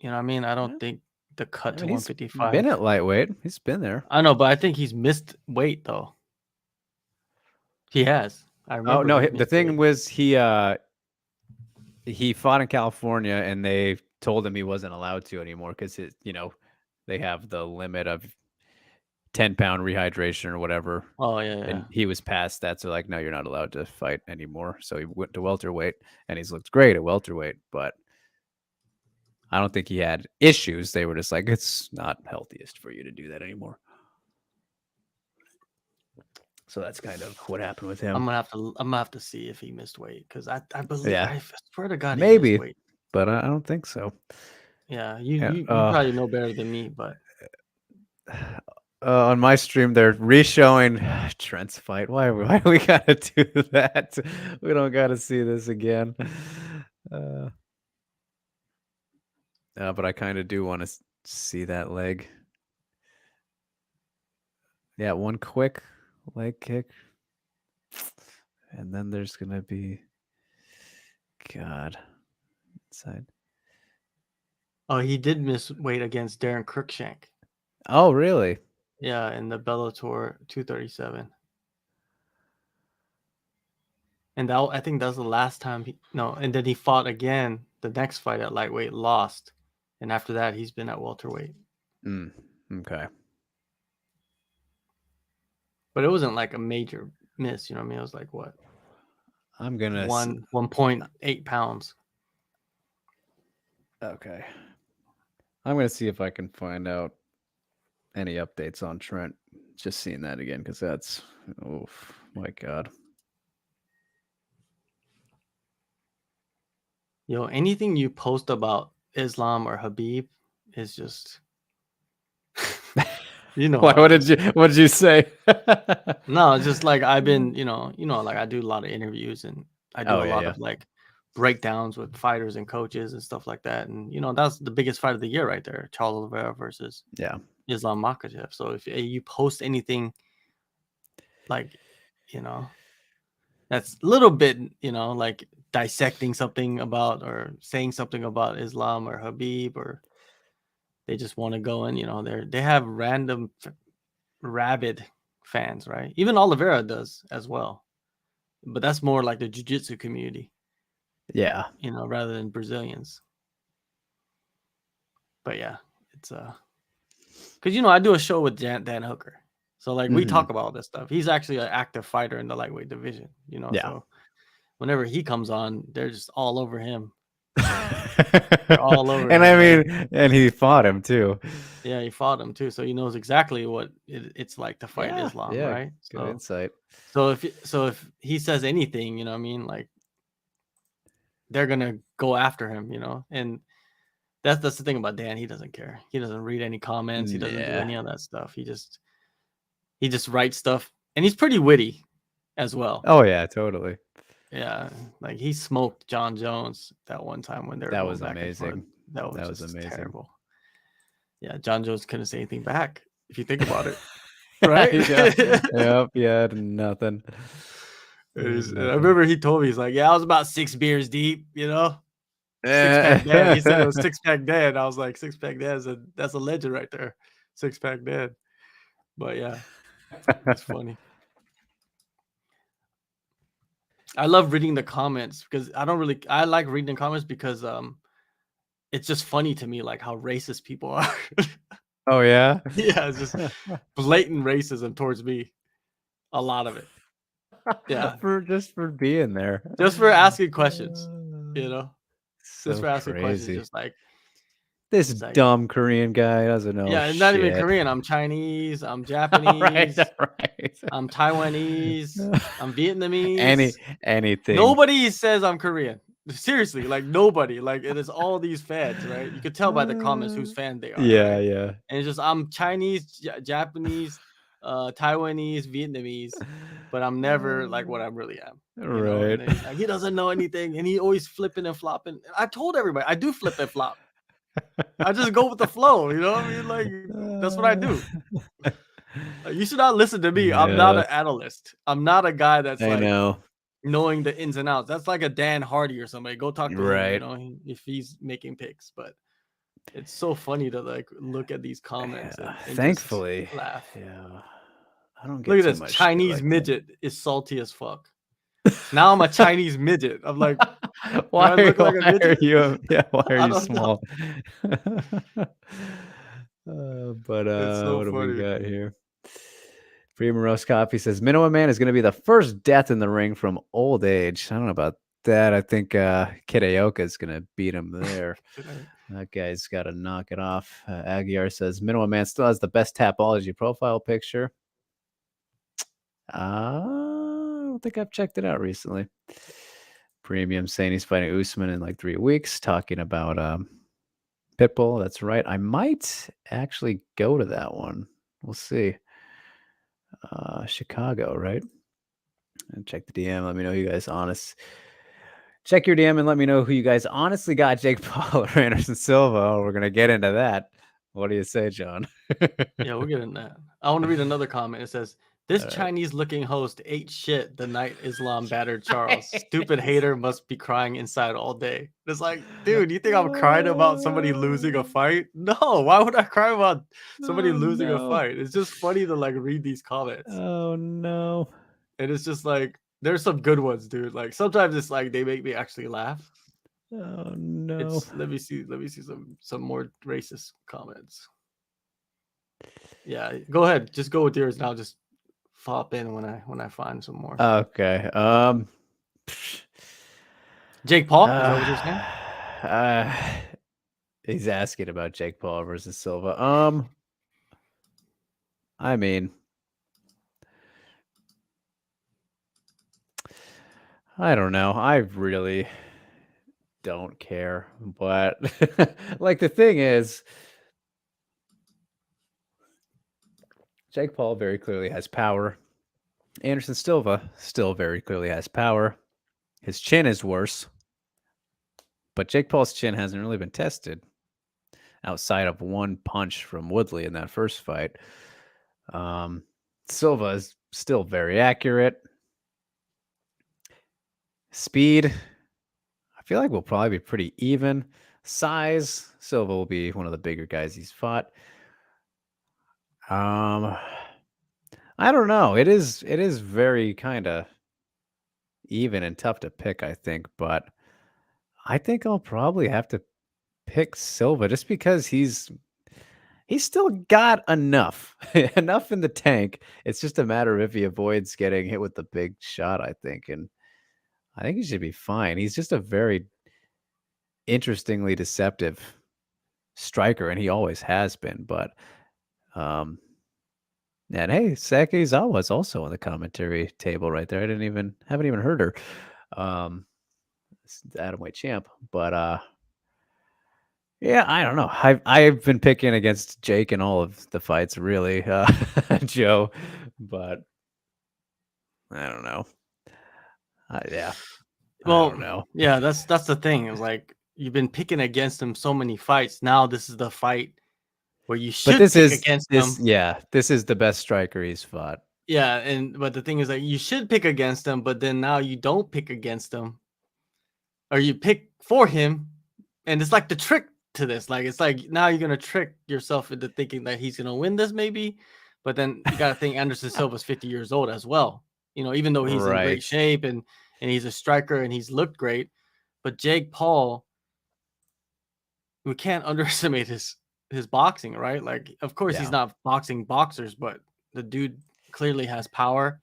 You know what I mean? I don't think the cut to 155. He's been at lightweight. He's been there. I know, but I think he's missed weight though. He has. I remember. Oh no, the thing was he fought in California and they told him he wasn't allowed to anymore because they have the limit of 10-pound rehydration or whatever. Oh yeah. And he was past that, so like, no, you're not allowed to fight anymore. So he went to welterweight, and he's looked great at welterweight, but I don't think he had issues. They were just like, it's not healthiest for you to do that anymore. So that's kind of what happened with him. I'm gonna have to see if he missed weight because I believe. Yeah. I swear to God, maybe, he missed weight. But I don't think so. Yeah, you probably know better than me, but. On my stream, they're re-showing Trent's fight. Why do we gotta do that? We don't gotta see this again. But I kind of do want to see that leg. Yeah, one quick leg kick. And then there's gonna be inside. Oh, he did miss weight against Darren Cruikshank. Oh, really? Yeah, in the Bellator 237. And I think that was the last time and then he fought again the next fight at lightweight, lost. And after that, he's been at welterweight. Okay. But it wasn't like a major miss, you know what I mean? It was like what? I'm gonna 1.8 pounds. Okay. I'm gonna see if I can find out any updates on Trent. Just seeing that again, because that's, oh my God. Anything you post about Islam or Habib is just What did you say? No, it's just like I've been, like I do a lot of interviews and I do a lot of like breakdowns with fighters and coaches and stuff like that. And that's the biggest fight of the year right there, Charles Oliveira versus Islam Makhachev. So if you post anything like that's a little bit like dissecting something about or saying something about Islam or Habib, or they just want to go in, they have random rabid fans, right? Even Oliveira does as well, but that's more like the jiu-jitsu community, rather than Brazilians. But yeah, it's because I do a show with Dan Hooker, so like we talk about all this stuff. He's actually an active fighter in the lightweight division, so whenever he comes on, they're just all over him. They're all over and him, I mean, and he fought him too. Yeah, he fought him too, so he knows exactly what it's like to fight Islam, right? Good insight. So if he says anything, I mean, like, they're gonna go after him, and that's the thing about Dan. He doesn't care. He doesn't read any comments. He doesn't do any of that stuff. He just writes stuff, and he's pretty witty as well. Oh yeah, totally. Yeah, like he smoked John Jones that one time when they were going back amazing. And forth. That was amazing. Terrible. Yeah, John Jones couldn't say anything back if you think about it, right? Yep, nothing. I remember he told me, he's like, I was about 6 beers deep, Six-pack dad. He said it was six-pack dad. I was like, six-pack dad that's a legend right there. Six-pack dad. But yeah, it's funny. I love reading the comments because I like reading the comments because it's just funny to me, like how racist people are. Oh yeah? Yeah, it's just blatant racism towards me. A lot of it. Yeah. just for being there. Just for asking questions, So just for asking crazy. questions, just like this dumb Korean guy doesn't know. Yeah, it's not even Korean. I'm Chinese. I'm Japanese. right. I'm Taiwanese. I'm Vietnamese. Anything. Nobody says I'm Korean. Seriously, like nobody. Like it is all these fans, right? You could tell by the comments whose fan they are. Yeah, right? yeah. And it's just I'm Chinese, Japanese, Taiwanese, Vietnamese, but I'm never like what I really am. Right. Like, he doesn't know anything, and he always flipping and flopping. I told everybody I do flip and flop. I just go with the flow, you know what I mean? Like, that's what I do. You should not listen to me. I'm not an analyst. I'm not a guy that's knowing the ins and outs. That's like a Dan Hardy or somebody. Go talk to him, if he's making picks. But it's so funny to like look at these comments and thankfully just laugh. Yeah, I don't get look at this Chinese midget is salty as fuck. Now I'm a Chinese midget. I'm like, why are you? Yeah, why are you small? But what do we got here? Prima Rose Coffee says Minnow Man is going to be the first death in the ring from old age. I don't know about that. I think Kid Aoka is going to beat him there. That guy's got to knock it off. Aguiar says Minnow Man still has the best Tapology profile picture. I don't think I've checked it out recently. Premium saying he's fighting Usman in like 3 weeks, talking about Pitbull. That's right. I might actually go to that one. We'll see. Chicago, right? And check the DM. Let me know who you guys honest. Check your DM and let me know who you guys honestly got, Jake Paul or Anderson Silva. We're gonna get into that. What do you say, John? Yeah, we'll get into that. I want to read another comment. It says, this Chinese-looking host ate shit the night Islam battered Charles. Stupid hater must be crying inside all day. It's like, dude, you think I'm crying about somebody losing a fight? No, why would I cry about somebody losing a fight? It's just funny to like read these comments. Oh no. And it's just like, there's some good ones, dude. Like sometimes it's like they make me actually laugh. Oh no. Let me see some more racist comments. Yeah, go ahead. Just go with yours and I'll just flop in when I find some more. Okay. Jake Paul? Is that what you're saying? He's asking about Jake Paul versus Silva. I mean, I don't know. I really don't care. But like the thing is, Jake Paul very clearly has power. Anderson Silva still very clearly has power. His chin is worse. But Jake Paul's chin hasn't really been tested outside of one punch from Woodley in that first fight. Silva is still very accurate. Speed, I feel like will probably be pretty even. Size, Silva will be one of the bigger guys he's fought. I don't know. It is very kind of even and tough to pick, I think, but I think I'll probably have to pick Silva just because he's still got enough enough in the tank. It's just a matter of if he avoids getting hit with the big shot, I think, and I think he should be fine. He's just a very interestingly deceptive striker, and he always has been. But and hey, Sakizawa is also on the commentary table right there. I haven't even heard her. The atomweight champ, but yeah, I don't know. I've been picking against Jake in all of the fights, really, Joe, but I don't know. Yeah. Well, I don't know. Yeah, that's the thing. Like, you've been picking against him so many fights. Now this is the fight where you should pick against him. Yeah, this is the best striker he's fought. Yeah, but the thing is that you should pick against him, but then now you don't pick against him, or you pick for him, and it's like the trick to this. Like, it's like now you're gonna trick yourself into thinking that he's gonna win this, maybe, but then you gotta think Anderson Silva's 50 years old as well. You know, even though he's in great shape and he's a striker and he's looked great, but Jake Paul, we can't underestimate his boxing, right? Like, of course, he's not boxing boxers, but the dude clearly has power,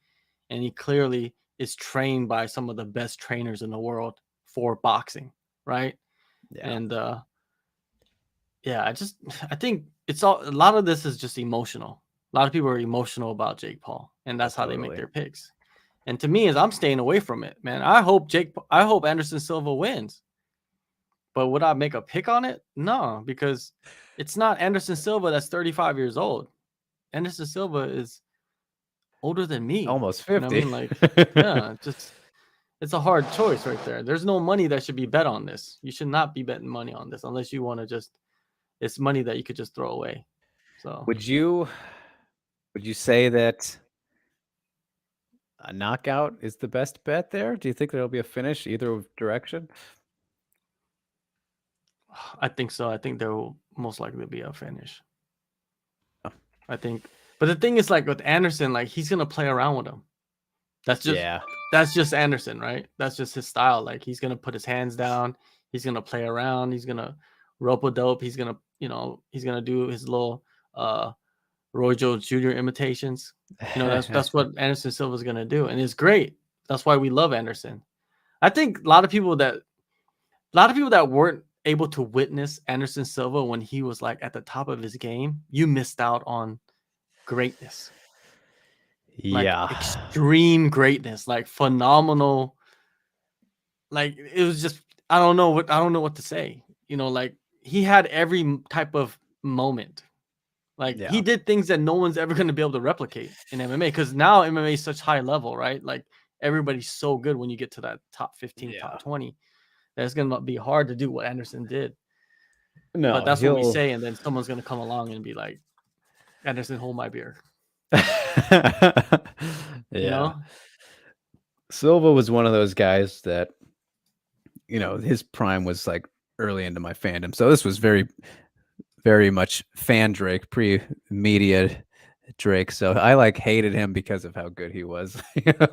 and he clearly is trained by some of the best trainers in the world for boxing, right? Yeah. And I think a lot of this is just emotional. A lot of people are emotional about Jake Paul, and that's how they make their picks. And to me, I'm staying away from it, man. I hope Anderson Silva wins. But would I make a pick on it? No, because it's not Anderson Silva that's 35 years old. Anderson Silva is older than me. Almost 50. You know what I mean? Like, yeah, it's a hard choice right there. There's no money that should be bet on this. You should not be betting money on this unless you want to it's money that you could just throw away. So would you say that a knockout is the best bet there? Do you think there'll be a finish either direction? I think so. I think there will most likely be a finish. I think, but the thing is, like with Anderson, like he's gonna play around with him. That's just Anderson, right? That's just his style. Like, he's gonna put his hands down. He's gonna play around. He's gonna rope-a-dope. He's gonna, he's gonna do his little Roy Jones Jr. imitations. That's what Anderson Silva is gonna do, and it's great. That's why we love Anderson. I think a lot of people that weren't able to witness Anderson Silva when he was like at the top of his game, you missed out on greatness. Like, extreme greatness, like phenomenal. Like, it was just, I don't know what to say. Like, he had every type of moment. Like, he did things that no one's ever going to be able to replicate in MMA, because now MMA is such high level, right? Like, everybody's so good when you get to that top 15, top 20. That's going to be hard to do what Anderson did. No, but that's what we say, and then someone's going to come along and be like, Anderson, hold my beer. Silva was one of those guys that, his prime was like early into my fandom. So this was very, very much fan Drake, pre-media Drake. So I like hated him because of how good he was.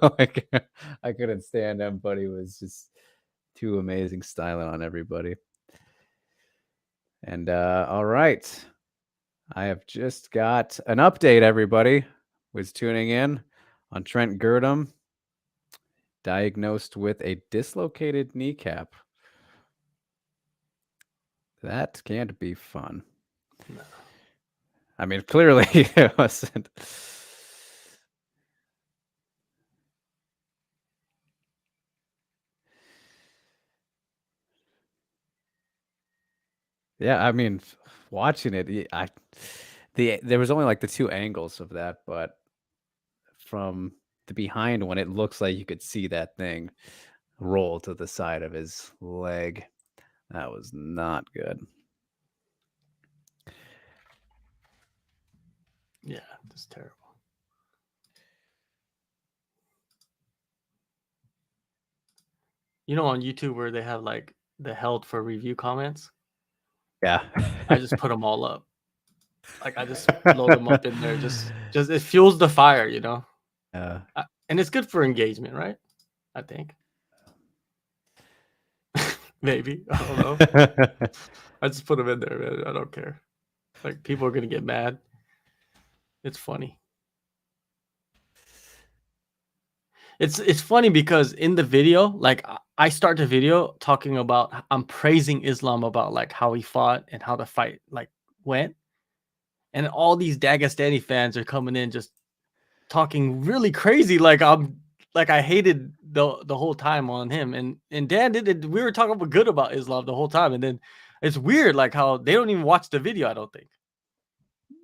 Like, I couldn't stand him, but he was just too amazing styling on everybody. And all right. I have just got an update, everybody was tuning in on Trent Gerdham, diagnosed with a dislocated kneecap. That can't be fun. No. I mean, clearly it wasn't. Yeah, I mean, watching it, there was only like the two angles of that, but from the behind one, it looks like you could see that thing roll to the side of his leg. That was not good. Yeah, that's terrible. You know, on YouTube where they have like the held for review comments? Yeah. I just put them all up. Like I just load them up in there. Just it fuels the fire, you know? And it's good for engagement, right? I think. Maybe. I don't know. I just put them in there, man. I don't care. Like people are going to get mad. It's funny. It's funny because in the video, like I start the video talking about, I'm praising Islam about like how he fought and how the fight like went, and all these Dagestani fans are coming in just talking really crazy, like I hated the whole time on him, and Dan did it. We were talking good about Islam the whole time, and then it's weird like how they don't even watch the video. I don't think.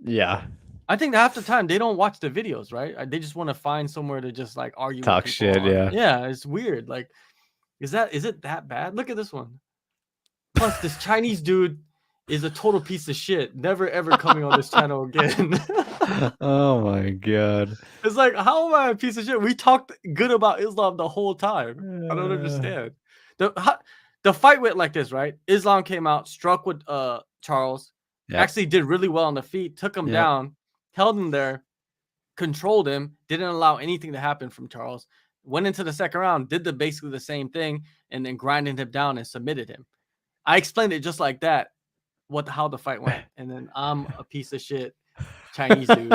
Yeah. I think half the time they don't watch the videos, right? They just want to find somewhere to just like argue, talk with people shit. on. Yeah, it's weird. Like, is it that bad? Look at this one. Plus, this Chinese dude is a total piece of shit. Never ever coming on this channel again. Oh my god! It's like, how am I a piece of shit? We talked good about Islam the whole time. I don't understand. The fight went like this, right? Islam came out, struck with Charles. Yep. Actually did really well on the feet, took him down, held him there, controlled him, didn't allow anything to happen from Charles. Went into the second round, did basically the same thing, and then grinded him down and submitted him. I explained it just like that, how the fight went, and then I'm a piece of shit Chinese dude,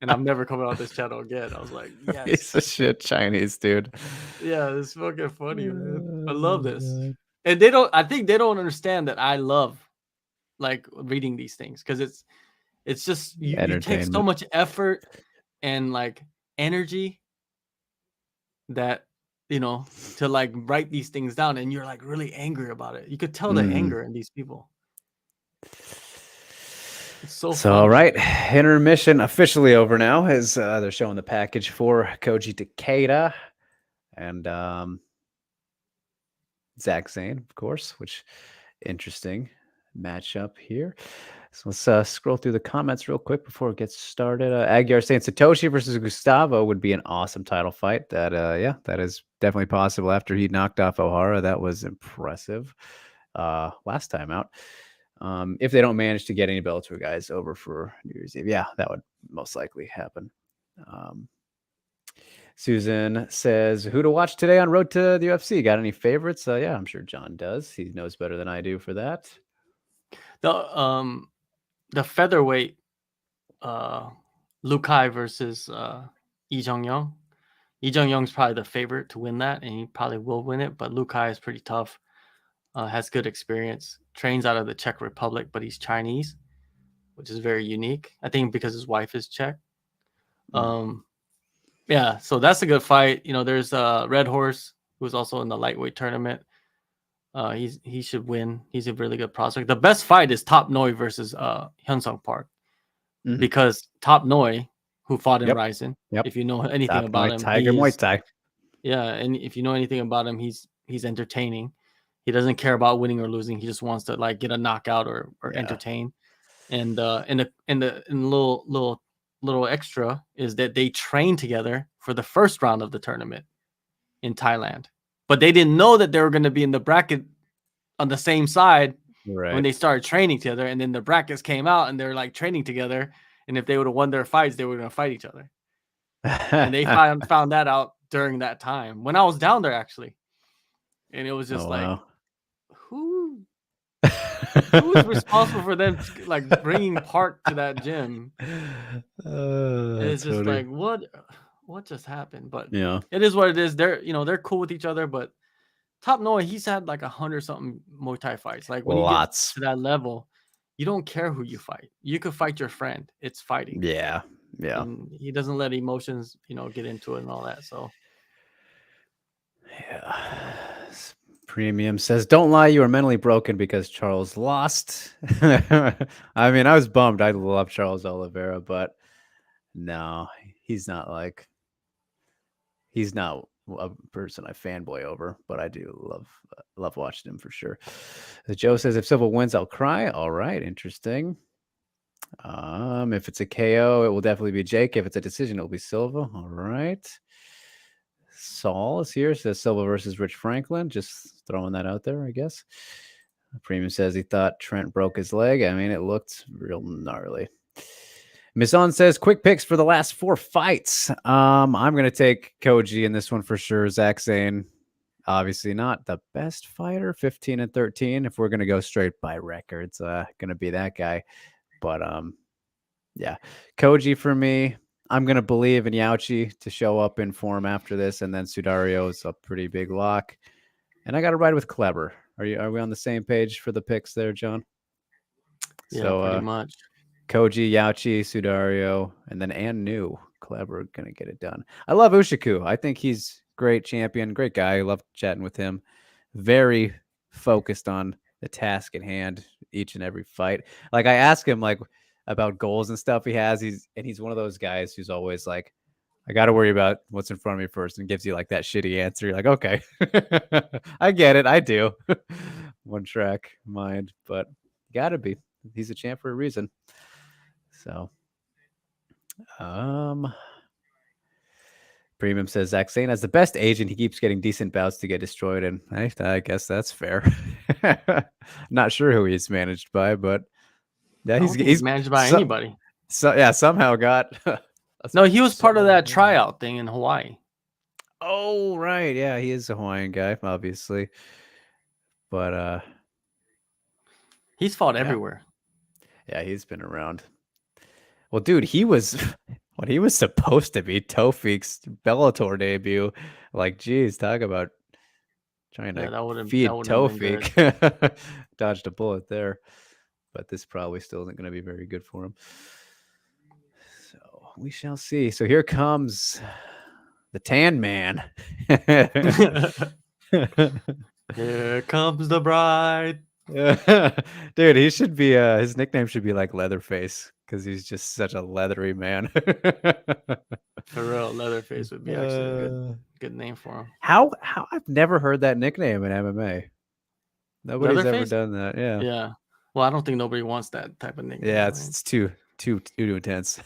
and I'm never coming on this channel again. I was like, yes, piece of shit Chinese dude. Yeah, it's fucking funny, man. I love this, and I think they don't understand that I love like reading these things, because it's just you take so much effort and like energy that, you know, to like write these things down, and you're like really angry about it. You could tell the anger in these people. It's so all right, intermission officially over now, as they're showing the package for Koji Takeda and Zach Zane, of course, which interesting matchup here. So let's scroll through the comments real quick before it gets started. Aguiar saying Satoshi versus Gustavo would be an awesome title fight. That yeah, that is definitely possible after he knocked off O'Hara. That was impressive last time out. If they don't manage to get any Bellator guys over for New Year's Eve, yeah, that would most likely happen. Susan says, who to watch today on Road to the UFC? Got any favorites? Yeah, I'm sure John does. He knows better than I do for that. The featherweight Lukai versus Lee Jong-young. Lee Jong-young's probably the favorite to win that, and he probably will win it, but Lukai is pretty tough. Has good experience, trains out of the Czech Republic, but he's Chinese, which is very unique. I think because his wife is Czech. Yeah, so that's a good fight. You know, there's Red Horse, who's also in the lightweight tournament. He should win. He's a really good prospect. The best fight is Top Noi versus Hyunsung Park, because Top Noi, who fought in RIZIN, if you know anything about him, Tiger Muay Thai. Yeah, and if you know anything about him, he's entertaining. He doesn't care about winning or losing. He just wants to like get a knockout or entertain. And in the little extra is that they trained together for the first round of the tournament in Thailand, but they didn't know that they were going to be in the bracket on the same side when they started training together. And then the brackets came out and they're like training together. And if they would have won their fights, they were going to fight each other. And they found that out during that time when I was down there, actually. And it was just who is responsible for them like bringing Park to that gym? It's just funny. Like what just happened? But yeah, it is what it is. They're cool with each other, but Top Noi, he's had like 100-something Muay Thai fights. Like when you get to that level, you don't care who you fight. You could fight your friend. It's fighting. Yeah. And he doesn't let emotions, get into it and all that. So yeah. Premium says, don't lie, you were mentally broken because Charles lost. I mean, I was bummed. I love Charles Oliveira, but no, he's not a person I fanboy over, but I do love watching him for sure. Joe says if Silva wins, I'll cry. All right, interesting. If it's a KO, it will definitely be Jake. If it's a decision, it'll be Silva. All right. Saul is here. Says Silva versus Rich Franklin. Just throwing that out there, I guess. Premium says he thought Trent broke his leg. I mean, it looked real gnarly. Mizan says quick picks for the last 4 fights. I'm going to take Koji in this one for sure. Zach Zane, obviously not the best fighter, 15-13. If we're going to go straight by records, going to be that guy. But yeah, Koji for me. I'm going to believe in Yauchi to show up in form after this. And then Sudario is a pretty big lock. And I got to ride with Clever. Are we on the same page for the picks there, John? Yeah, so, pretty much. Koji, Yauchi, Sudario, and then Anu. Clever gonna get it done. I love Ushiku. I think he's great champion, great guy. I love chatting with him. Very focused on the task at hand each and every fight. Like I ask him like about goals and stuff he has. He's one of those guys who's always like, I got to worry about what's in front of me first, and gives you like that shitty answer. You're like, okay, I get it. I do. One track mind, but gotta be. He's a champ for a reason. So, Premium says Zach Zane has the best agent. He keeps getting decent bouts to get destroyed, and I guess that's fair. Not sure who he's managed by, but yeah, he's managed by anybody. So yeah, somehow got. No, he was part of that tryout thing in Hawaii. Oh right, yeah, he is a Hawaiian guy, obviously, but he's fought everywhere. Yeah, he's been around. Well, dude, he was when he was supposed to be Taufik's Bellator debut. Like, geez, talk about trying to feed Taufik. Dodged a bullet there, but this probably still isn't going to be very good for him. So we shall see. So here comes the Tan Man. Here comes the bride. Dude, he should be his nickname should be like Leatherface, because he's just such a leathery man. For real, Leatherface would be actually a good name for him. How I've never heard that nickname in MMA. Nobody's Leatherface? ever done that. Yeah. Well, I don't think nobody wants that type of nickname. Yeah, it's too intense.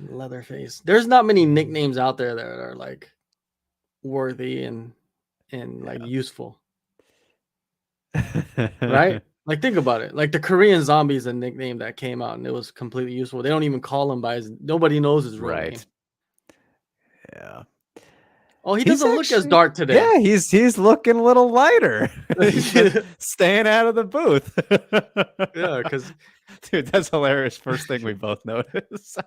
Leatherface. There's not many nicknames out there that are like worthy and like useful. Right? Like, think about it. Like the Korean Zombie is a nickname that came out and it was completely useful. They don't even call him by his. Nobody knows his real name. Yeah. Oh, he doesn't look as dark today. Yeah, he's looking a little lighter. Staying out of the booth. Yeah, because dude, that's hilarious. First thing we both notice.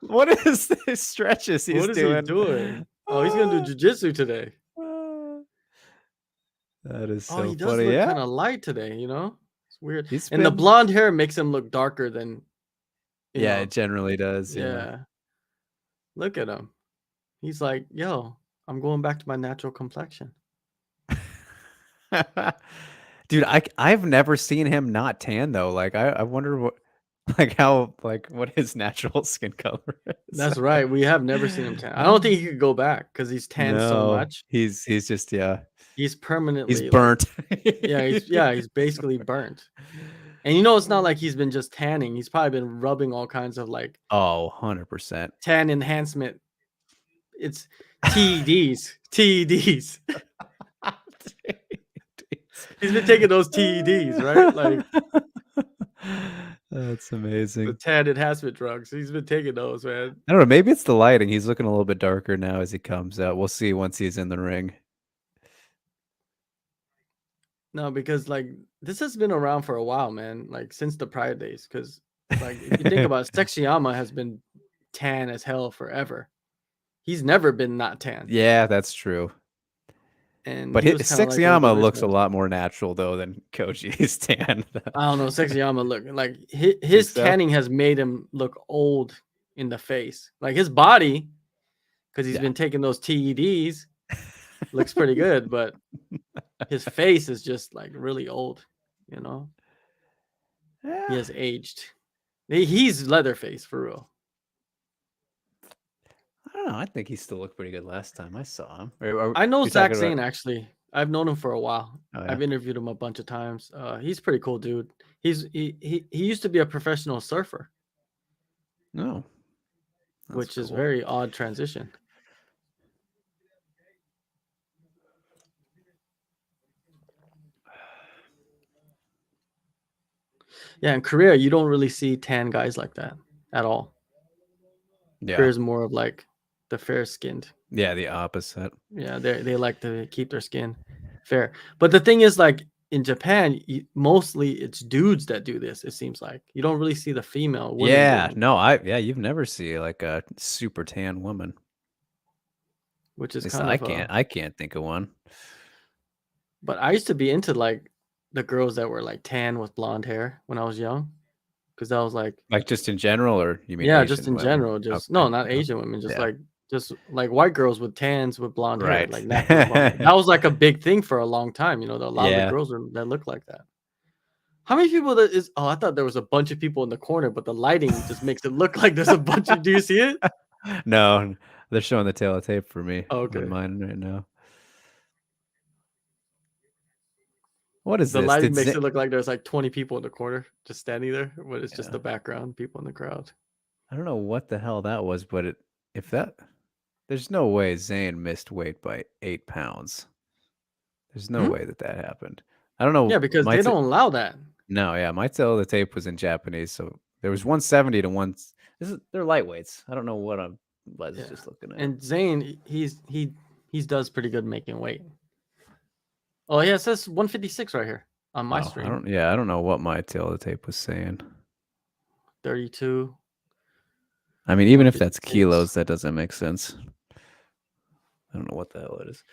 What is this stretches he's doing? What is he doing? Oh, he's gonna do jiu-jitsu today. That is so he does funny. Look kind of light today, you know? It's weird. And the blonde hair makes him look darker than yeah, it generally does. Yeah. Look at him. He's like, yo, I'm going back to my natural complexion. Dude, I've never seen him not tan though. Like I wonder what his natural skin color is. That's right. We have never seen him tan. I don't think he could go back because he's tanned so much. He's just he's permanently he's burnt. He's basically burnt. And you know, it's not like he's been just tanning. He's probably been rubbing all kinds of like 100% tan enhancement. It's TEDs. TEDs. He's been taking those TEDs, right? Like, that's amazing. The tan enhancement drugs. He's been taking those, man. I don't know. Maybe it's the lighting. He's looking a little bit darker now as he comes out. We'll see once he's in the ring. No, because like this has been around for a while, man. Like since the Pride days. Because like if you think about it, Sexyama has been tan as hell forever. He's never been not tan. Yeah, that's true. But Sexyama looks a lot more natural though than Koji's tan. I don't know. Sexyama look like his tanning has made him look old in the face. Like his body, because he's been taking those TEDs, looks pretty good, but his face is just like really old, you know. Yeah. He has aged. He's Leatherface for real. I don't know. I think he still looked pretty good last time I saw him. I know you're Zach talking Zane about? actually. I've known him for a while. Oh, yeah. I've interviewed him a bunch of times. He's pretty cool, dude. He used to be a professional surfer, No, which is cool. very odd transition. Yeah, in Korea, you don't really see tan guys like that at all. Yeah. Korea's more of like the fair skinned. Yeah, the opposite. Yeah, they like to keep their skin fair. But the thing is, like in Japan, mostly it's dudes that do this. It seems like you don't really see the female women. Yeah, doing it, no, you've never seen like a super tan woman. which is At least kind of I can't think of one. But I used to be into like the girls that were like tan with blonde hair when I was young, because that was like just in general, or you mean yeah, Asian just in women? general, just Okay. no, not Asian women, Yeah. just like white girls with tans with blonde hair, Right. like natural blonde hair. That was like a big thing for a long time. A lot of the Yeah. girls that look like that. How many people that is? Oh, I thought there was a bunch of people in the corner, but the lighting just makes it look like there's a bunch of. Do you see it? No, they're showing the tail of tape for me Okay. on mine right now. What is The this? lighting makes it look like there's like 20 people in the corner just standing there, but it's just Yeah. the background, people in the crowd. I don't know what the hell that was, but there's no way Zane missed weight by 8 pounds. There's no way that happened. I don't know. Yeah, because they don't allow that. No, yeah, my tail of the tape was in Japanese, so there was 170 to 1. They're lightweights. I don't know what I'm just looking at. And Zane, he does pretty good making weight. Oh yeah, it says 156 right here on my stream. I don't know what my tail of the tape was saying. 32. I mean, even if that's kilos, that doesn't make sense. I don't know what the hell it is.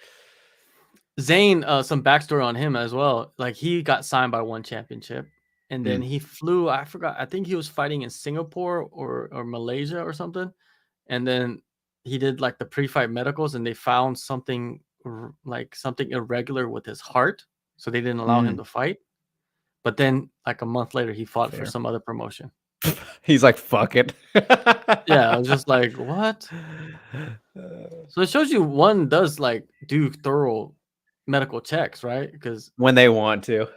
Zane, some backstory on him as well. Like he got signed by one championship, and then he flew. I forgot. I think he was fighting in Singapore or Malaysia or something, and then he did like the pre-fight medicals, and they found something irregular with his heart, so they didn't allow him to fight. But then, like a month later, he fought for some other promotion. He's like, "Fuck it." Yeah, I was just like, "What?" So it shows you one does like do thorough medical checks, right? Because when they want to,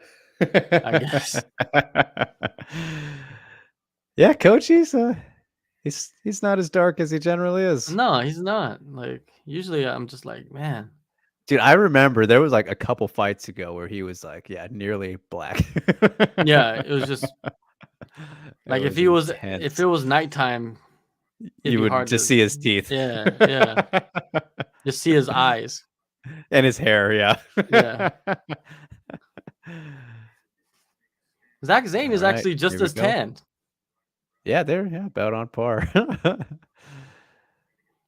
I guess. Yeah, coach, he's not as dark as he generally is. No, he's not. Like usually, I'm just like, man. Dude, I remember there was like a couple fights ago where he was like, yeah, nearly black. Yeah, it was just like if it was nighttime, you would just see his teeth. Yeah. Just see his eyes and his hair. Yeah. Yeah. Zach Zane is actually just as tanned. Yeah, they're about on par.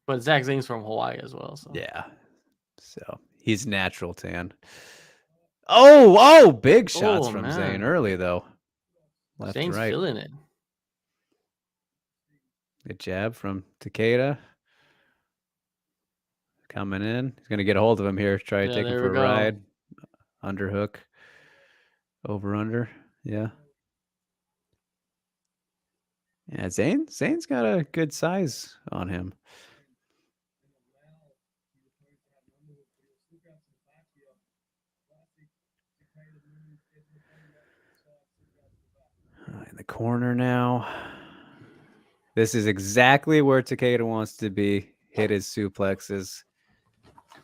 But Zach Zane's from Hawaii as well. So yeah. So he's natural tan. Oh, big shots from Zane early though. Left Zane's right. feeling it. Good jab from Takeda. Coming in. He's going to get a hold of him here. Try to take him for a ride. Underhook. Over under. Yeah. Yeah, Zane's got a good size on him. In the corner now. This is exactly where Takeda wants to be. Hit his suplexes.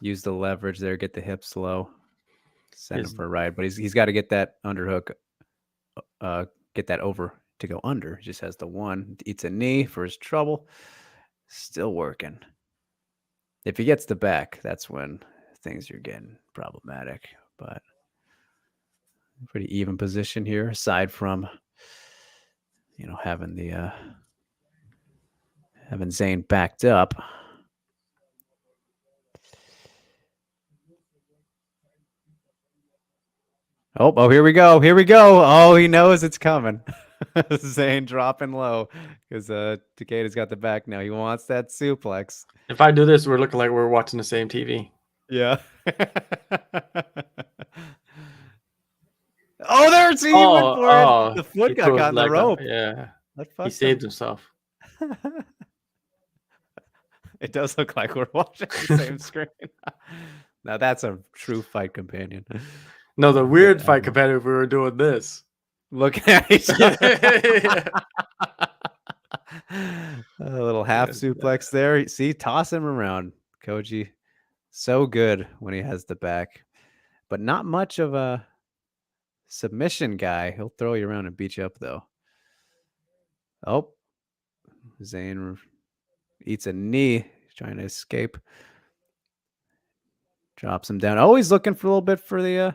Use the leverage there. Get the hips low. Send him for a ride. But he's got to get that underhook. Get that over to go under. He just has the one. Eats a knee for his trouble. Still working. If he gets the back, that's when things are getting problematic. But pretty even position here, aside from having the having Zane backed up. Oh, here we go. Oh, he knows it's coming. Zane dropping low because Takeda's got the back now. He wants that suplex. If I do this, we're looking like we're watching the same TV. Yeah. Oh, there's he went for it. The foot got caught in the rope. Yeah. He saved himself. It does look like we're watching the same screen. Now that's a true fight companion. No, the weird fight companion if we were doing this. Looking at each other. A little half suplex there. See, toss him around. Koji, so good when he has the back, but not much of a submission guy. He'll throw you around and beat you up, though. Oh, Zane eats a knee. He's trying to escape. Drops him down. Oh, he's looking for a little bit for the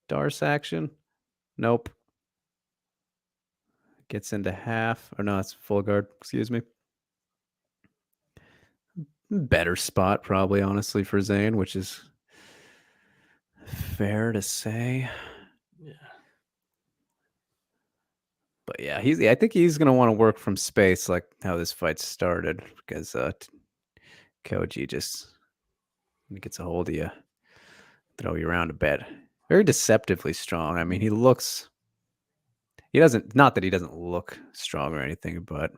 Darce action. Nope. Gets into half. Or no, it's full guard. Excuse me. Better spot, probably, honestly, for Zane, which is fair to say. Yeah. But yeah, I think he's going to want to work from space like how this fight started, because Koji just gets a hold of you, throw you around a bit. Very deceptively strong. I mean, not that he doesn't look strong or anything, but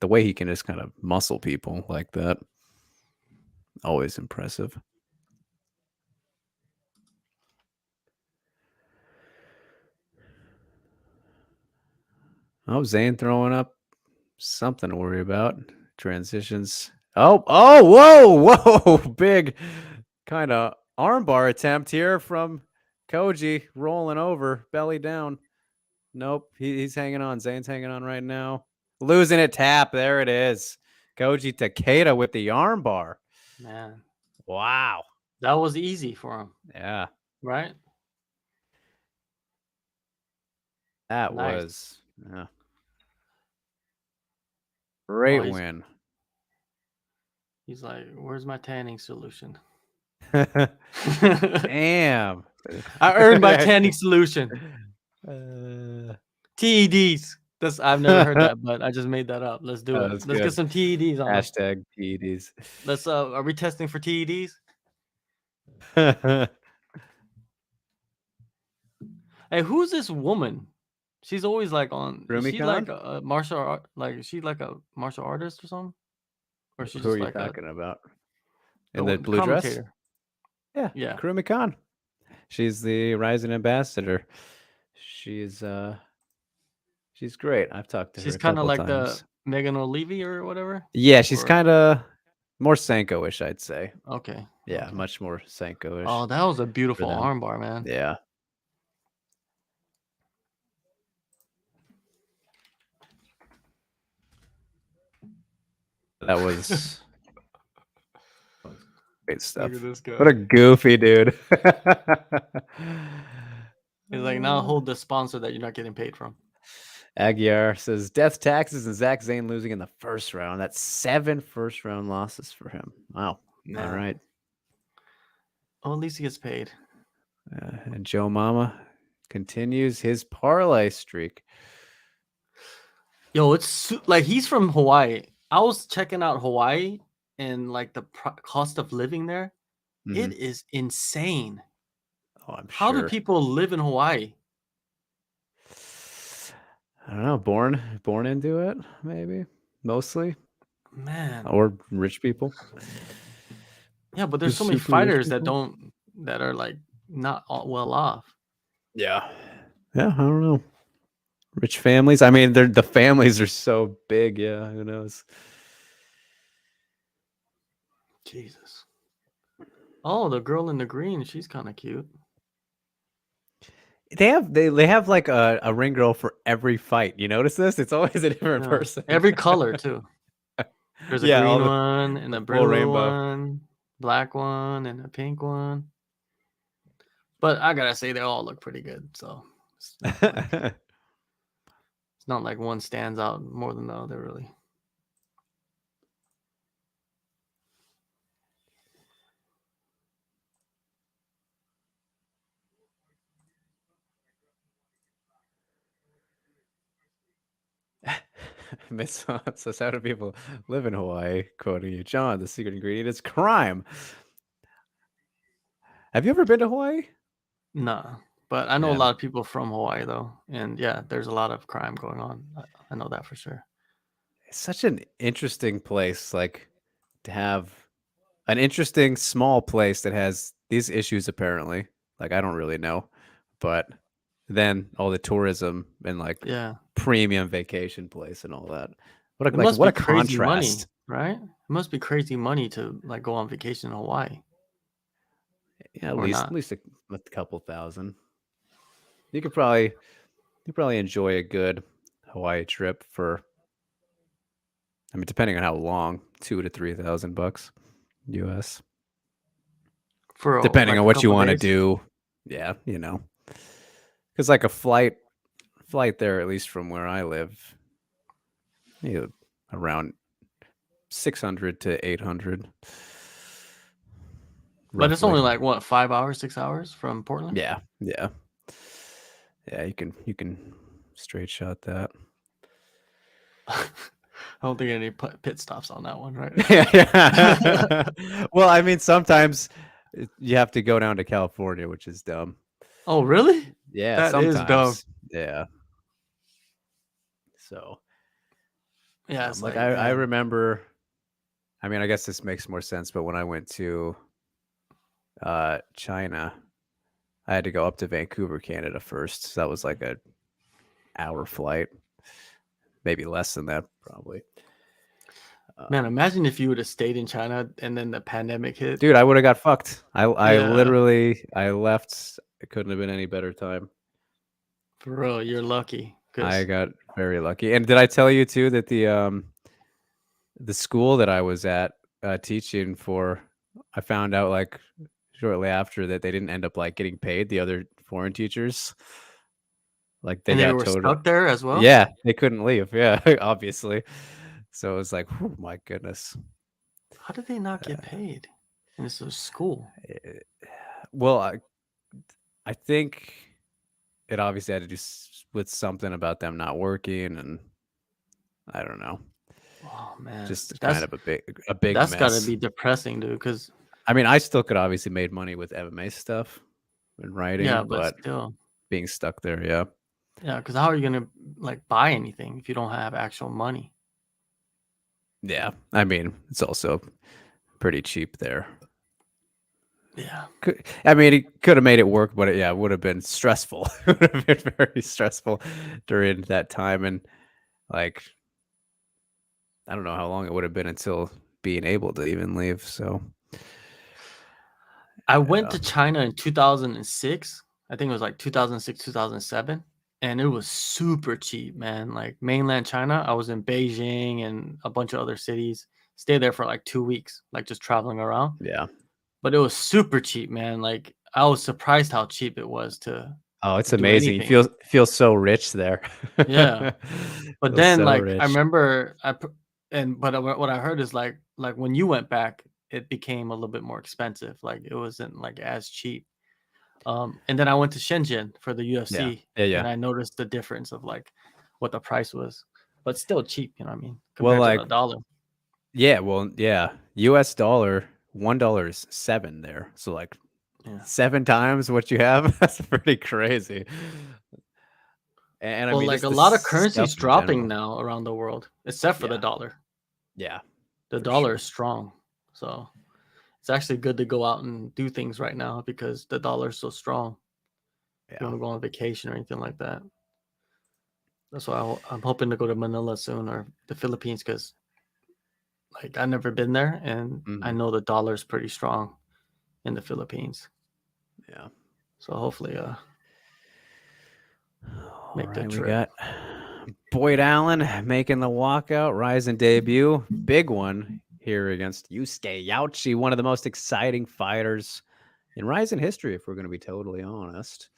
the way he can just kind of muscle people like that, always impressive. Oh, Zane throwing up something to worry about. Transitions. Oh, whoa. Big kind of armbar attempt here from Koji, rolling over, belly down. Nope, he's hanging on. Zane's hanging on right now. Losing it, tap. There it is. Koji Takeda with the armbar. Man. Wow. That was easy for him. Yeah. Right? That was great win. He's like, where's my tanning solution? Damn. I earned my tanning solution. TEDs. I've never heard that, but I just made that up. Let's do it. Let's get some TEDs on. Hashtag TEDs. Are we testing for TEDs? Hey, who's this woman? She's always like on. Is she like a martial art? Like, is she like a martial artist or something? Or she's Who are you talking about? In the blue dress? Yeah. Kurumi Khan. She's the RIZIN ambassador. She's great. I've talked to her. She's kind of like the Megan O'Leary or whatever. Yeah, she's kind of more Sanko-ish, I'd say. Okay. Yeah, much more Sanko-ish. Oh, that was a beautiful armbar, man. Yeah. That was great stuff. Look at this guy. What a goofy dude. He's like, now hold the sponsor that you're not getting paid from. Aguiar says death taxes and Zach Zane losing in the first round. That's 7 first-round losses for him. Wow. Yeah. All right. Oh, at least he gets paid. And Joe Mama continues his parlay streak. Yo, it's like he's from Hawaii. I was checking out Hawaii and like the cost of living there. Mm-hmm. It is insane. Oh, I'm How sure. do people live in Hawaii? I don't know. Born into it, maybe. Mostly. Man. Or rich people. Yeah, but there's so many fighters that are like not well off. Yeah. Yeah, I don't know. Rich families. I mean, the families are so big. Yeah, who knows? Jesus. Oh, the girl in the green. She's kind of cute. They have like a ring girl for every fight. You notice this? It's always a different person. Every color too. There's a green one and a blue one, black one, and a pink one. But I gotta say, they all look pretty good. So it's not like one stands out more than the other, really. Miss says, how do people live in Hawaii? Quoting you, John, the secret ingredient is crime. Have you ever been to Hawaii? No, but I know a lot of people from Hawaii, though. And yeah, there's a lot of crime going on. I know that for sure. It's such an interesting place. Like, to have an interesting small place that has these issues apparently. Like I don't really know, but then all the tourism and like premium vacation place and all that. What a crazy money, contrast, right? It must be crazy money to like go on vacation in Hawaii. Yeah, at least a couple thousand. You could probably enjoy a good Hawaii trip for, I mean, depending on how long, $2,000 to $3,000 US. For depending like on what you want to days? do. Yeah, you know, because like a flight there, at least from where I live, around 600 to 800. But it's only like what, 5 hours, 6 hours from Portland? Yeah. You can straight shot that. I don't think any pit stops on that one, right? Yeah. Well, I mean, sometimes you have to go down to California, which is dumb. Oh, really? Yeah, that sometimes. Is dumb. Yeah. So. Yeah, it's like I remember. I mean, I guess this makes more sense, but when I went to China, I had to go up to Vancouver, Canada first. So that was like a hour flight, maybe less than that, probably. Man, imagine if you would have stayed in China and then the pandemic hit. Dude, I would have got fucked. I literally left. It couldn't have been any better time. For real, you're lucky. I got very lucky. And did I tell you too that the school that I was at teaching for, I found out like shortly after that they didn't end up like getting paid, the other foreign teachers. Like they were stuck there as well? Yeah, they couldn't leave. Yeah, obviously. So it was like, oh my goodness. How did they not get paid? And this was school. Well, I think it obviously had to do with something about them not working, and I don't know. Oh man, just kind of a big. That's mess. Got to be depressing, dude. Because I mean, I still could obviously made money with MMA stuff and writing, yeah, but still being stuck there, yeah. Yeah, because how are you gonna like buy anything if you don't have actual money? Yeah, I mean, it's also pretty cheap there. Yeah, I mean, it could have made it work, but it would have been stressful. It would have been very stressful during that time, and like, I don't know how long it would have been until being able to even leave. So, I went to China in 2006. I think it was like 2006, 2007. And it was super cheap, man. Like mainland China, I was in Beijing and a bunch of other cities. Stayed there for like 2 weeks, like just traveling around. Yeah. But it was super cheap, man. Like I was surprised how cheap it was to. Oh, it's amazing. You feel so rich there. Yeah. But then like rich. I remember what I heard is like when you went back, it became a little bit more expensive. Like it wasn't like as cheap. And then I went to Shenzhen for the UFC, and I noticed the difference of like what the price was, but still cheap. You know what I mean? Compared to the dollar. Yeah. Well, yeah. US dollar, $1 is 7 there. So like 7 times what you have. That's pretty crazy. And I mean, like a lot of currencies dropping now around the world, except for the dollar. Yeah. The dollar is strong. So it's actually good to go out and do things right now because the dollar is so strong. Yeah. If you want to go on vacation or anything like that. That's why I'm hoping to go to Manila soon or the Philippines because like I've never been there and I know the dollar is pretty strong in the Philippines. Yeah. So hopefully make that trip. We got Boyd Allen making the walkout, RIZIN debut. Big one here against Yusuke Yaochi, one of the most exciting fighters in RIZIN history, if we're going to be totally honest.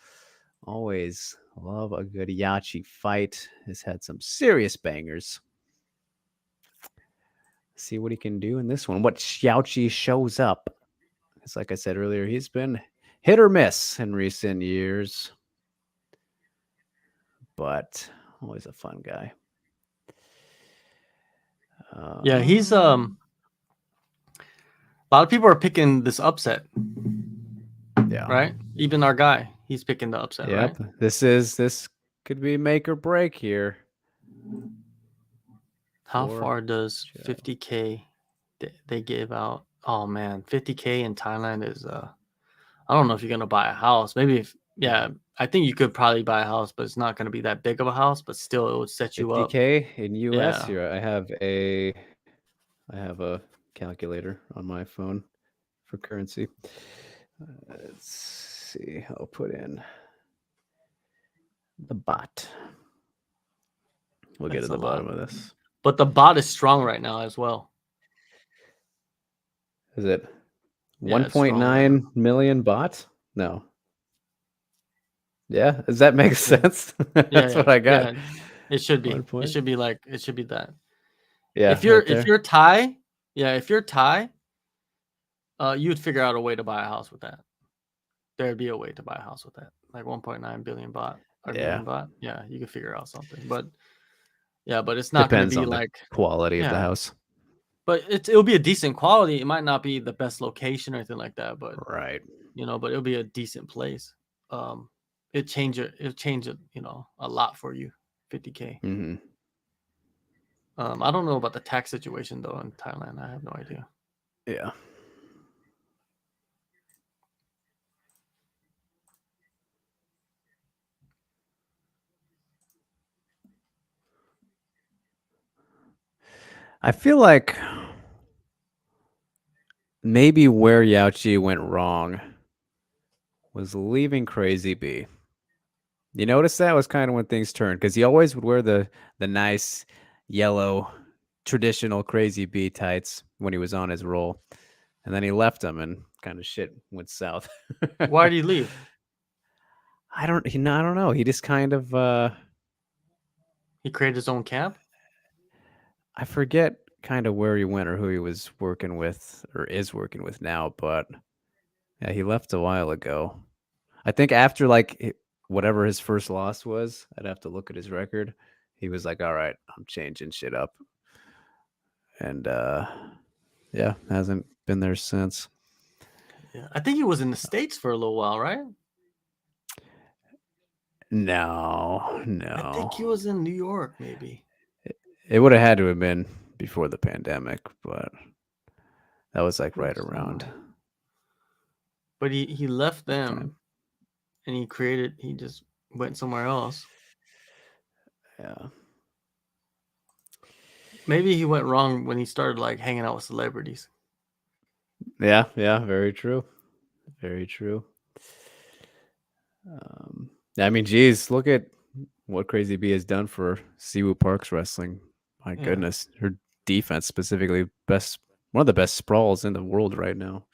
Always love a good Yaochi fight. Has had some serious bangers. See what he can do in this one. What Yaochi shows up. It's like I said earlier, he's been hit or miss in recent years. But always a fun guy. Yeah, he's a lot of people are picking this upset. Yeah. Right? Even our guy, he's picking the upset, right? This could be make or break here. How far does 50K they gave out. Oh man, 50K in Thailand is I don't know if you're gonna buy a house. Maybe if I think you could probably buy a house, but it's not gonna be that big of a house. But still, it would set you up. 50K in US Yeah. here. I have a calculator on my phone for currency. Let's see. I'll put in the bot. We'll get to the bottom of this. But the bot is strong right now as well. Is it 1.9 million bot? No. Yeah, does that make sense? That's what I got. Yeah. It should be. It should be that. Yeah. If you're Thai, you'd figure out a way to buy a house with that. There'd be a way to buy a house with that, like 1.9 billion baht or million baht. Yeah, you could figure out something, but it's not going to be like quality of the house. But it'll be a decent quality. It might not be the best location or anything like that, but right, but it'll be a decent place. It'll change it, a lot for you. 50K. Mm-hmm. I don't know about the tax situation though in Thailand. I have no idea. Yeah. I feel like maybe where Yaochi went wrong was leaving Crazy B. You notice that was kind of when things turned, because he always would wear the nice yellow traditional Crazy B tights when he was on his roll, and then he left them and kind of shit went south. Why did he leave? I don't know. He just kind of he created his own camp. I forget kind of where he went or who he was working with or is working with now, but yeah, he left a while ago. I think after like whatever his first loss was, I'd have to look at his record. He was like, all right, I'm changing shit up. And yeah, hasn't been there since. Yeah, I think he was in the States for a little while, right? No. I think he was in New York, maybe. It would have had to have been before the pandemic, but that was like right around. But he left them and he just went somewhere else. Yeah. Maybe he went wrong when he started like hanging out with celebrities. Yeah, very true. Very true. I mean, geez, look at what Crazy B has done for Siwoo Park's wrestling. My goodness, her defense specifically, one of the best sprawls in the world right now.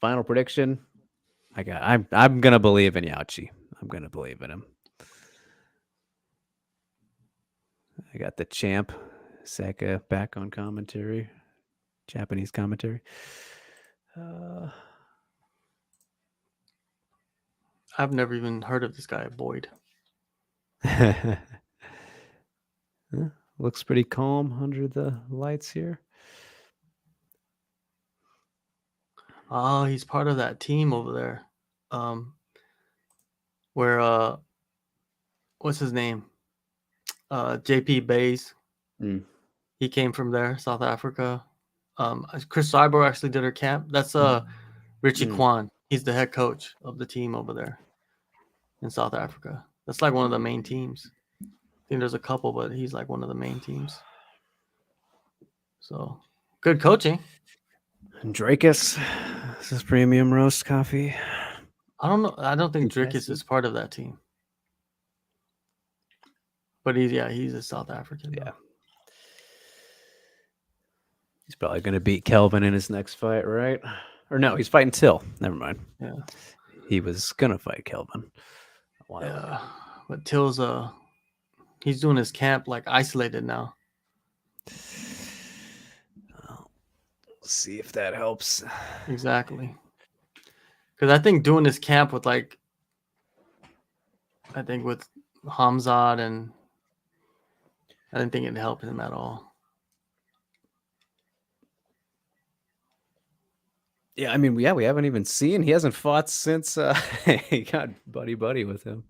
Final prediction, I'm gonna believe in Yaochi. I'm gonna believe in him. I got the champ, Saka, back on commentary, Japanese commentary. I've never even heard of this guy, Boyd. Looks pretty calm under the lights here. Oh, he's part of that team over there. Where what's his name? JP Bays. He came from there, South Africa. Chris Cyborg actually did her camp. That's Richie Kwan. He's the head coach of the team over there in South Africa. That's like one of the main teams. I think there's a couple, but he's like one of the main teams. So good coaching. Drakus, this is premium roast coffee. I don't know. I don't think Drakus is part of that team. But he's a South African. Yeah. Though. He's probably going to beat Kelvin in his next fight, right? Or no, he's fighting Till. Never mind. Yeah. He was going to fight Kelvin. Yeah. But Till's he's doing his camp like isolated now. Well, let's see if that helps. Exactly. Because I think doing this camp with with Hamzat, and I didn't think it'd help him at all. Yeah, I mean, we haven't even seen. He hasn't fought since he got buddy with him.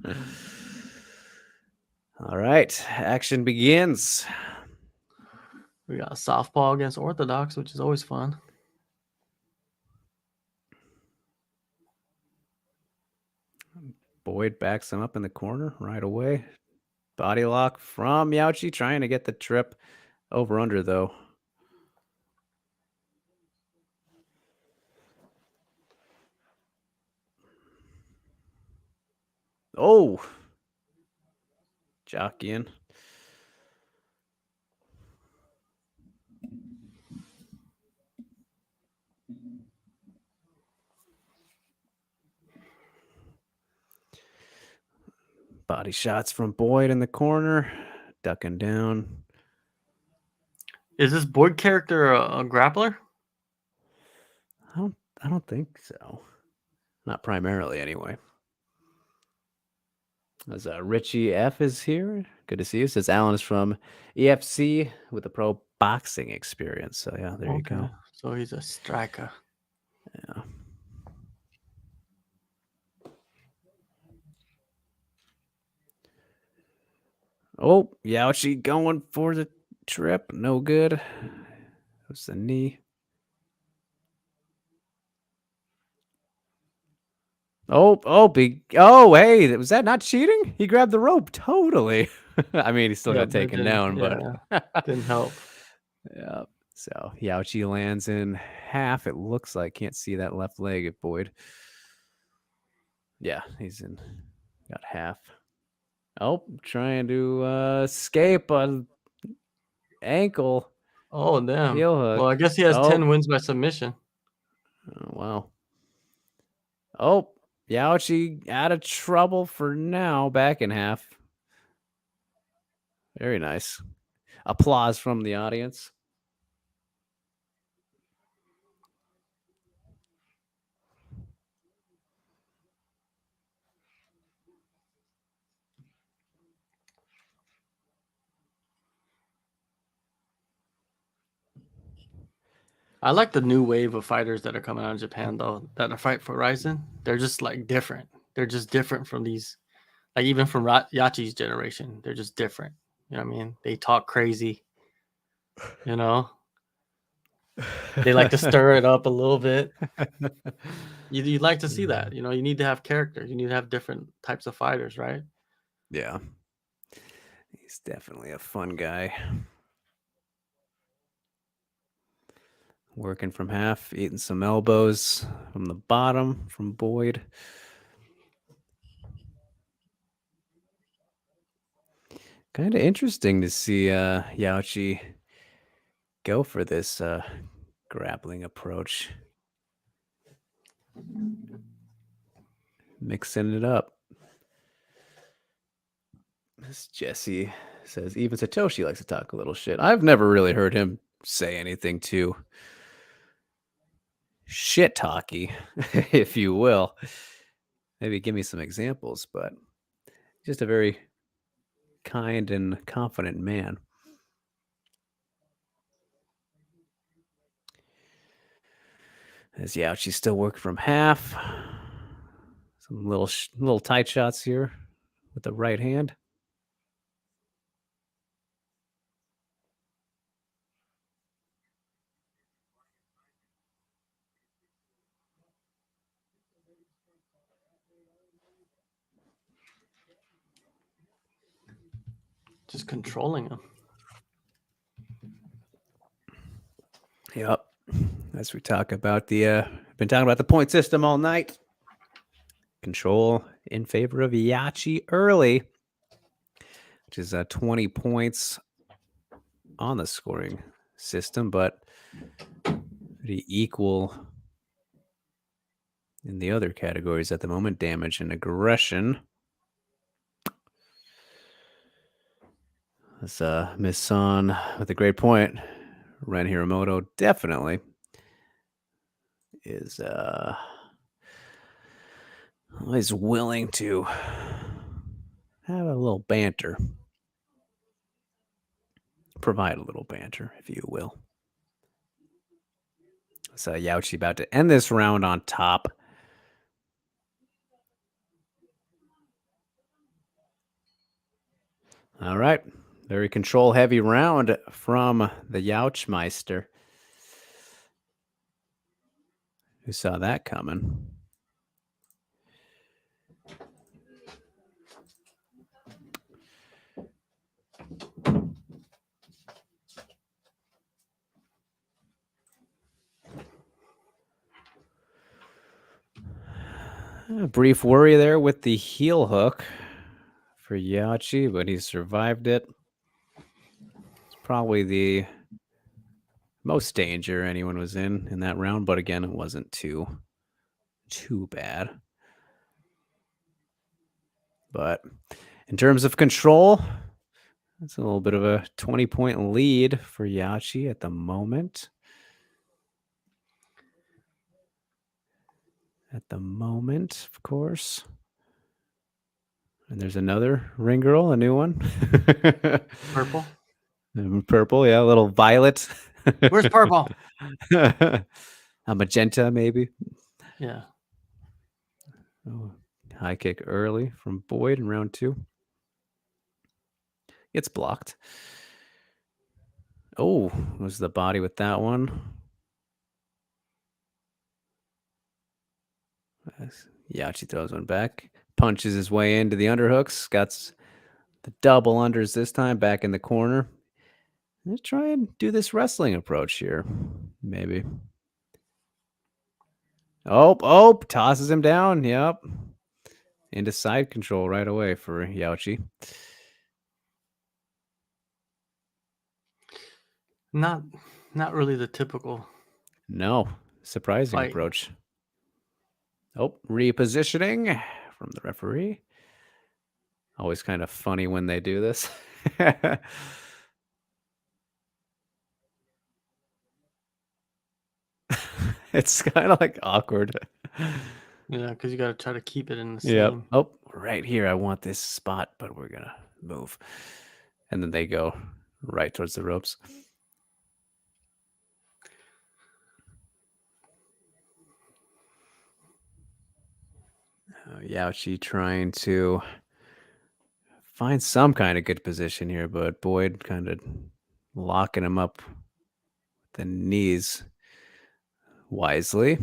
All right, action begins. We got southpaw against orthodox, which is always fun. Boyd backs him up in the corner right away. Body lock from Yauchi, trying to get the trip. Over under, though. Oh! Jockeying. Body shots from Boyd in the corner, ducking down. Is this Boyd character a grappler? I don't think so. Not primarily, anyway. As Richie F is here. Good to see you. Says Alan is from EFC with a pro boxing experience. So yeah, there you go. So he's a striker. Yeah. Oh, Yauchi going for the trip. No good. What's the knee? Hey, was that not cheating? He grabbed the rope. Totally. I mean, he still got taken down, but didn't help. Yeah. So Yauchi lands in half. It looks like. Can't see that left leg at Boyd. Yeah, he's got half. Oh, trying to escape an ankle. Oh, damn. Heel hook. Well, I guess he has 10 wins by submission. Oh, wow. Oh, Yauchi out of trouble for now. Back in half. Very nice. Applause from the audience. I like the new wave of fighters that are coming out of Japan, though, that are fight for RIZIN. They're just like different. They're just different from these, like even from Yachi's generation. They're just different. You know what I mean? They talk crazy. You know, they like to stir it up a little bit. You'd like to see that. You know, you need to have characters. You need to have different types of fighters, right? Yeah. He's definitely a fun guy. Working from half, eating some elbows from the bottom from Boyd. Kind of interesting to see Yauchi go for this grappling approach. Mixing it up. This Jesse says, even Satoshi likes to talk a little shit. I've never really heard him say anything too shit talky, if you will. Maybe give me some examples, but just a very kind and confident man. As Yauchi's still working from half. Some little tight shots here with the right hand. Just controlling him. Yep. As we talk about been talking about the point system all night. Control in favor of Yauchi early, which is 20 points on the scoring system, but pretty equal in the other categories at the moment. Damage and aggression. That's Miss San with a great point. Ren Hiramoto definitely is always willing to have a little banter. Provide a little banter, if you will. So Yauchi about to end this round on top. All right. Very control-heavy round from the Yauchmeister. Who saw that coming? A brief worry there with the heel hook for Yachi, but he survived it. It's probably the most danger anyone was in that round, but again, it wasn't too bad. But in terms of control, it's a little bit of a 20-point lead for Yachi at the moment. Of course. And there's another ring girl, a new one. Purple. Purple, yeah, a little violet. Where's purple? A magenta, maybe. Yeah. Oh, high kick early from Boyd in round 2. It's blocked. Oh, was the body with that one. Yachi throws one back. Punches his way into the underhooks. Got the double unders this time back in the corner. Let's try and do this wrestling approach here. Maybe. Oh, tosses him down. Yep. Into side control right away for Yachi. Not really the typical. No. Surprising fight. Approach. Oh, repositioning from the referee. Always kind of funny when they do this. It's kind of like awkward. Yeah, because you got to try to keep it in the same. Yep. Oh, right here. I want this spot, but we're going to move. And then they go right towards the ropes. Yachi trying to find some kind of good position here, but Boyd kind of locking him up with the knees wisely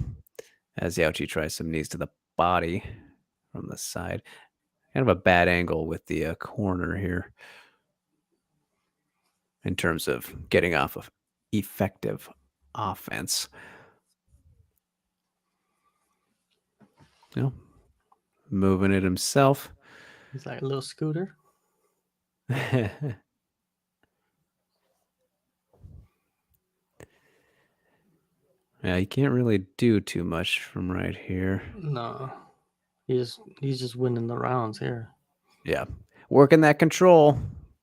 as Yachi tries some knees to the body from the side. Kind of a bad angle with the corner here in terms of getting off of effective offense. You know, moving it himself. He's like a little scooter. Yeah, you can't really do too much from right here. No. He's just winning the rounds here. Yeah. Working that control,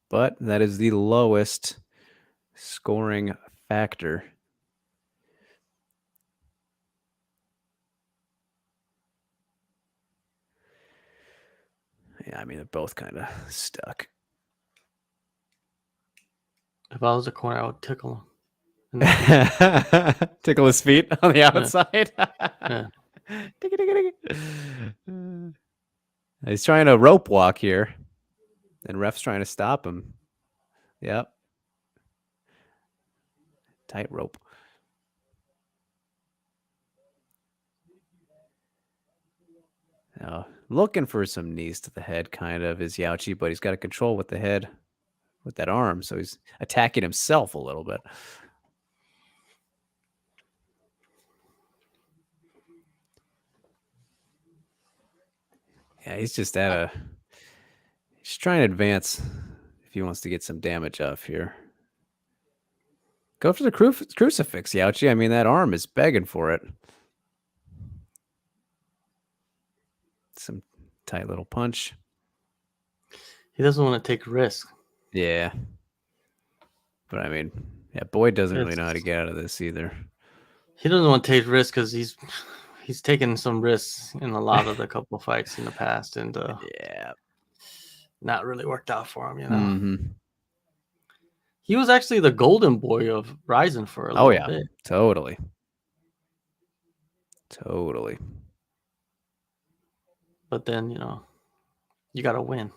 but that is the lowest scoring factor. Yeah, I mean, they're both kind of stuck. If I was a corner, I would tickle him. Tickle his feet on the outside. Yeah. He's trying to rope walk here. And ref's trying to stop him. Yep. Tight rope. Looking for some knees to the head, kind of, is Yachi, but he's got to control with the head, with that arm, so he's attacking himself a little bit. Yeah, he's just he's trying to advance if he wants to get some damage off here. Go for the crucifix, Yachi. I mean, that arm is begging for it. Some tight little punch. He doesn't want to take risks. Yeah. But I mean, yeah, Boyd doesn't really know how to get out of this either. He doesn't want to take risks because he's taken some risks in a lot of the couple fights in the past, and yeah, not really worked out for him, you know. Mm-hmm. He was actually the golden boy of RIZIN for a little bit. Totally. But then, you know, you got to win.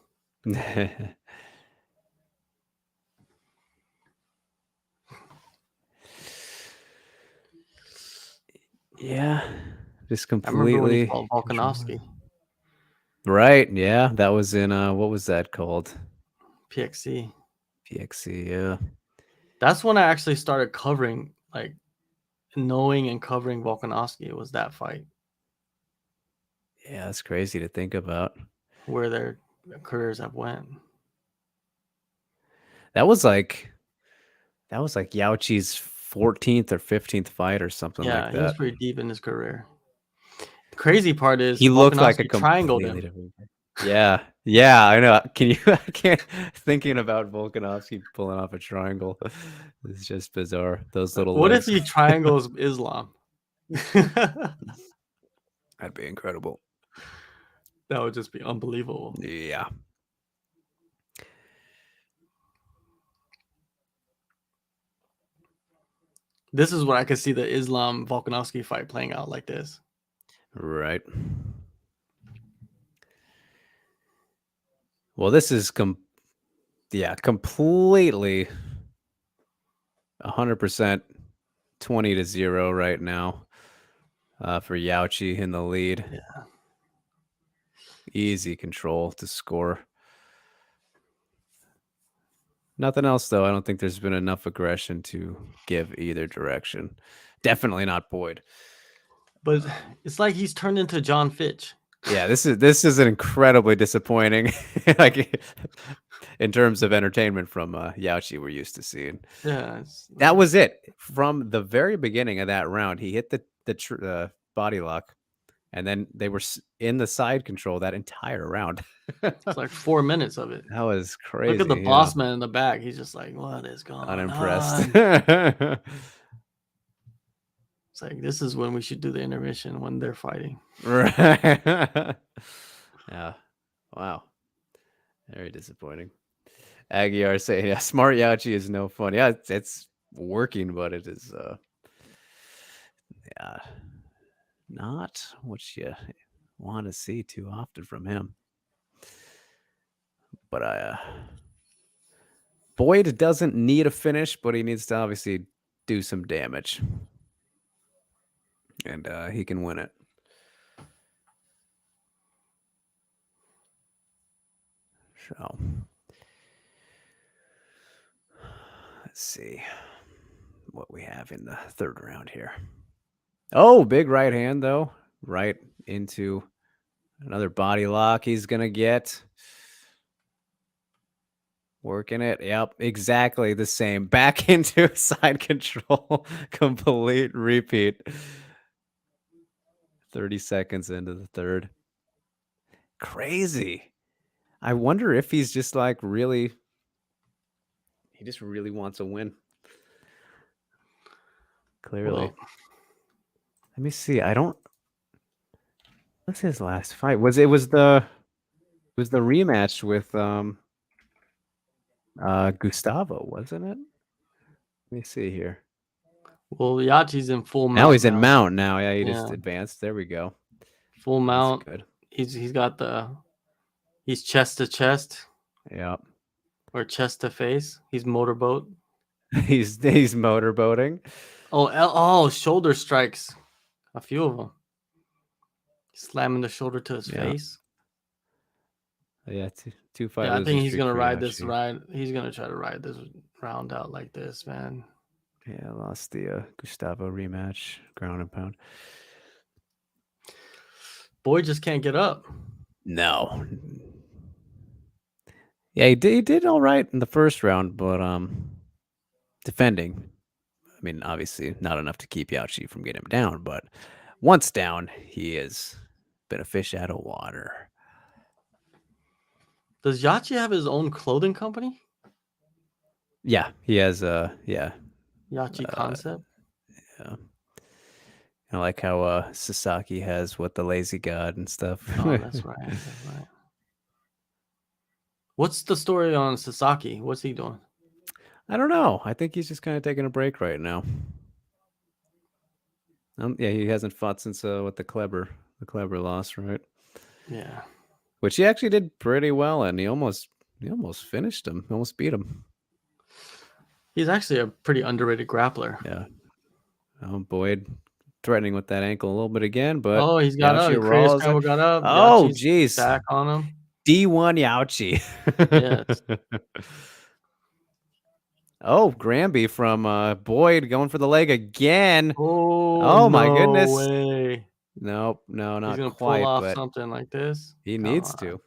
Yeah, just I remember when he completely fought controlling. Volkanovski. Right, yeah, that was in what was that called? PXC. PXC, yeah. That's when I actually started covering, like, knowing and covering Volkanovski. It was that fight. Yeah, that's crazy to think about. Where their careers have went. That was like Yauchi's 14th or 15th fight or something like Yeah, he was that. pretty deep in his career. The crazy part is He looked like a Volkanovski triangled completely him. different guy. Yeah, yeah, I know. I can't thinking about Volkanovski pulling off a triangle. It's just bizarre. Those little What if legs. he triangles Islam? That'd be incredible. That would just be unbelievable. Yeah. This is what I could see the Islam Volkanovski fight playing out like this. Right. Well, this is completely 100% 20-0 right now for Yauchi in the lead. Yeah. Easy control to score. Nothing else, though. I don't think there's been enough aggression to give either direction. Definitely not Boyd. But it's like he's turned into John Fitch. Yeah, this is an incredibly disappointing, like in terms of entertainment from Yauchi we're used to seeing. Yeah, that was it from the very beginning of that round. He hit the body lock, and then they were in the side control that entire round. It's like 4 minutes of it. That was crazy. Look at the boss man in the back. He's just like, what is going Unimpressed. on? It's like, this is when we should do the intermission when they're fighting. Right. Yeah. Wow. Very disappointing. Aguiar saying, yeah, smart Yauchi is no fun. Yeah, it's working, but it is yeah, not what you want to see too often from him. But Boyd doesn't need a finish, but he needs to obviously do some damage. And he can win it. So let's see what we have in the third round here. Oh, big right hand, though. Right into another body lock he's going to get. Working it. Yep, exactly the same. Back into side control. Complete repeat. 30 seconds into the third. Crazy. I wonder if he's just like really... He just really wants a win. Clearly. Well, let me see. I don't... What's his last fight? Was the rematch with Gustavo, wasn't it? Let me see here. Well, Yachi's in full mount. Now he's in mount now. Yeah, he just advanced. There we go. Full mount. Good. He's got he's chest to chest. Yep. Or chest to face. He's motorboat. he's motorboating. Oh, shoulder strikes. A few of them. Slamming the shoulder to his face. Yeah, two fight. Yeah, I think he's gonna ride this ride. He's gonna try to ride this round out like this, man. Yeah, lost the Gustavo rematch, ground and pound. Boy just can't get up. No. Yeah, he did all right in the first round, but defending. I mean, obviously not enough to keep Yauchi from getting him down, but once down, he has been a fish out of water. Does Yachi have his own clothing company? Yeah, he has Yachi Concept. Yeah. I like how Sasaki has the Lazy God and stuff. Oh, that's right. That's right. What's the story on Sasaki? What's he doing? I don't know. I think he's just kind of taking a break right now. Yeah, he hasn't fought since the Kleber loss, right? Yeah. Which he actually did pretty well, and he almost finished him. Almost beat him. He's actually a pretty underrated grappler. Yeah. Boyd threatening with that ankle a little bit again, but oh, he's got up. Korea rolls Scramble got up. Oh, Yachi's jeez. back on him. D1 Yauchi. Yes. Oh, Granby from Boyd going for the leg again. Oh, my goodness. Way. Nope, no, not He's gonna quite. pull off but something like this. He needs to.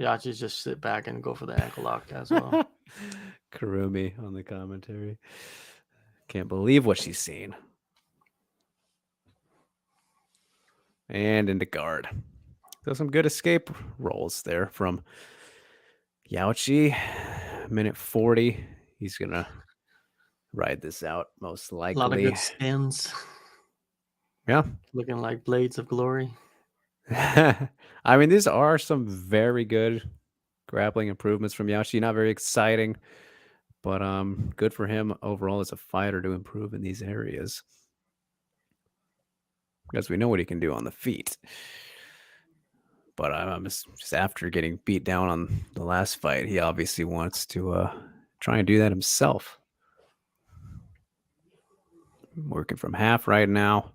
Yachi's just sit back and go for the ankle lock as well. Karumi on the commentary. Can't believe what she's seen. And into guard. So some good escape rolls there from Yauchi. Minute 40. He's going to ride this out, most likely. A lot of good spins. Yeah. Looking like blades of glory. I mean, these are some very good grappling improvements from Yauchi. Not very exciting, but good for him overall as a fighter to improve in these areas. Because we know what he can do on the feet. But I'm just after getting beat down on the last fight, he obviously wants to try and do that himself. Working from half right now.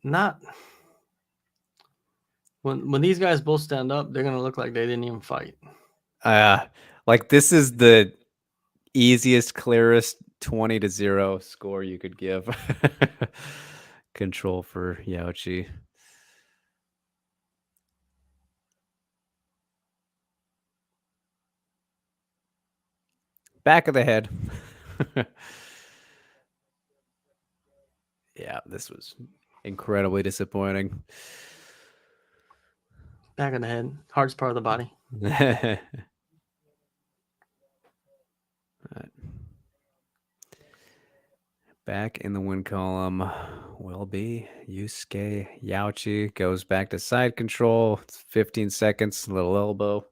Not when these guys both stand up, they're gonna look like they didn't even fight. Like this is the easiest, clearest 20-0 score you could give. Control for Yauchi. Back of the head. Yeah, this was incredibly disappointing. Back of the head. Hardest part of the body. Right. Back in the win column will be Yusuke Yauchi. Goes back to side control. It's 15 seconds. Little elbow.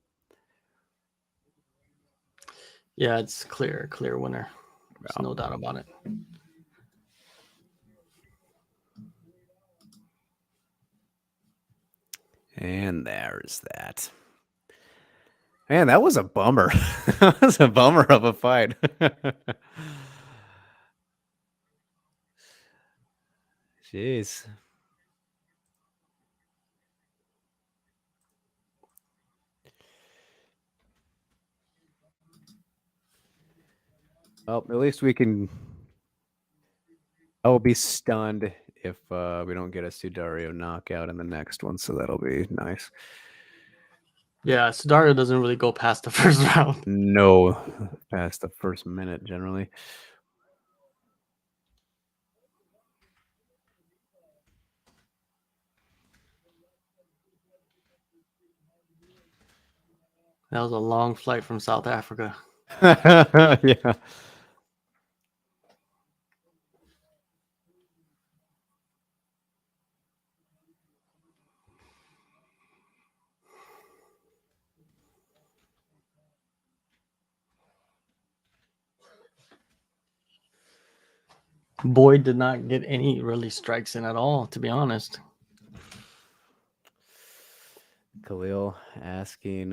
Yeah, it's clear winner. There's no doubt about it. And there's that. Man, that was a bummer. That was a bummer of a fight. Jeez. Well, at least we can... I will be stunned if we don't get a Sudario knockout in the next one, so that'll be nice. Yeah, Sudario doesn't really go past the first round. No, past the first minute, generally. That was a long flight from South Africa. Yeah. Boyd did not get any really strikes in at all, to be honest. Khalil asking,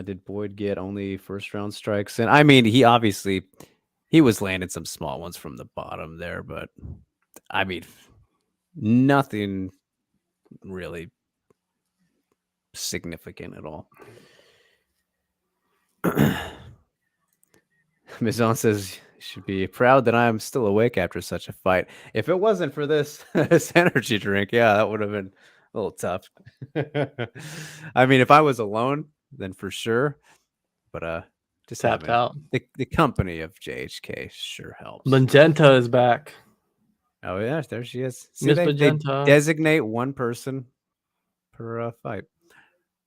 did Boyd get only first round strikes? And I mean, he was landing some small ones from the bottom there, but I mean, nothing really significant at all. Mizan says, should be proud that I'm still awake after such a fight. If it wasn't for this, this energy drink, yeah, that would have been a little tough. I mean, if I was alone, then for sure. But just tapped out. The company of JHK sure helps. Magenta is back. Oh yeah, there she is. See, Miss they Magenta. designate one person per fight.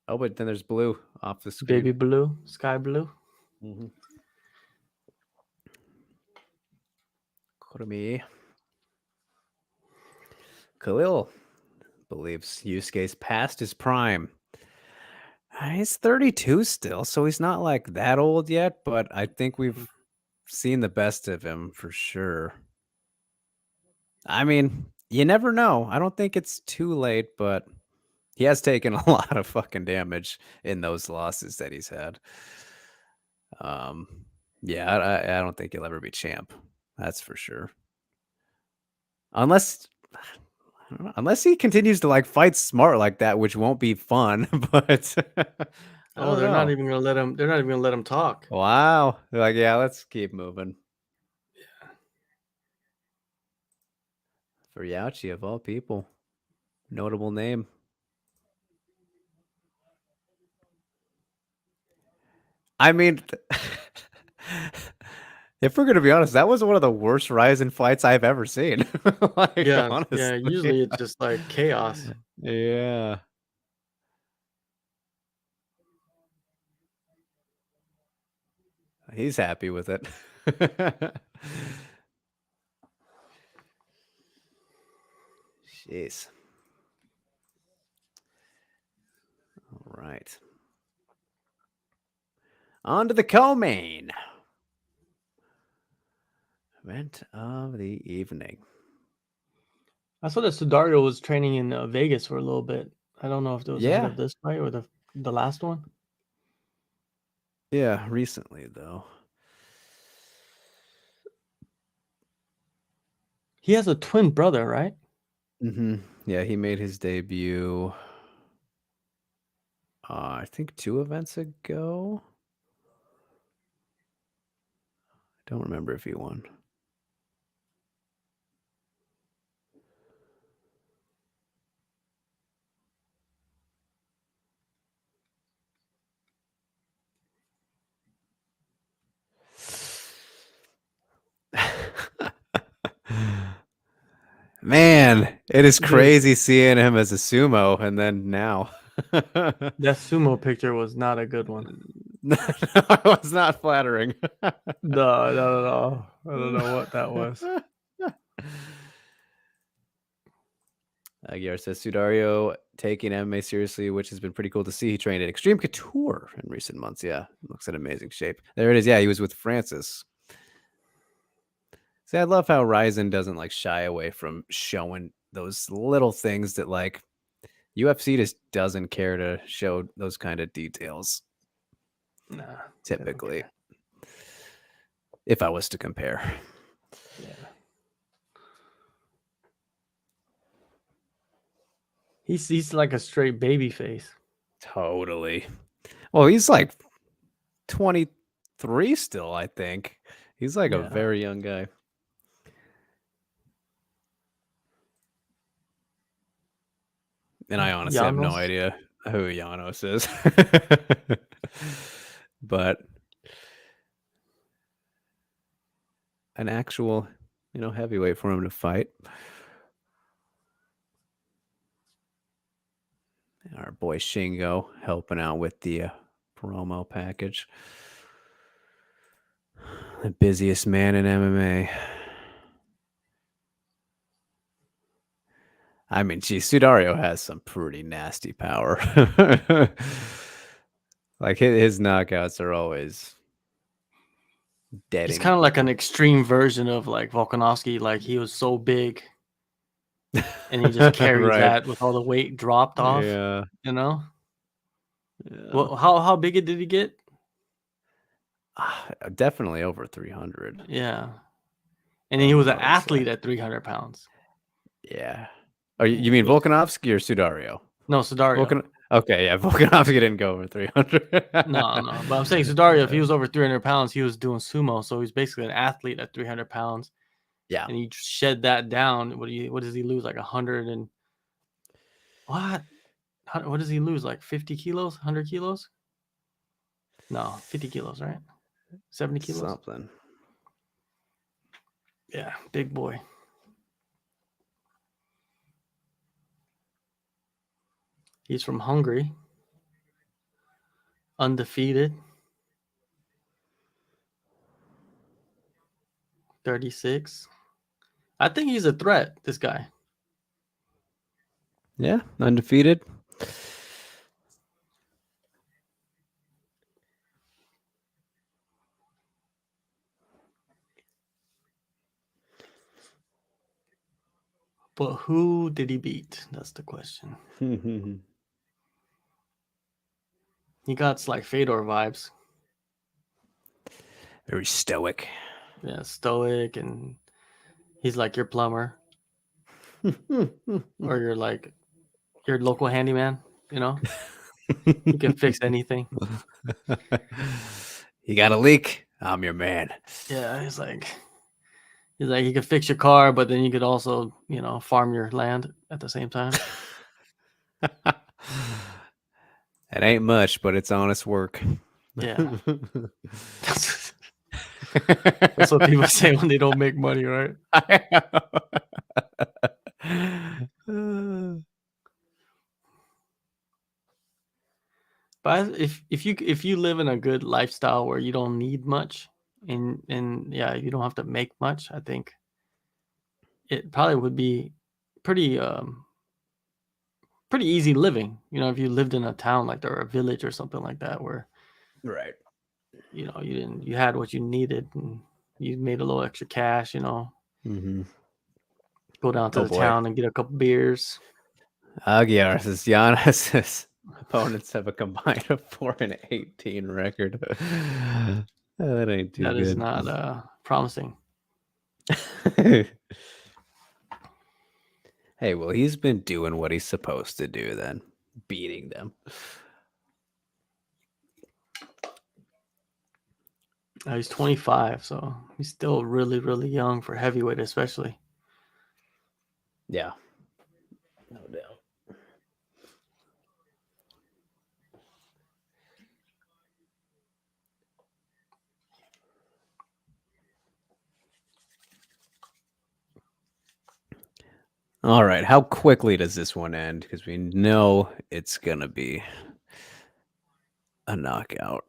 Oh, but then there's blue off the screen. Baby blue, sky blue. Mm-hmm. Kurumi. Khalil believes Yusuke's past his prime. He's 32 still, so he's not like that old yet, but I think we've seen the best of him for sure. I mean, you never know. I don't think it's too late, but he has taken a lot of fucking damage in those losses that he's had. Yeah, I don't think he'll ever be champ. That's for sure. Unless he continues to like fight smart like that, which won't be fun. But oh, they're not even gonna let him. They're not even gonna let him talk. Wow, they're like, yeah, let's keep moving. Yeah. For Yauchi of all people, notable name. I mean, if we're gonna be honest, that was one of the worst RIZIN fights I've ever seen. Like, honestly. Yeah. Usually it's just like chaos. Yeah. He's happy with it. Jeez. All right. On to the co-main event of the evening. I saw that Sudario was training in Vegas for a little bit. I don't know if it was ahead of this fight or the last one. Yeah, recently though. He has a twin brother, right? Mm-hmm. Yeah, he made his debut. I think 2 events ago. I don't remember if he won. Man, it is crazy seeing him as a sumo and then now. That sumo picture was not a good one. No, it was not flattering. No. I don't know what that was. Aguiar says Sudario taking MMA seriously, which has been pretty cool to see. He trained at Extreme Couture in recent months. Yeah, looks in amazing shape. There it is. Yeah, he was with Francis. See, I love how RIZIN doesn't like shy away from showing those little things that like UFC just doesn't care to show those kind of details. Nah, typically, if I was to compare. Yeah. He's like a straight baby face. Totally. Well, he's like 23 still, I think. He's like a very young guy. And I honestly have no idea who Janos is. But an actual, heavyweight for him to fight. Our boy Shingo helping out with the promo package. The busiest man in MMA. I mean, geez, Sudario has some pretty nasty power. Like his knockouts are always dead. He's kind of like an extreme version of like Volkanovski. Like he was so big, and he just carried that with all the weight dropped off. Yeah. Yeah. Well, how big did he get? Definitely over 300. Yeah. And then he was an athlete at 300 pounds. Yeah. Oh, you mean Volkanovski or Sudario? No, Sudario. Okay, yeah, Volkanovski didn't go over 300. No. But I'm saying Sudario, if he was over 300 pounds, he was doing sumo. So he's basically an athlete at 300 pounds. Yeah. And he shed that down. What does he lose? Like 100 and what? What does he lose? Like 50 kilos? 100 kilos? No, 50 kilos, right? 70 kilos? Something. Yeah, big boy. He's from Hungary. Undefeated. 36. I think he's a threat, this guy. Yeah, undefeated. But who did he beat? That's the question. He got like Fedor vibes. Very stoic. Yeah, stoic, and he's like your plumber, or you're like your local handyman. You know, he can fix anything. You got a leak? I'm your man. Yeah, he's like he could fix your car, but then you could also, farm your land at the same time. It ain't much, but it's honest work. Yeah. That's what people say when they don't make money, right? But if you live in a good lifestyle where you don't need much, and yeah, you don't have to make much, I think it probably would be pretty easy living. If you lived in a town or a village or something like that, where right, you had what you needed and you made a little extra cash. Mm-hmm. Go down to the town and get a couple beers. Aguiar says Janos' opponents have a combined of 4-18 record. That ain't too good. That is not promising. Hey, well, he's been doing what he's supposed to do then, beating them. He's 25, so he's still really, really young for heavyweight, especially. Yeah, no doubt. All right, how quickly does this one end? Because we know it's going to be a knockout.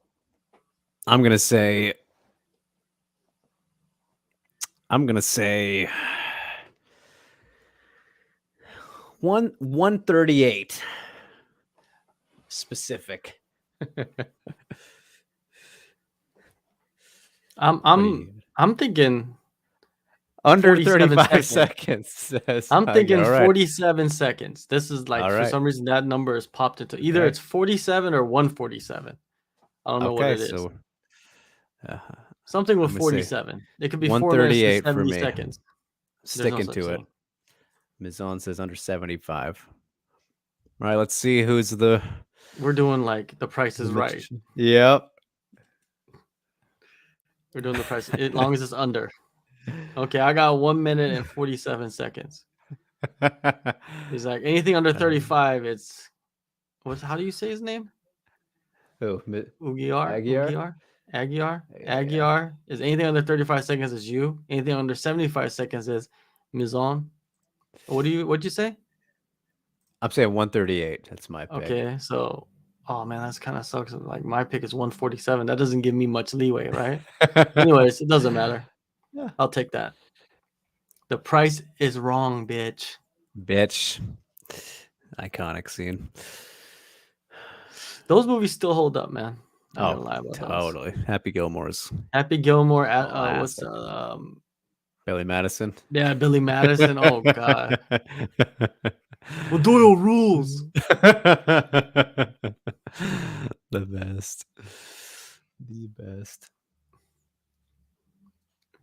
I'm going to say 138 specific. I'm thinking under 35 seconds. I'm thinking 47 seconds. This is for some reason that number is popped into either it's 47 or 147. I don't know what it is. So, something with 47. It could be 470 seconds. Sticking to it. Mizon says under 75. All right, let's see who's the. We're doing the Price is Right. Yep. We're doing the price as long as it's under. Okay, I got 1 minute and 47 seconds. He's like anything under 35. It's how do you say his name? Who? Aguiar. Aguiar is anything under 35 seconds is you. Anything under 75 seconds is Mizon. What'd you say? I'm saying 138. That's my pick. Okay, so oh man, that's kind of sucks. My pick is 147. That doesn't give me much leeway, right? Anyways, it doesn't matter. Yeah. I'll take that. The price is wrong, bitch. Iconic scene. Those movies still hold up, man. Oh, totally. Those. Happy Gilmore. What's Billy Madison? Yeah, Billy Madison. Oh god. Well, Doyle rules. The best.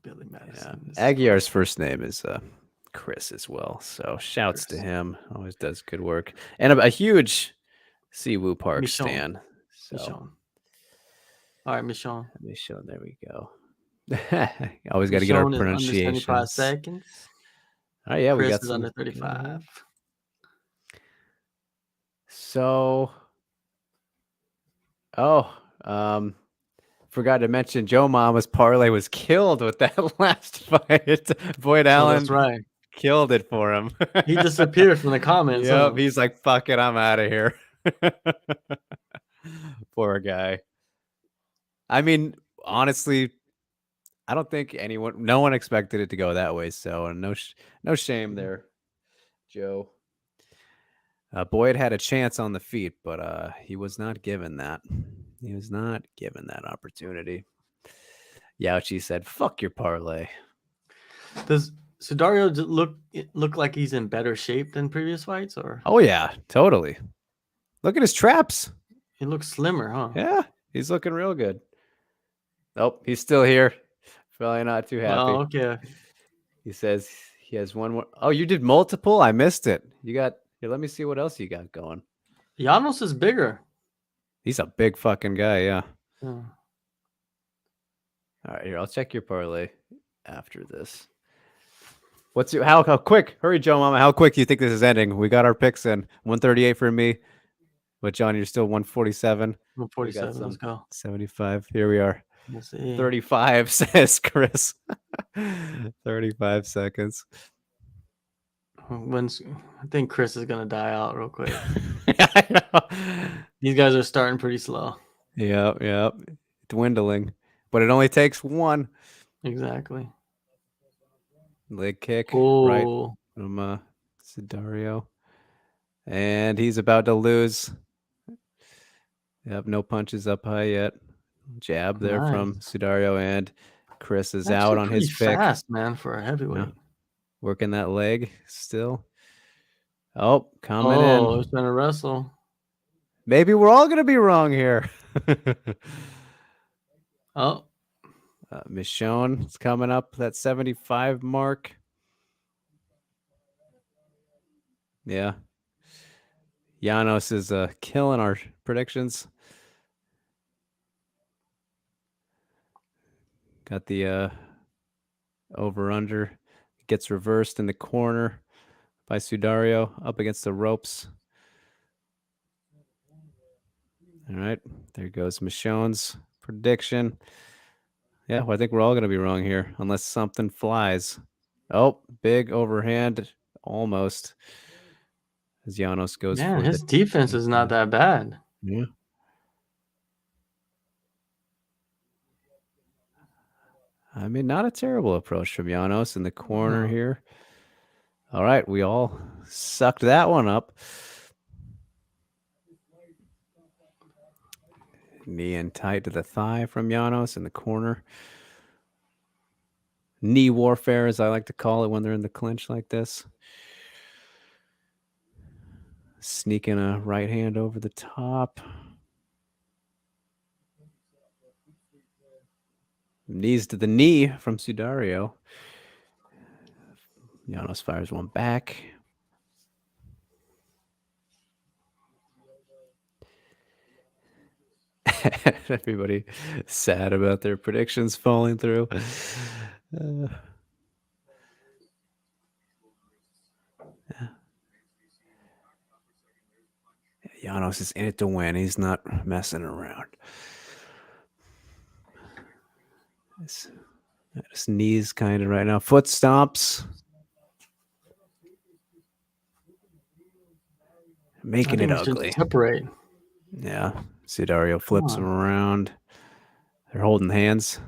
Billy Madison. Yeah. Aguiar's first name is Chris as well. So shouts to him. Always does good work. And a huge Siwoo Park stan. So. Michonne. All right, Michonne. There we go. Always got to get our pronunciation. Under 75 seconds. Oh yeah, Chris we got is under 35. So, forgot to mention Joe Mama's parlay was killed with that last fight. Boyd Allen, that's right, killed it for him. He disappeared from the comments. Yep, he's like, "Fuck it, I'm out of here." Poor guy. I mean, honestly, I don't think no one expected it to go that way. So no shame there, Joe. Boyd had a chance on the feet, but he was not given that. He was not given that opportunity. Yauchi said, "Fuck your parlay." Does Sudario look like he's in better shape than previous fights, or? Oh yeah, totally. Look at his traps. He looks slimmer, huh? Yeah, he's looking real good. Nope, he's still here. Probably not too happy. Oh, okay. He says he has one more. Oh, you did multiple? I missed it. You got here. Let me see what else you got going. Janos is bigger. He's a big fucking guy. Yeah. Yeah. All right, here. I'll check your parlay after this. What's your how quick? Hurry, Joe Mama. How quick do you think this is ending? We got our picks in. 138 for me. But John, you're still 147. 147. Let's go. 75. Here we are. Let's see. 35 says Chris. 35 seconds. I think Chris is gonna die out real quick. Yeah, I know. These guys are starting pretty slow. Yep. Dwindling. But it only takes one. Exactly. Leg kick. Ooh. Right from Sudario. And he's about to lose. Yep, no punches up high yet. Jab there from Sudario, and Chris is out on his pick. Fast, man, for a heavyweight. Yeah. Working that leg still. Oh, coming in. Oh, it's gonna wrestle. Maybe we're all gonna be wrong here. Oh, Michonne is coming up that 75 mark. Yeah. Janos is killing our predictions. Got the over-under. Gets reversed in the corner by Sudario up against the ropes. All right. There goes Michonne's prediction. Yeah, well, I think we're all going to be wrong here unless something flies. Oh, big overhand. Almost. As Janos goes for his defense is not that bad. Yeah. I mean, not a terrible approach from Janos in the corner here. All right, we all sucked that one up. Knee in tight to the thigh from Janos in the corner. Knee warfare, as I like to call it when they're in the clinch like this. Sneaking a right hand over the top. Knees to the knee from Sudario. Janos fires one back. Everybody sad about their predictions falling through. Janos is in it to win. He's not messing around. His knees kind of right now. Foot stomps. Making it ugly. Separate. Yeah. Sudario flips him around. They're holding hands.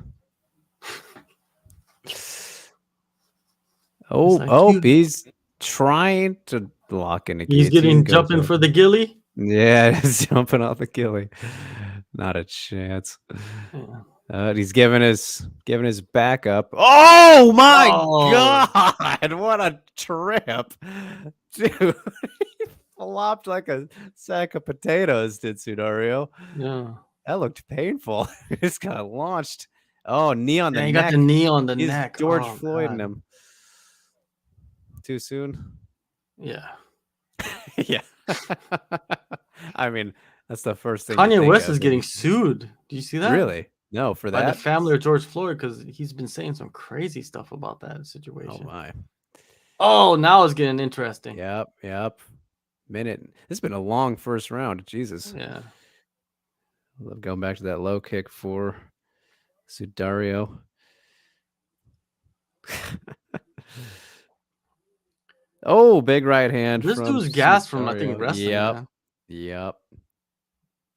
He's trying to block in the He's getting jumping for the gilly. Yeah, he's jumping off the gilly. Not a chance. Yeah. He's giving his back up. Oh my God! What a trip, dude! He flopped like a sack of potatoes. Did Sudario? Yeah, that looked painful. He just got launched. Oh, knee on the neck. He got the knee on the neck. George Floyd in him. Too soon. Yeah. Yeah. I mean, that's the first thing. Kanye West is getting sued. Do you see that? Really? No, for that. By the family of George Floyd, because he's been saying some crazy stuff about that situation. Oh my. Oh, now it's getting interesting. Yep. Minute. This has been a long first round. Jesus. Yeah. I love going back to that low kick for Sudario. Oh, big right hand. This dude's gas from, I think, wrestling. Yep.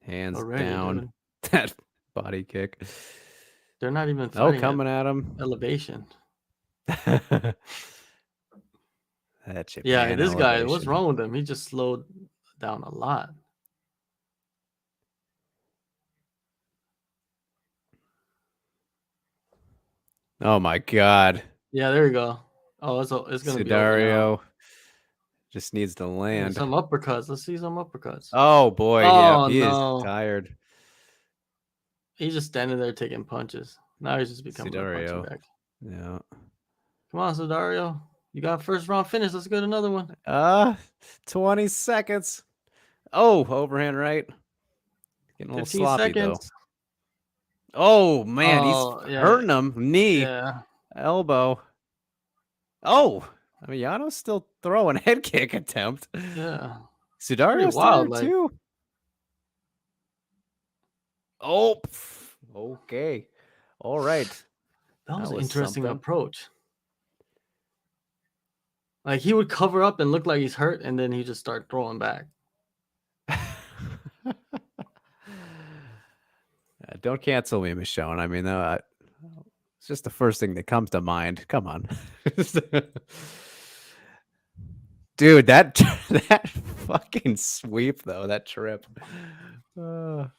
Hands down. That body kick. They're not even fighting. Coming at him. Elevation. That Japan this guy, what's wrong with him? He just slowed down a lot. Oh my God. Yeah, there you go. Oh, it's gonna be Sudario just needs to land. Some uppercuts. Let's see some uppercuts. Oh boy, he's tired. He's just standing there taking punches. Now he's just becoming a punching bag. Yeah. Come on, Sudario. You got first round finish. Let's get another one. 20 seconds. Oh, overhand right. Getting a little sloppy though. Oh man, he's hurting him. Knee, elbow. Oh, I mean, Janos still throwing head kick attempt. Yeah. Sudario's wild too. Oh, okay. All right. That was an interesting approach. Like he would cover up and look like he's hurt, and then he just start throwing back. Don't cancel me, Michonne. I mean, it's just the first thing that comes to mind. Come on. Dude, that fucking sweep, though, that trip. So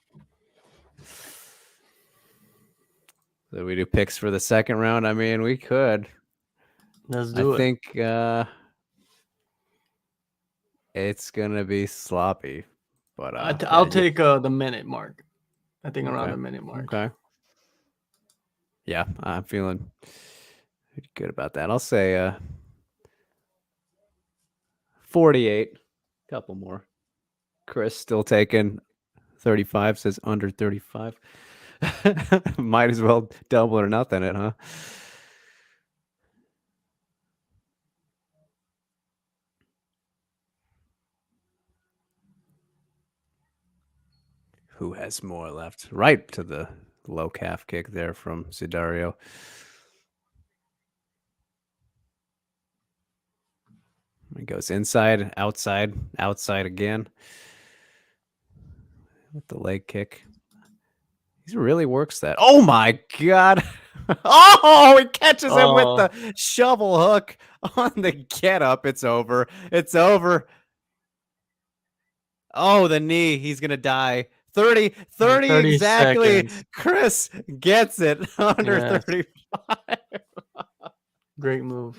we do picks for the second round? I mean, we could. Let's do it. I think it's going to be sloppy. But I'll take the minute mark. I think around the minute mark. Okay. Yeah, I'm feeling good about that. I'll say 48. Couple more. Chris still taking 35. Says under 35. Might as well double or nothing it, huh? Who has more left? Right to the low calf kick there from Sudario. He goes inside, outside, outside again. With the leg kick. He really works that. Oh my God. Oh, he catches him with the shovel hook on the get up. It's over. It's over. Oh, the knee. He's going to die. 30 exactly. Seconds. Chris gets it under 35. Great move.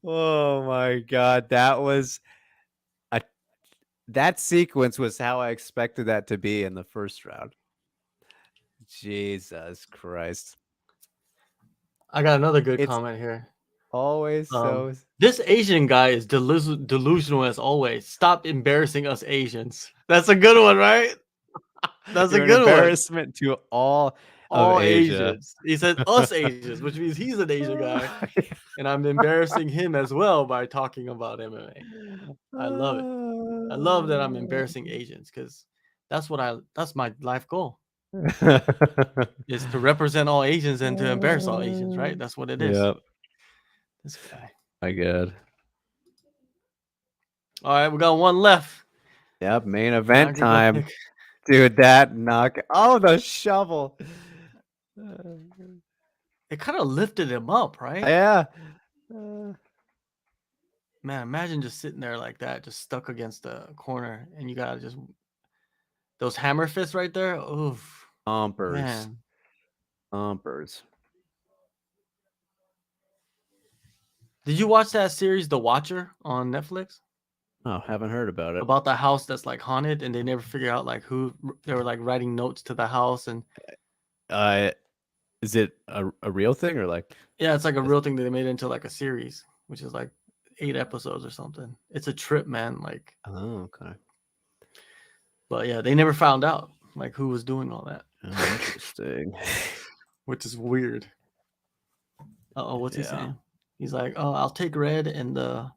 Oh my God. That sequence was how I expected that to be in the first round. Jesus Christ. I got another good comment here. Always so. This Asian guy is delusional as always. Stop embarrassing us Asians. That's a good one, right? That's a good embarrassment to all Asians. He said us Asians, which means he's an Asian guy, and I'm embarrassing him as well by talking about MMA. I love it. I love that I'm embarrassing Asians because that's my life goal. Is to represent all Asians and to embarrass all Asians, right? That's what it is. Yep. This guy. My God. All right, we got one left. Yep, main event time. Dude, that knock. Oh, the shovel. It kind of lifted him up, right? Yeah. Man, imagine just sitting there like that, just stuck against the corner, and you gotta just those hammer fists right there. Oof. Umpers. Umpers. Did you watch that series, The Watcher, on Netflix? Oh, haven't heard about it. About the house that's like haunted, and they never figure out like who they were like writing notes to the house. And is it a real thing or like? Yeah, it's like a real thing that they made into like a series, which is like 8 episodes or something. It's a trip, man. Like, oh, okay. But yeah, they never found out like who was doing all that. Oh, interesting. Which is weird. Oh, what's he saying? He's like, oh, I'll take red and the.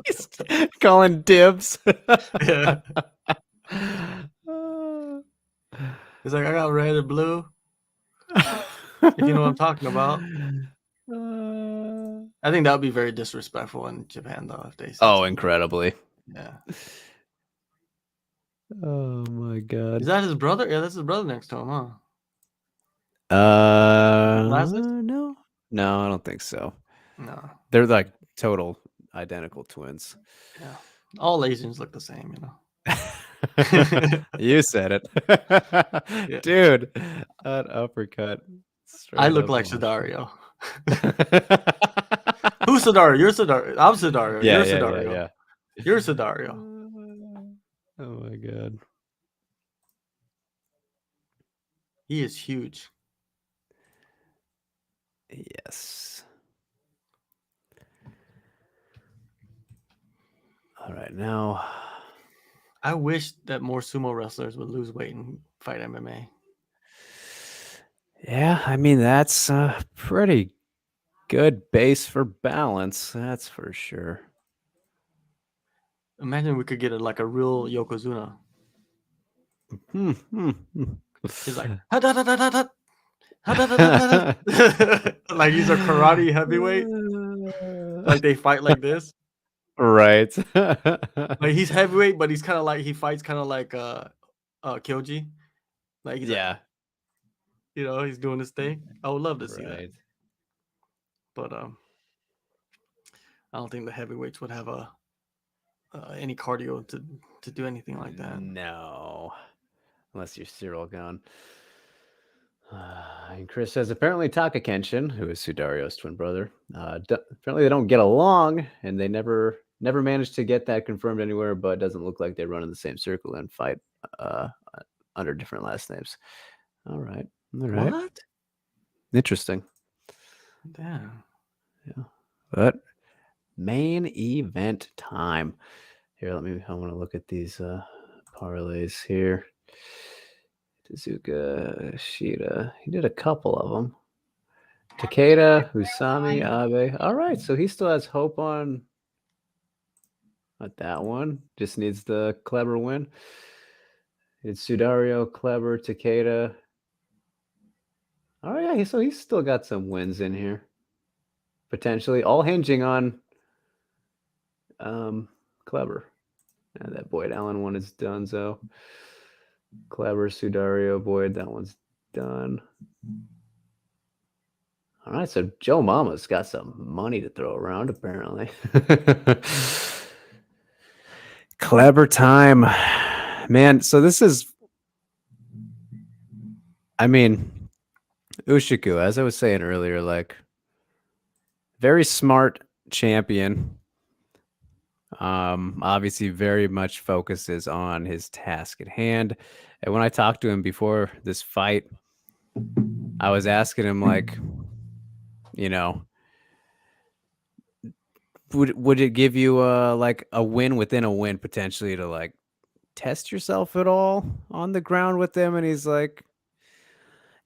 He's calling dibs. Yeah. He's like, I got red and blue. If you know what I'm talking about. I think that would be very disrespectful in Japan, though, if they said something. Incredibly. Yeah. Oh my God. Is that his brother? Yeah, that's his brother next to him, huh? No, I don't think so. No, they're like total identical twins. Yeah, all Asians look the same, you know. You said it. Yeah. Dude, that uppercut. I look like Sudario. Who's Sudario? You're Sudario. I'm Sudario. Yeah, You're Sudario. Yeah. You're Sudario. Oh my God. He is huge. Yes. All right, now. I wish that more sumo wrestlers would lose weight and fight MMA. Yeah, I mean, that's a pretty good base for balance. That's for sure. Imagine we could get like a real Yokozuna. He's like, like he's a karate heavyweight. Like they fight like this. Right. Like he's heavyweight, but he's kind of like he fights kind of like Kyoji. Like he's like, he's doing his thing. I would love to see that. But I don't think the heavyweights would have any cardio to do anything like that. No, unless you're Cyril Gunn. And Chris says, apparently Taka Kenshin, who is Sudario's twin brother, apparently they don't get along, and they never managed to get that confirmed anywhere, but it doesn't look like they run in the same circle and fight under different last names. All right. What? Interesting. Damn. Yeah. But main event time. Here, I want to look at these parlays here. Tezuka, Shida. He did a couple of them. Takeda, Usami, Abe. All right, so he still has hope on that one. Just needs the clever win. It's Sudario, clever, Takeda. Oh yeah, so he's still got some wins in here. Potentially, all hinging on clever. That Boyd Allen one is done, so clever, Sudario, Boyd, that one's done. All right, so Joe Mama's got some money to throw around, apparently. Clever time. Man, so this is... I mean, Ushiku, as I was saying earlier, like, very smart champion. Obviously very much focuses on his task at hand. And when I talked to him before this fight, I was asking him, like, would it give you like a win within a win potentially to like test yourself at all on the ground with them? And he's like,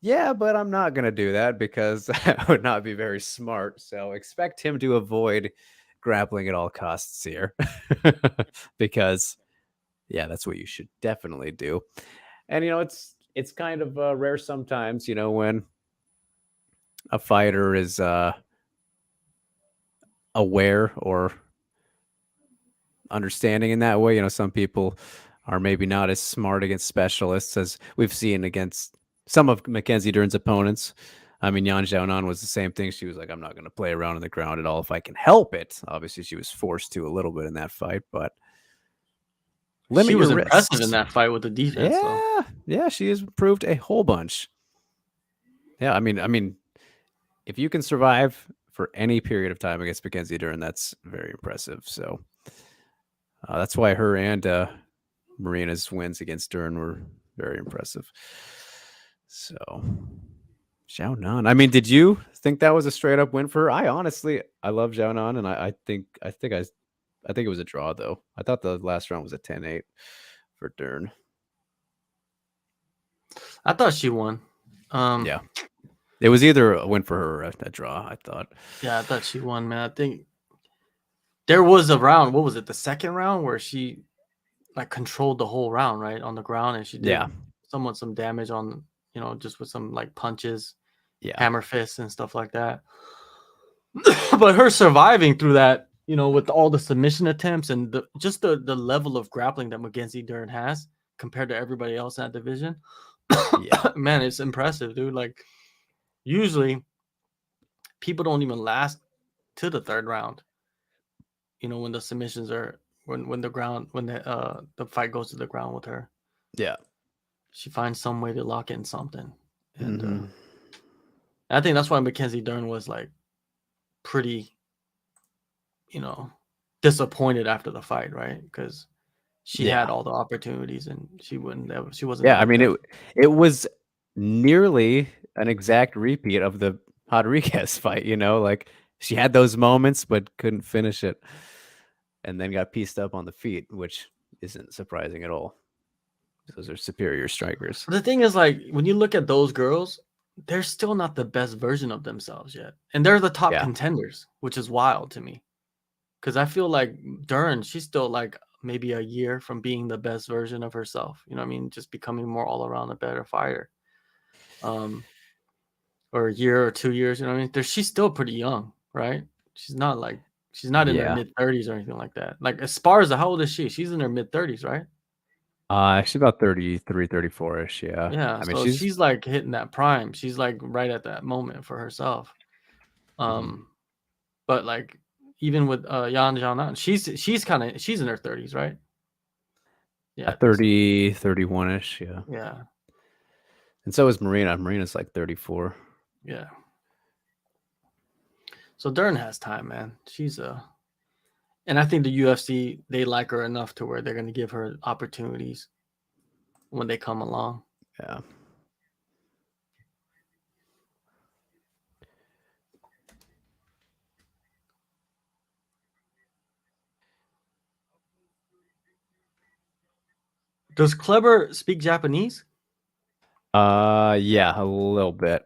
yeah, but I'm not going to do that because that would not be very smart. So expect him to avoid grappling at all costs here because that's what you should definitely do. And it's kind of rare sometimes, when a fighter is aware or understanding in that way. Some people are maybe not as smart against specialists as we've seen against some of Mackenzie Dern's opponents. I mean, Yan Xiaonan was the same thing. She was like, I'm not going to play around on the ground at all if I can help it. Obviously, she was forced to a little bit in that fight, but she was impressive in that fight with the defense. Yeah, she has improved a whole bunch. Yeah, I mean, if you can survive for any period of time against Mackenzie Dern, that's very impressive. So that's why her and Marina's wins against Dern were very impressive. So, Xiaonan. I mean, did you think that was a straight up win for her? I love Xiaonan, and I think it was a draw though. I thought the last round was a 10-8 for Dern. I thought she won. Yeah. It was either a win for her or a draw, I thought. Yeah, I thought she won, man. I think there was a round, what was it, the second round, where she like controlled the whole round, right, on the ground, and she did somewhat some damage on, just with some like punches, hammer fists and stuff like that. But her surviving through that, with all the submission attempts and the level of grappling that Mackenzie Dern has compared to everybody else in that division, man, it's impressive, dude. Like, usually people don't even last to the third round, when the submissions are when the fight goes to the ground with her. Yeah, she finds some way to lock in something, and I think that's why Mackenzie Dern was like pretty disappointed after the fight, right? Because she had all the opportunities and she wasn't. Yeah, I mean, it was nearly an exact repeat of the Rodriguez fight, you know, like she had those moments but couldn't finish it and then got pieced up on the feet, which isn't surprising at all. Those are superior strikers. The thing is, like, when you look at those girls, they're still not the best version of themselves yet. And they're the top contenders, which is wild to me. Because I feel like Dern, she's still like maybe a year from being the best version of herself. You know what I mean? Just becoming more all around a better fighter. Or a year or 2 years, you know what I mean? She's still pretty young, right? She's not in her mid-30s or anything like that. Like Esparza, how old is she? She's in her mid-30s, right? Actually about 33, 34-ish, yeah. Yeah, I mean, so she's like hitting that prime. She's like right at that moment for herself. But like even with Yan Jianan, she's in her 30s, right? Yeah, 30, 31-ish, yeah. Yeah. And so is Marina. Marina's like 34. Yeah. So Dern has time, man. She's and I think the UFC, they like her enough to where they're going to give her opportunities when they come along. Yeah. Does Kleber speak Japanese? Yeah, a little bit.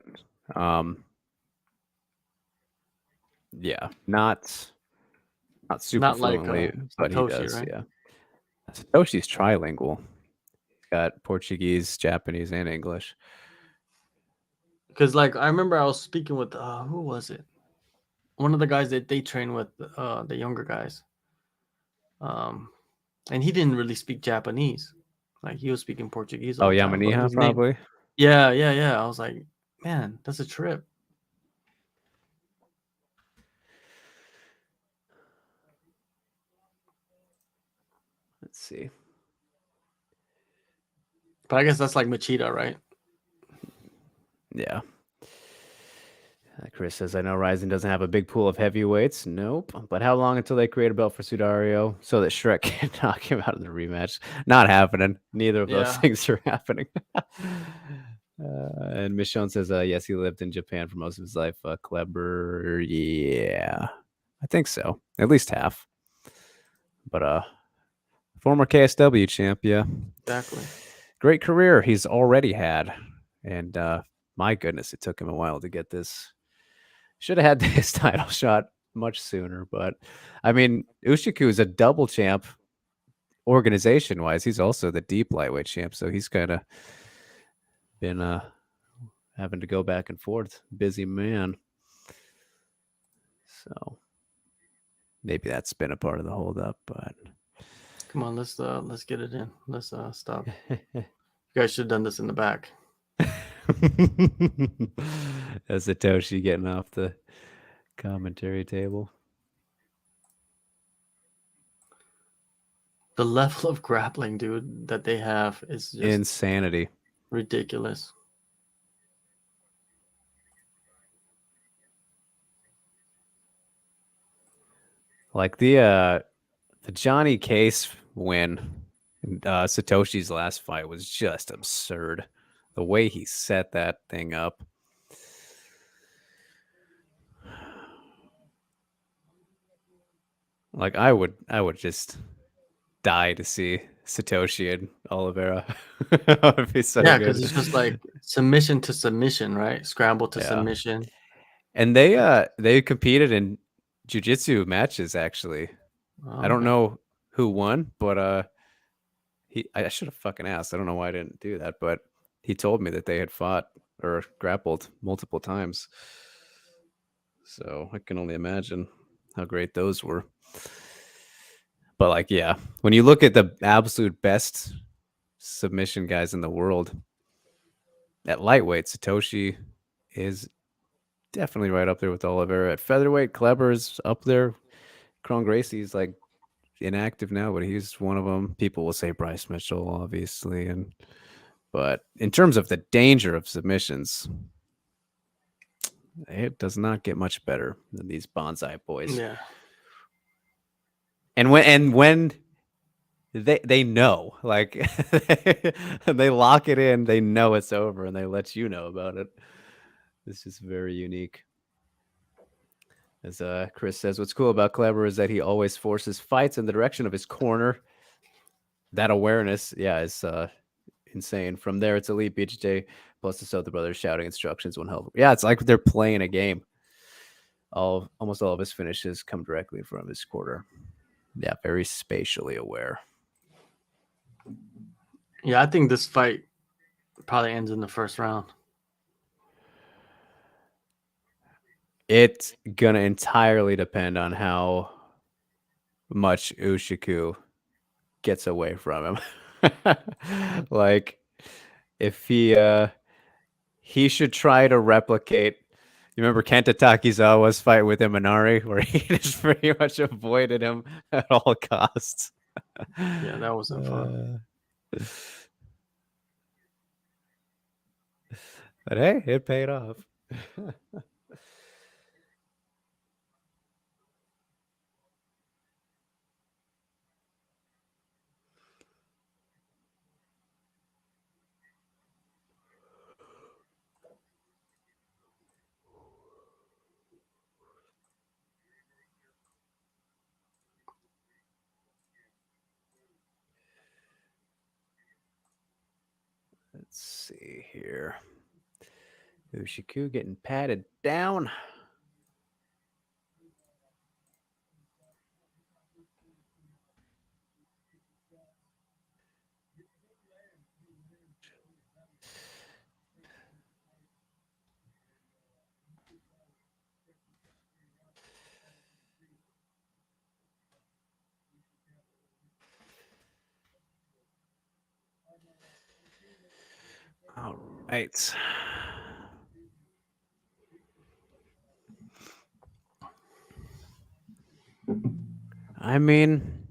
Yeah, not super fluently, but Satoshi, he does. Right? Yeah, Satoshi's trilingual. He's got Portuguese, Japanese, and English. Because, like, I remember I was speaking with who was it? One of the guys that they train with, the younger guys. And he didn't really speak Japanese. Like, he was speaking Portuguese. Oh, Yamaniha, probably. Yeah. I was like, man, that's a trip. Let's see. But I guess that's like Machida, right? Yeah. Chris says, I know RIZIN doesn't have a big pool of heavyweights. Nope. But how long until they create a belt for Sudario so that Shrek can knock him out of the rematch? Not happening. Neither of those things are happening. And Michonne says, yes, he lived in Japan for most of his life. Kleber, yeah. I think so. At least half. But former KSW champ, yeah. Exactly. Great career he's already had. And my goodness, it took him a while to get this. Should have had his title shot much sooner. But, I mean, Ushiku is a double champ organization-wise. He's also the deep lightweight champ, so he's kind of been having to go back and forth. Busy man. So maybe that's been a part of the holdup, but come on, let's get it in. Let's stop. You guys should have done this in the back. That's Satoshi getting off the commentary table. The level of grappling, dude, that they have is just insanity. Ridiculous. Like the Johnny Case win in Satoshi's last fight was just absurd. The way he set that thing up. Like I would just die to see Satoshi and Oliveira. So yeah, because it's just like submission to submission, right? Scramble to submission. And they competed in jiu-jitsu matches actually. I don't know who won, but I should have fucking asked. I don't know why I didn't do that, but he told me that they had fought or grappled multiple times. So I can only imagine how great those were. But like, yeah, when you look at the absolute best submission guys in the world, at lightweight, Satoshi is definitely right up there with Oliveira. At featherweight, Kleber's up there. Kron Gracie's like inactive now, but he's one of them. People will say Bryce Mitchell, obviously, but in terms of the danger of submissions, it does not get much better than these bonsai boys. Yeah. And when they know, like they lock it in. They know it's over, and they let you know about it. It's just very unique. As Chris says, what's cool about Kleber is that he always forces fights in the direction of his corner. That awareness, yeah, is insane. From there, it's elite BJJ plus the Soto brothers shouting instructions when held. Yeah, it's like they're playing a game. Almost all of his finishes come directly from his quarter. Yeah, very spatially aware. Yeah, I think this fight probably ends in the first round. It's gonna entirely depend on how much Ushiku gets away from him. Like, if he should try to replicate. You remember Kenta Takizawa's fight with Imanari, where he just pretty much avoided him at all costs. Yeah, that wasn't fun. But hey, it paid off. Let's see here. Ushiku getting patted down. All right. I mean,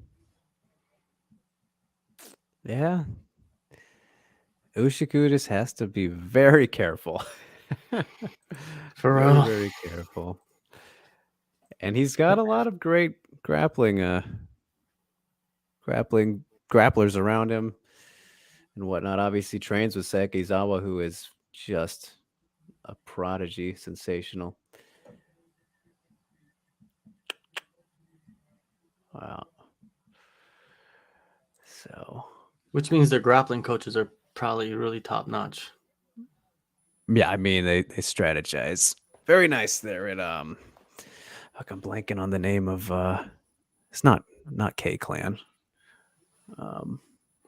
yeah. Ushiku just has to be very careful. For real. Very careful. And he's got a lot of great grappling grapplers around him and whatnot. Obviously trains with Sekizawa, who is just a prodigy, sensational. Wow. So, which means their grappling coaches are probably really top notch. yeah, I mean they strategize very nice there at Fuck, I'm blanking on the name of it's not K Clan.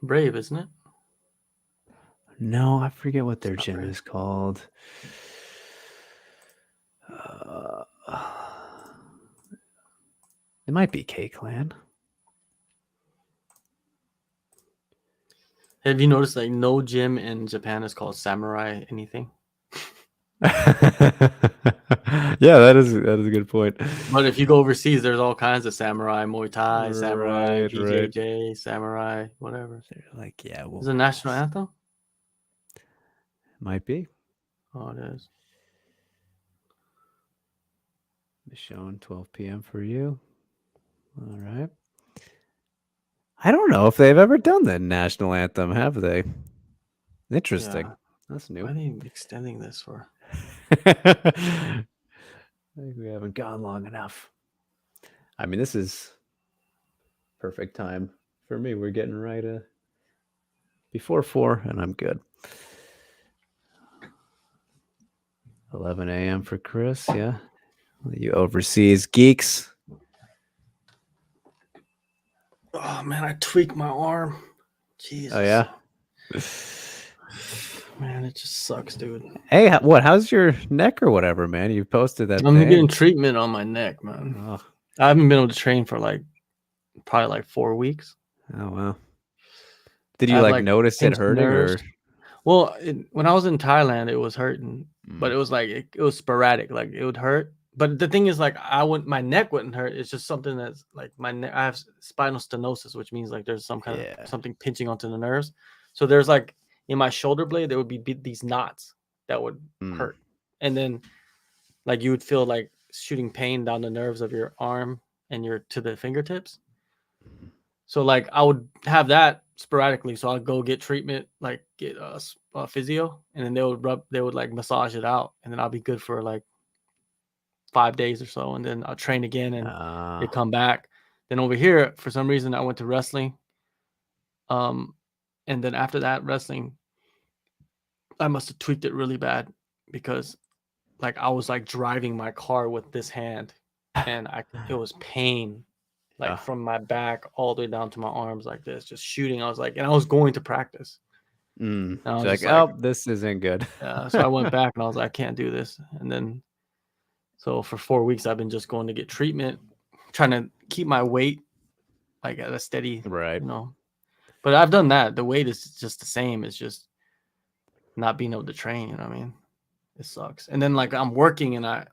Brave, isn't it? No, I forget what their gym is called. It might be K Clan. Have you noticed like no gym in Japan is called Samurai anything? Yeah, that is a good point. But if you go overseas, there's all kinds of Samurai, Muay Thai, Samurai, Right, BJJ, Samurai, whatever. They're like, yeah, Is it a national anthem? Might be. Oh, it is. Showing 12 p.m. for you. All right. I don't know if they've ever done the national anthem, have they? Interesting. Yeah. That's new. Why are they extending this for? I think we haven't gone long enough. I mean, this is perfect time for me. We're getting right before 4, and I'm good. 11 a.m. for Chris, yeah. You overseas geeks. Oh, man, I tweaked my arm. Jesus. Oh, yeah? Man, it just sucks, dude. Hey, how's your neck or whatever, man? You posted that I'm thing. getting treatment on my neck, man. Oh. I haven't been able to train for probably 4 weeks. Oh, wow. Did you notice it hurting or? Well, when I was in Thailand, it was hurting, but it was it was sporadic. Like it would hurt, but the thing is, my neck wouldn't hurt. It's just something that's my neck. I have spinal stenosis, which means there's some kind of something pinching onto the nerves. So there's in my shoulder blade there would be these knots that would hurt, and then you would feel shooting pain down the nerves of your arm and to the fingertips. So like I would have that sporadically. So I'd go get treatment, like get a physio, and then they would like massage it out, and then I'll be good for like 5 days or so, and then I'll train again and they come back. Then over here, for some reason, I went to wrestling. And then after that wrestling, I must have tweaked it really bad because like I was like driving my car with this hand, and it was pain, like from my back all the way down to my arms like this, just shooting. I was like, and I was going to practice. And I was like, oh, this isn't good. Yeah, so I went back and I was like, I can't do this. And then, so for 4 weeks, I've been just going to get treatment, trying to keep my weight like at a steady, right. you know. But I've done that. The weight is just the same. It's just not being able to train. You know what I mean? It sucks. And then like I'm working and I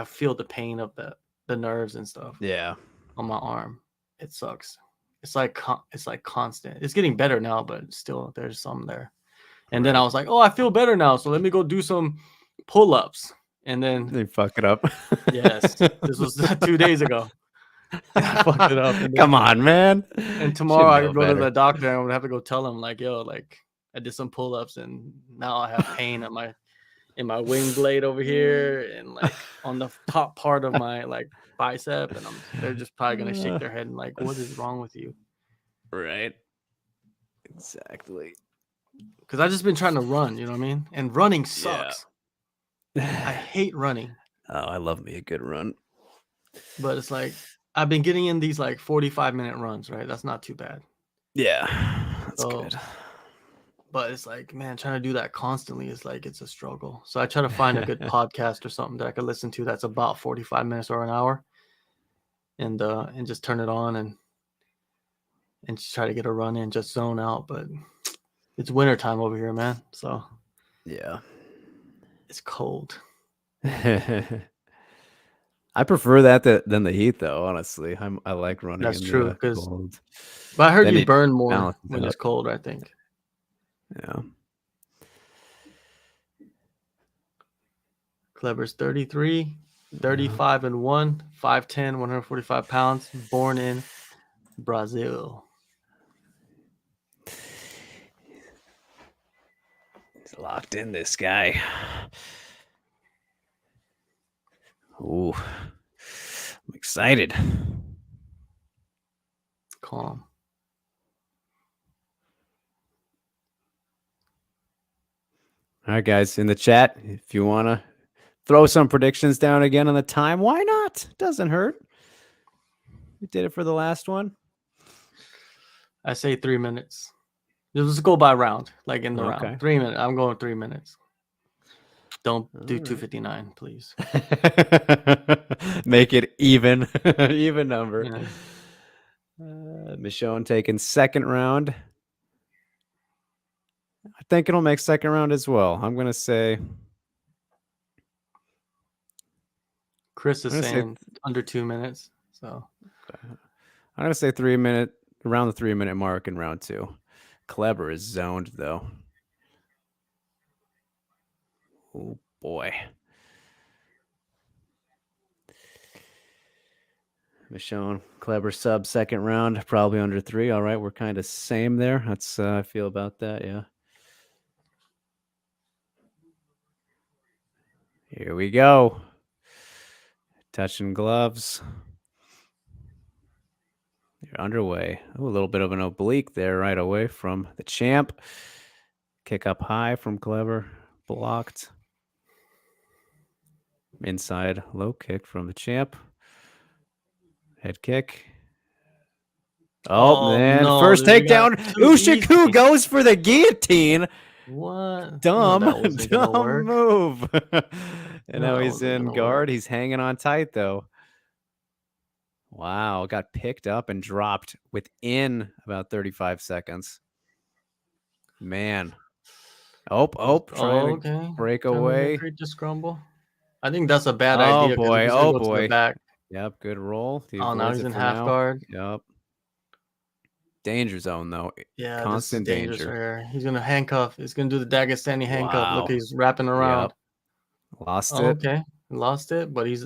feel the pain of the nerves and stuff. Yeah. On my arm, it sucks. It's like constant. It's getting better now, but still there's some there. And then I was like, oh, I feel better now, so let me go do some pull-ups. And then they fuck it up. Yes, this was 2 days ago. I fucked it up. Come on, man. And tomorrow I go to the doctor and I'm gonna have to go tell him like, yo, like I did some pull-ups and now I have pain in my wing blade over here and like on the top part of my like bicep, and they're just probably gonna shake their head and like, what is wrong with you? Right. Exactly. Because I've just been trying to run, you know what I mean? And running sucks. Yeah. I hate running. Oh, I love me a good run. But it's like I've been getting in these like 45-minute runs, right? That's not too bad. Yeah, that's good. But it's like, man, trying to do that constantly is like, it's a struggle. So I try to find a good podcast or something that I could listen to that's about 45 minutes or an hour, and just turn it on and just try to get a run in, just zone out. But it's wintertime over here, man. So yeah, it's cold. I prefer that than the heat, though. Honestly, I like running. That's true, because cold. But I heard you burn more when it's cold, I think. Yeah. Clever's 33, 35 and 1, 5'10", 145 pounds, born in Brazil. He's locked in, this guy. Ooh. I'm excited. Calm. All right, guys, in the chat, if you want to throw some predictions down again on the time, why not? Doesn't hurt. We did it for the last one. I say 3 minutes. Let's go by round, like in the round. 3 minutes. I'm going 3 minutes. Don't do 259, please. Make it even, even number. Yeah. Michonne taking second round. I think it'll make second round as well. I'm going to say. Chris is saying under 2 minutes. So I'm going to say 3 minute, around the 3 minute mark in round 2. Clever is zoned, though. Oh, boy. Michonne, Clever sub second round, probably under 3. All right, we're kind of same there. That's I feel about that, yeah. Here we go. Touching gloves. You're underway. Ooh, a little bit of an oblique there right away from the champ. Kick up high from Clever. Blocked. Inside low kick from the champ. Head kick. Oh man. No, first takedown. Ushiku goes for the guillotine. What? Dumb move. And now he's in guard. He's hanging on tight, though. Wow. Got picked up and dropped within about 35 seconds. Man. Trying to break away. Create the scramble. I think that's a bad idea. Oh boy. Yep, good roll. Now he's in half guard. Yep. Danger zone, though. Yeah, constant danger. Right here. He's gonna handcuff. He's gonna do the Dagestani handcuff. Wow. Look, he's wrapping around. Yep. Lost it. Okay, lost it, but he's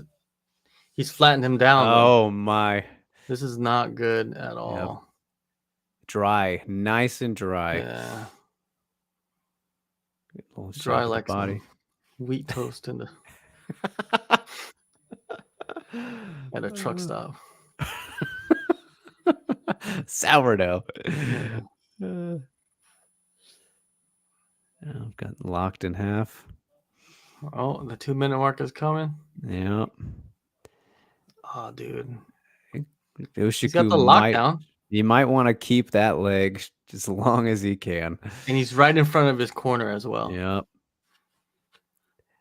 flattened him down. Oh my! This is not good at all. Yep. Dry, nice and dry. Yeah. Dry like body. Some wheat toast in the at a truck stop. Sourdough. Yeah. I've got locked in half. Oh, the 2-minute mark is coming. Yep. Oh, dude. Ushiku He's got the lockdown. You might want to keep that leg as long as he can. And he's right in front of his corner as well. Yep.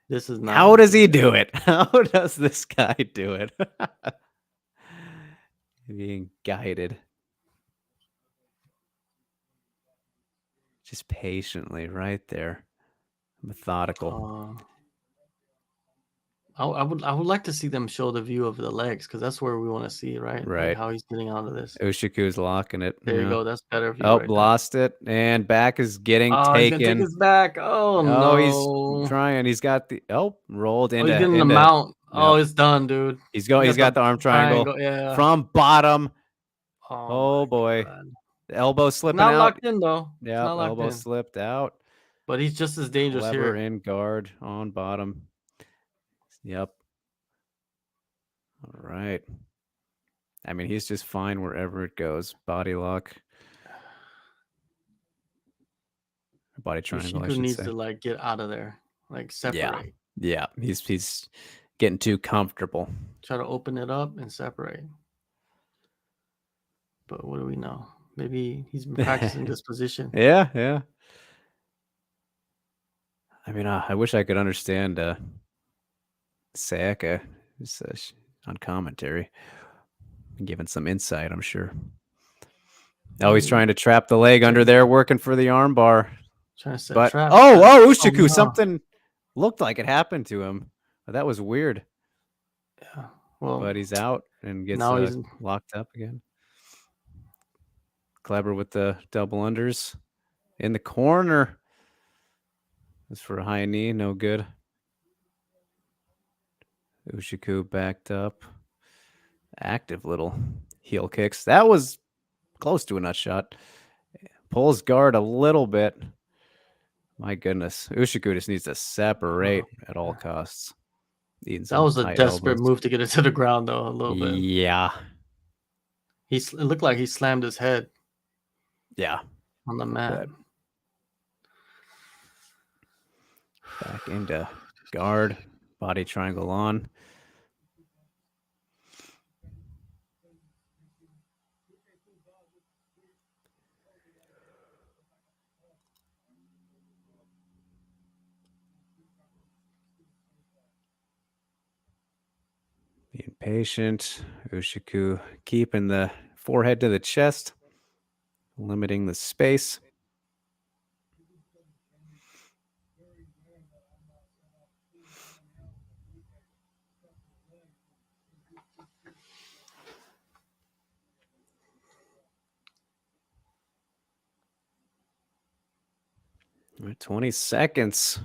This is not. How does he do it? How does this guy do it? Being guided. Just patiently right there. Methodical. I would like to see them show the view of the legs, because that's where we want to see, right? Right. Like how he's getting out of this. Ushiku's locking it. There you go. That's better view. Oh, right lost it. And back is getting taken. He's gonna take his back. Oh, no. He's trying. He's got the rolled into. He's getting the mount. Yep. Oh, it's done, dude. He's got the arm triangle. Yeah. From bottom. Oh boy. God. The elbow slipping not out. Locked in though. Yeah, elbow slipped out. But he's just as dangerous Clever here. in guard on bottom. Yep. All right. I mean, he's just fine wherever it goes. Body lock. Body triangle. Ushiku needs to like get out of there, like separate. Yeah. He's getting too comfortable. Try to open it up and separate. But what do we know? Maybe he's been practicing this position. Yeah. I mean, I wish I could understand Sayaka on commentary, giving some insight, I'm sure. He's trying to trap the leg under there, working for the arm bar. Trying to set trap. Ushiku, no. Something looked like it happened to him. That was weird. Yeah. Well, but he's out and gets he's locked up again. Clever with the double unders in the corner. That's for a high knee, no good. Ushiku backed up. Active little heel kicks. That was close to a nut shot. Pulls guard a little bit. My goodness. Ushiku just needs to separate at all costs. That was a desperate move to get it to the ground, though, a little bit. Yeah. It looked like he slammed his head. Yeah. On the mat. Back into guard. Body triangle on. Being patient. Ushiku keeping the forehead to the chest. Limiting the space. All right, 20 seconds.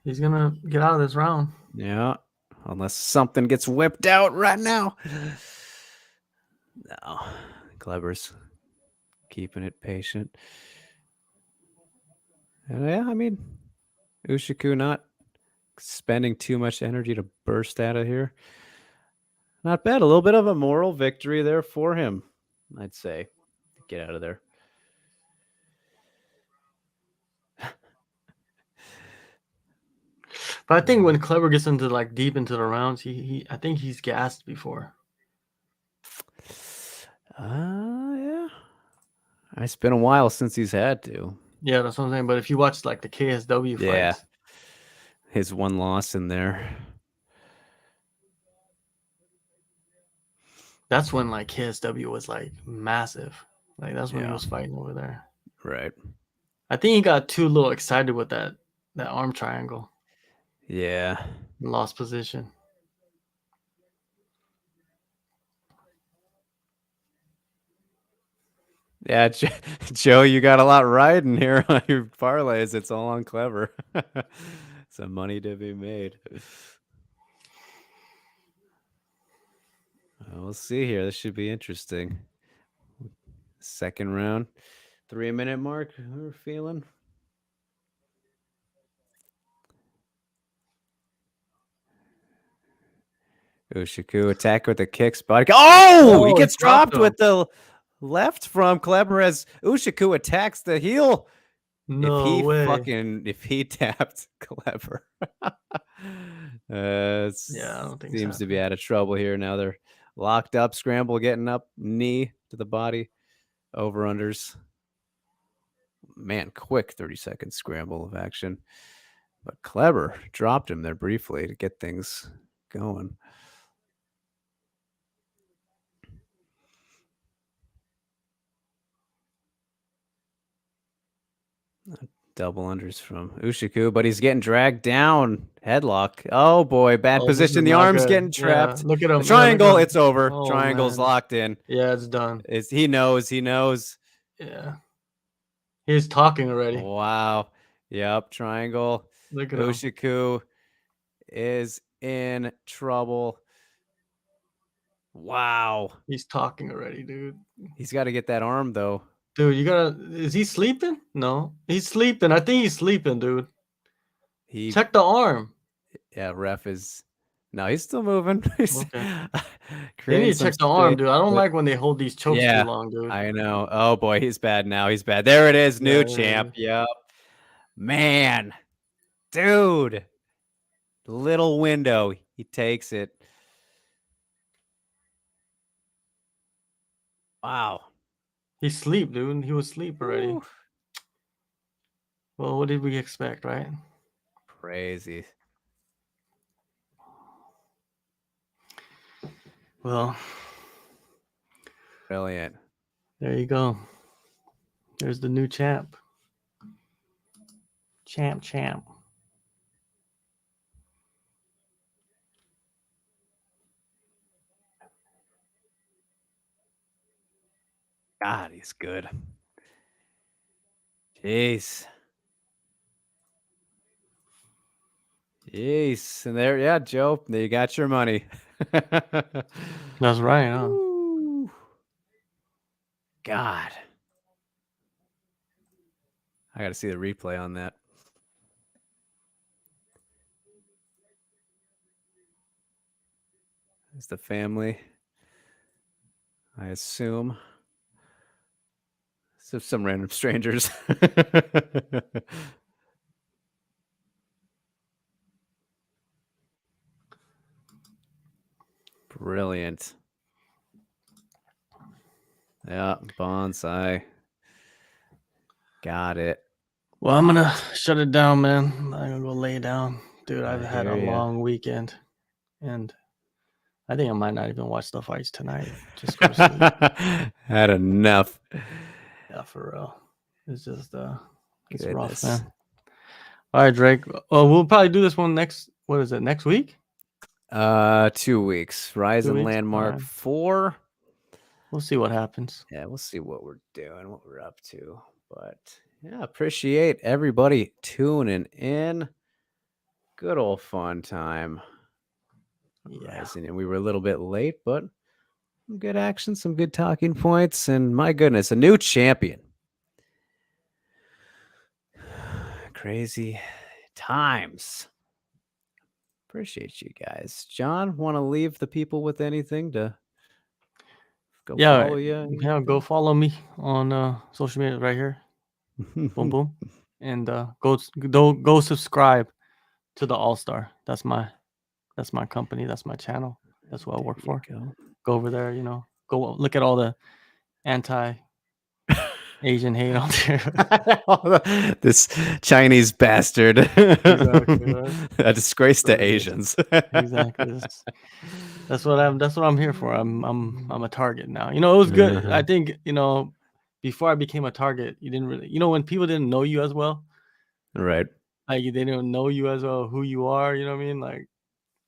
He's going to get out of this round. Yeah. Unless something gets whipped out right now. No. Clever's keeping it patient. And yeah, I mean, Ushiku not spending too much energy to burst out of here. Not bad. A little bit of a moral victory there for him, I'd say. Get out of there. But I think when Clever gets into like deep into the rounds, I think he's gassed before. Yeah. It's been a while since he's had to. Yeah, that's what I'm saying. But if you watch like the KSW fights, his one loss in there. That's when like KSW was like massive. Like that's when he was fighting over there. Right. I think he got too little excited with that arm triangle. Yeah. Lost position. Yeah, Joe, you got a lot riding here on your parlays. It's all on Clever. Some money to be made. We'll see here. This should be interesting. Second round, 3-minute mark. We're feeling. Ushiku attack with the kicks, body. Oh, he gets dropped with the left from Kleber as Ushiku attacks the heel. No way. If he tapped Kleber, yeah, I don't think seems to be out of trouble here. Now they're locked up, scramble, getting up, knee to the body, over unders. Man, quick 30-second scramble of action. But Kleber dropped him there briefly to get things going. Double unders from Ushiku, but he's getting dragged down. Headlock. Oh boy, bad position. The arm's getting trapped. Yeah, look at him. The triangle, it's over. Oh, Triangle's locked in. Yeah, it's done. He knows. Yeah. He's talking already. Wow. Yep, triangle. Look at Ushiku is in trouble. Wow. He's talking already, dude. He's got to get that arm, though. Dude, is he sleeping? No, he's sleeping. I think he's sleeping, dude. Check the arm. Yeah, ref is. No, he's still moving. Okay. They need to check the arm, dude. I don't like when they hold these chokes too long, dude. I know. Oh boy, he's bad now. He's bad. There it is. New champ. Yep. Man. Dude. Little window. He takes it. Wow. He's asleep, dude. He was asleep already. Ooh. Well, what did we expect, right? Crazy. Well, brilliant. There you go. There's the new champ. Champ. God, he's good. Jeez. And there, Joe, there you got your money. That's right, huh? Ooh. God. I got to see the replay on that. There's the family, I assume. So some random strangers. Brilliant. Yeah, bonsai. Got it. Well, I'm gonna shut it down, man. I'm gonna go lay down. Dude, I've had a long weekend. And I think I might not even watch the fights tonight. Just go sleep. Had enough. Yeah, for real. It's just it's rough, man. All right, Drake. Oh, we'll probably do this one next. What is it? Next week? 2 weeks. RIZIN Landmark 4. We'll see what happens. Yeah, we'll see what we're doing, what we're up to. But yeah, appreciate everybody tuning in. Good old fun time. Yeah. And we were a little bit late, but some good action, some good talking points, and my goodness, a new champion. Crazy times. Appreciate you guys. John, want to leave the people with anything to go follow you? Yeah, go follow me on social media right here. Boom, boom. And go subscribe to the All-Star. That's my company. That's my channel. That's what I work for. Go over there, go look at all the anti-Asian hate on there. This Chinese bastard. Exactly, right? A disgrace to Asians. Exactly. That's what I'm here for. I'm a target now. It was good. I think, before I became a target, you didn't really, when people didn't know you as well. Right. Like they didn't know you as well, who you are, you know what I mean? Like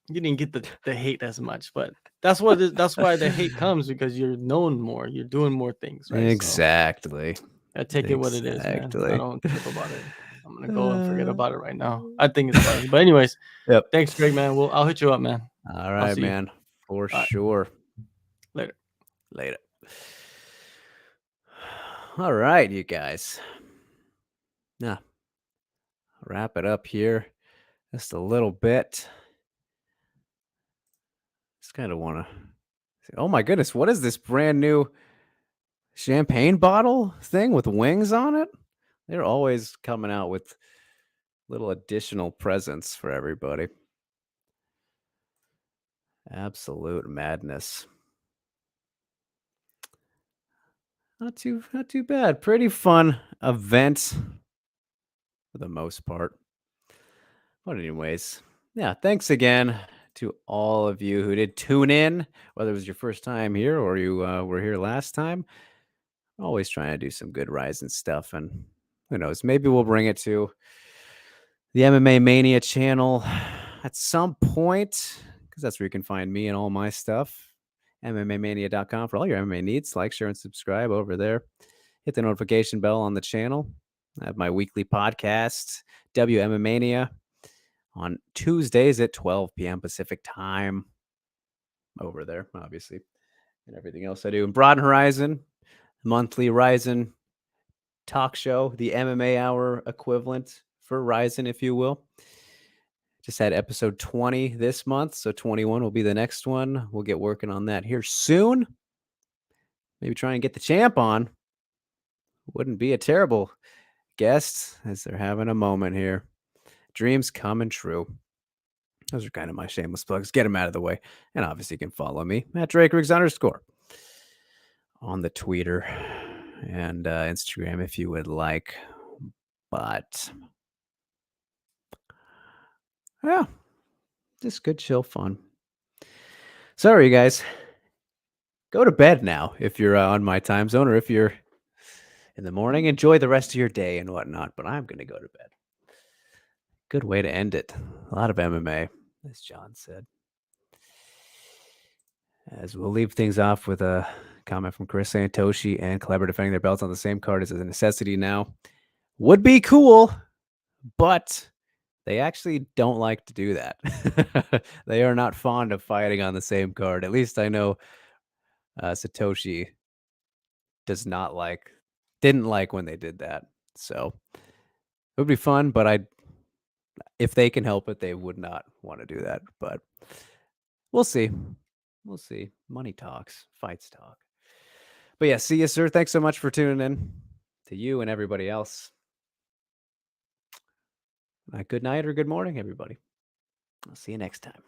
you didn't get the hate as much, but that's why the hate comes, because you're known more, you're doing more things, right? Exactly. So I take it what it is, man. I don't trip about it. I'm gonna go and forget about it right now. I think it's funny. But anyways, thanks, Greg, man. I'll hit you up, man. All right, man. For sure. Later. Later. All right, you guys. Now, wrap it up here just a little bit. Just kind of want to. Oh my goodness, what is this brand new champagne bottle thing with wings on it? They're always coming out with little additional presents for everybody. Absolute madness. Not too bad. Pretty fun event for the most part. But anyways, yeah, thanks again to all of you who did tune in, whether it was your first time here or you were here last time. Always trying to do some good Ryzen stuff, and who knows, maybe we'll bring it to the MMA Mania channel at some point, because that's where you can find me and all my stuff. MMAmania.com for all your MMA needs. Like, share, and subscribe over there. Hit the notification bell on the channel. I have my weekly podcast, WMMania Mania, on Tuesdays at 12 p.m. Pacific time over there, obviously, and everything else I do. And Broad Horizon, monthly RIZIN talk show, the MMA hour equivalent for RIZIN, if you will. Just had episode 20 this month, so 21 will be the next one. We'll get working on that here soon. Maybe try and get the champ on. Wouldn't be a terrible guest, as they're having a moment here. Dreams coming true. Those are kind of my shameless plugs. Get them out of the way. And obviously you can follow me at DrakeRiggs_ on the Twitter and Instagram if you would like. But yeah, just good, chill fun. Sorry, you guys. Go to bed now if you're on my time zone, or if you're in the morning. Enjoy the rest of your day and whatnot. But I'm going to go to bed. Good way to end it. A lot of MMA, as John said. As we'll leave things off with a comment from Chris Santoshi and Kleber defending their belts on the same card is a necessity now. Would be cool, but they actually don't like to do that. They are not fond of fighting on the same card. At least I know Satoshi didn't like when they did that. So it would be fun, but if they can help it, they would not want to do that. But we'll see. We'll see. Money talks, fights talk. But yeah, see you, sir. Thanks so much for tuning in. To you and everybody else. Good night or good morning, everybody. I'll see you next time.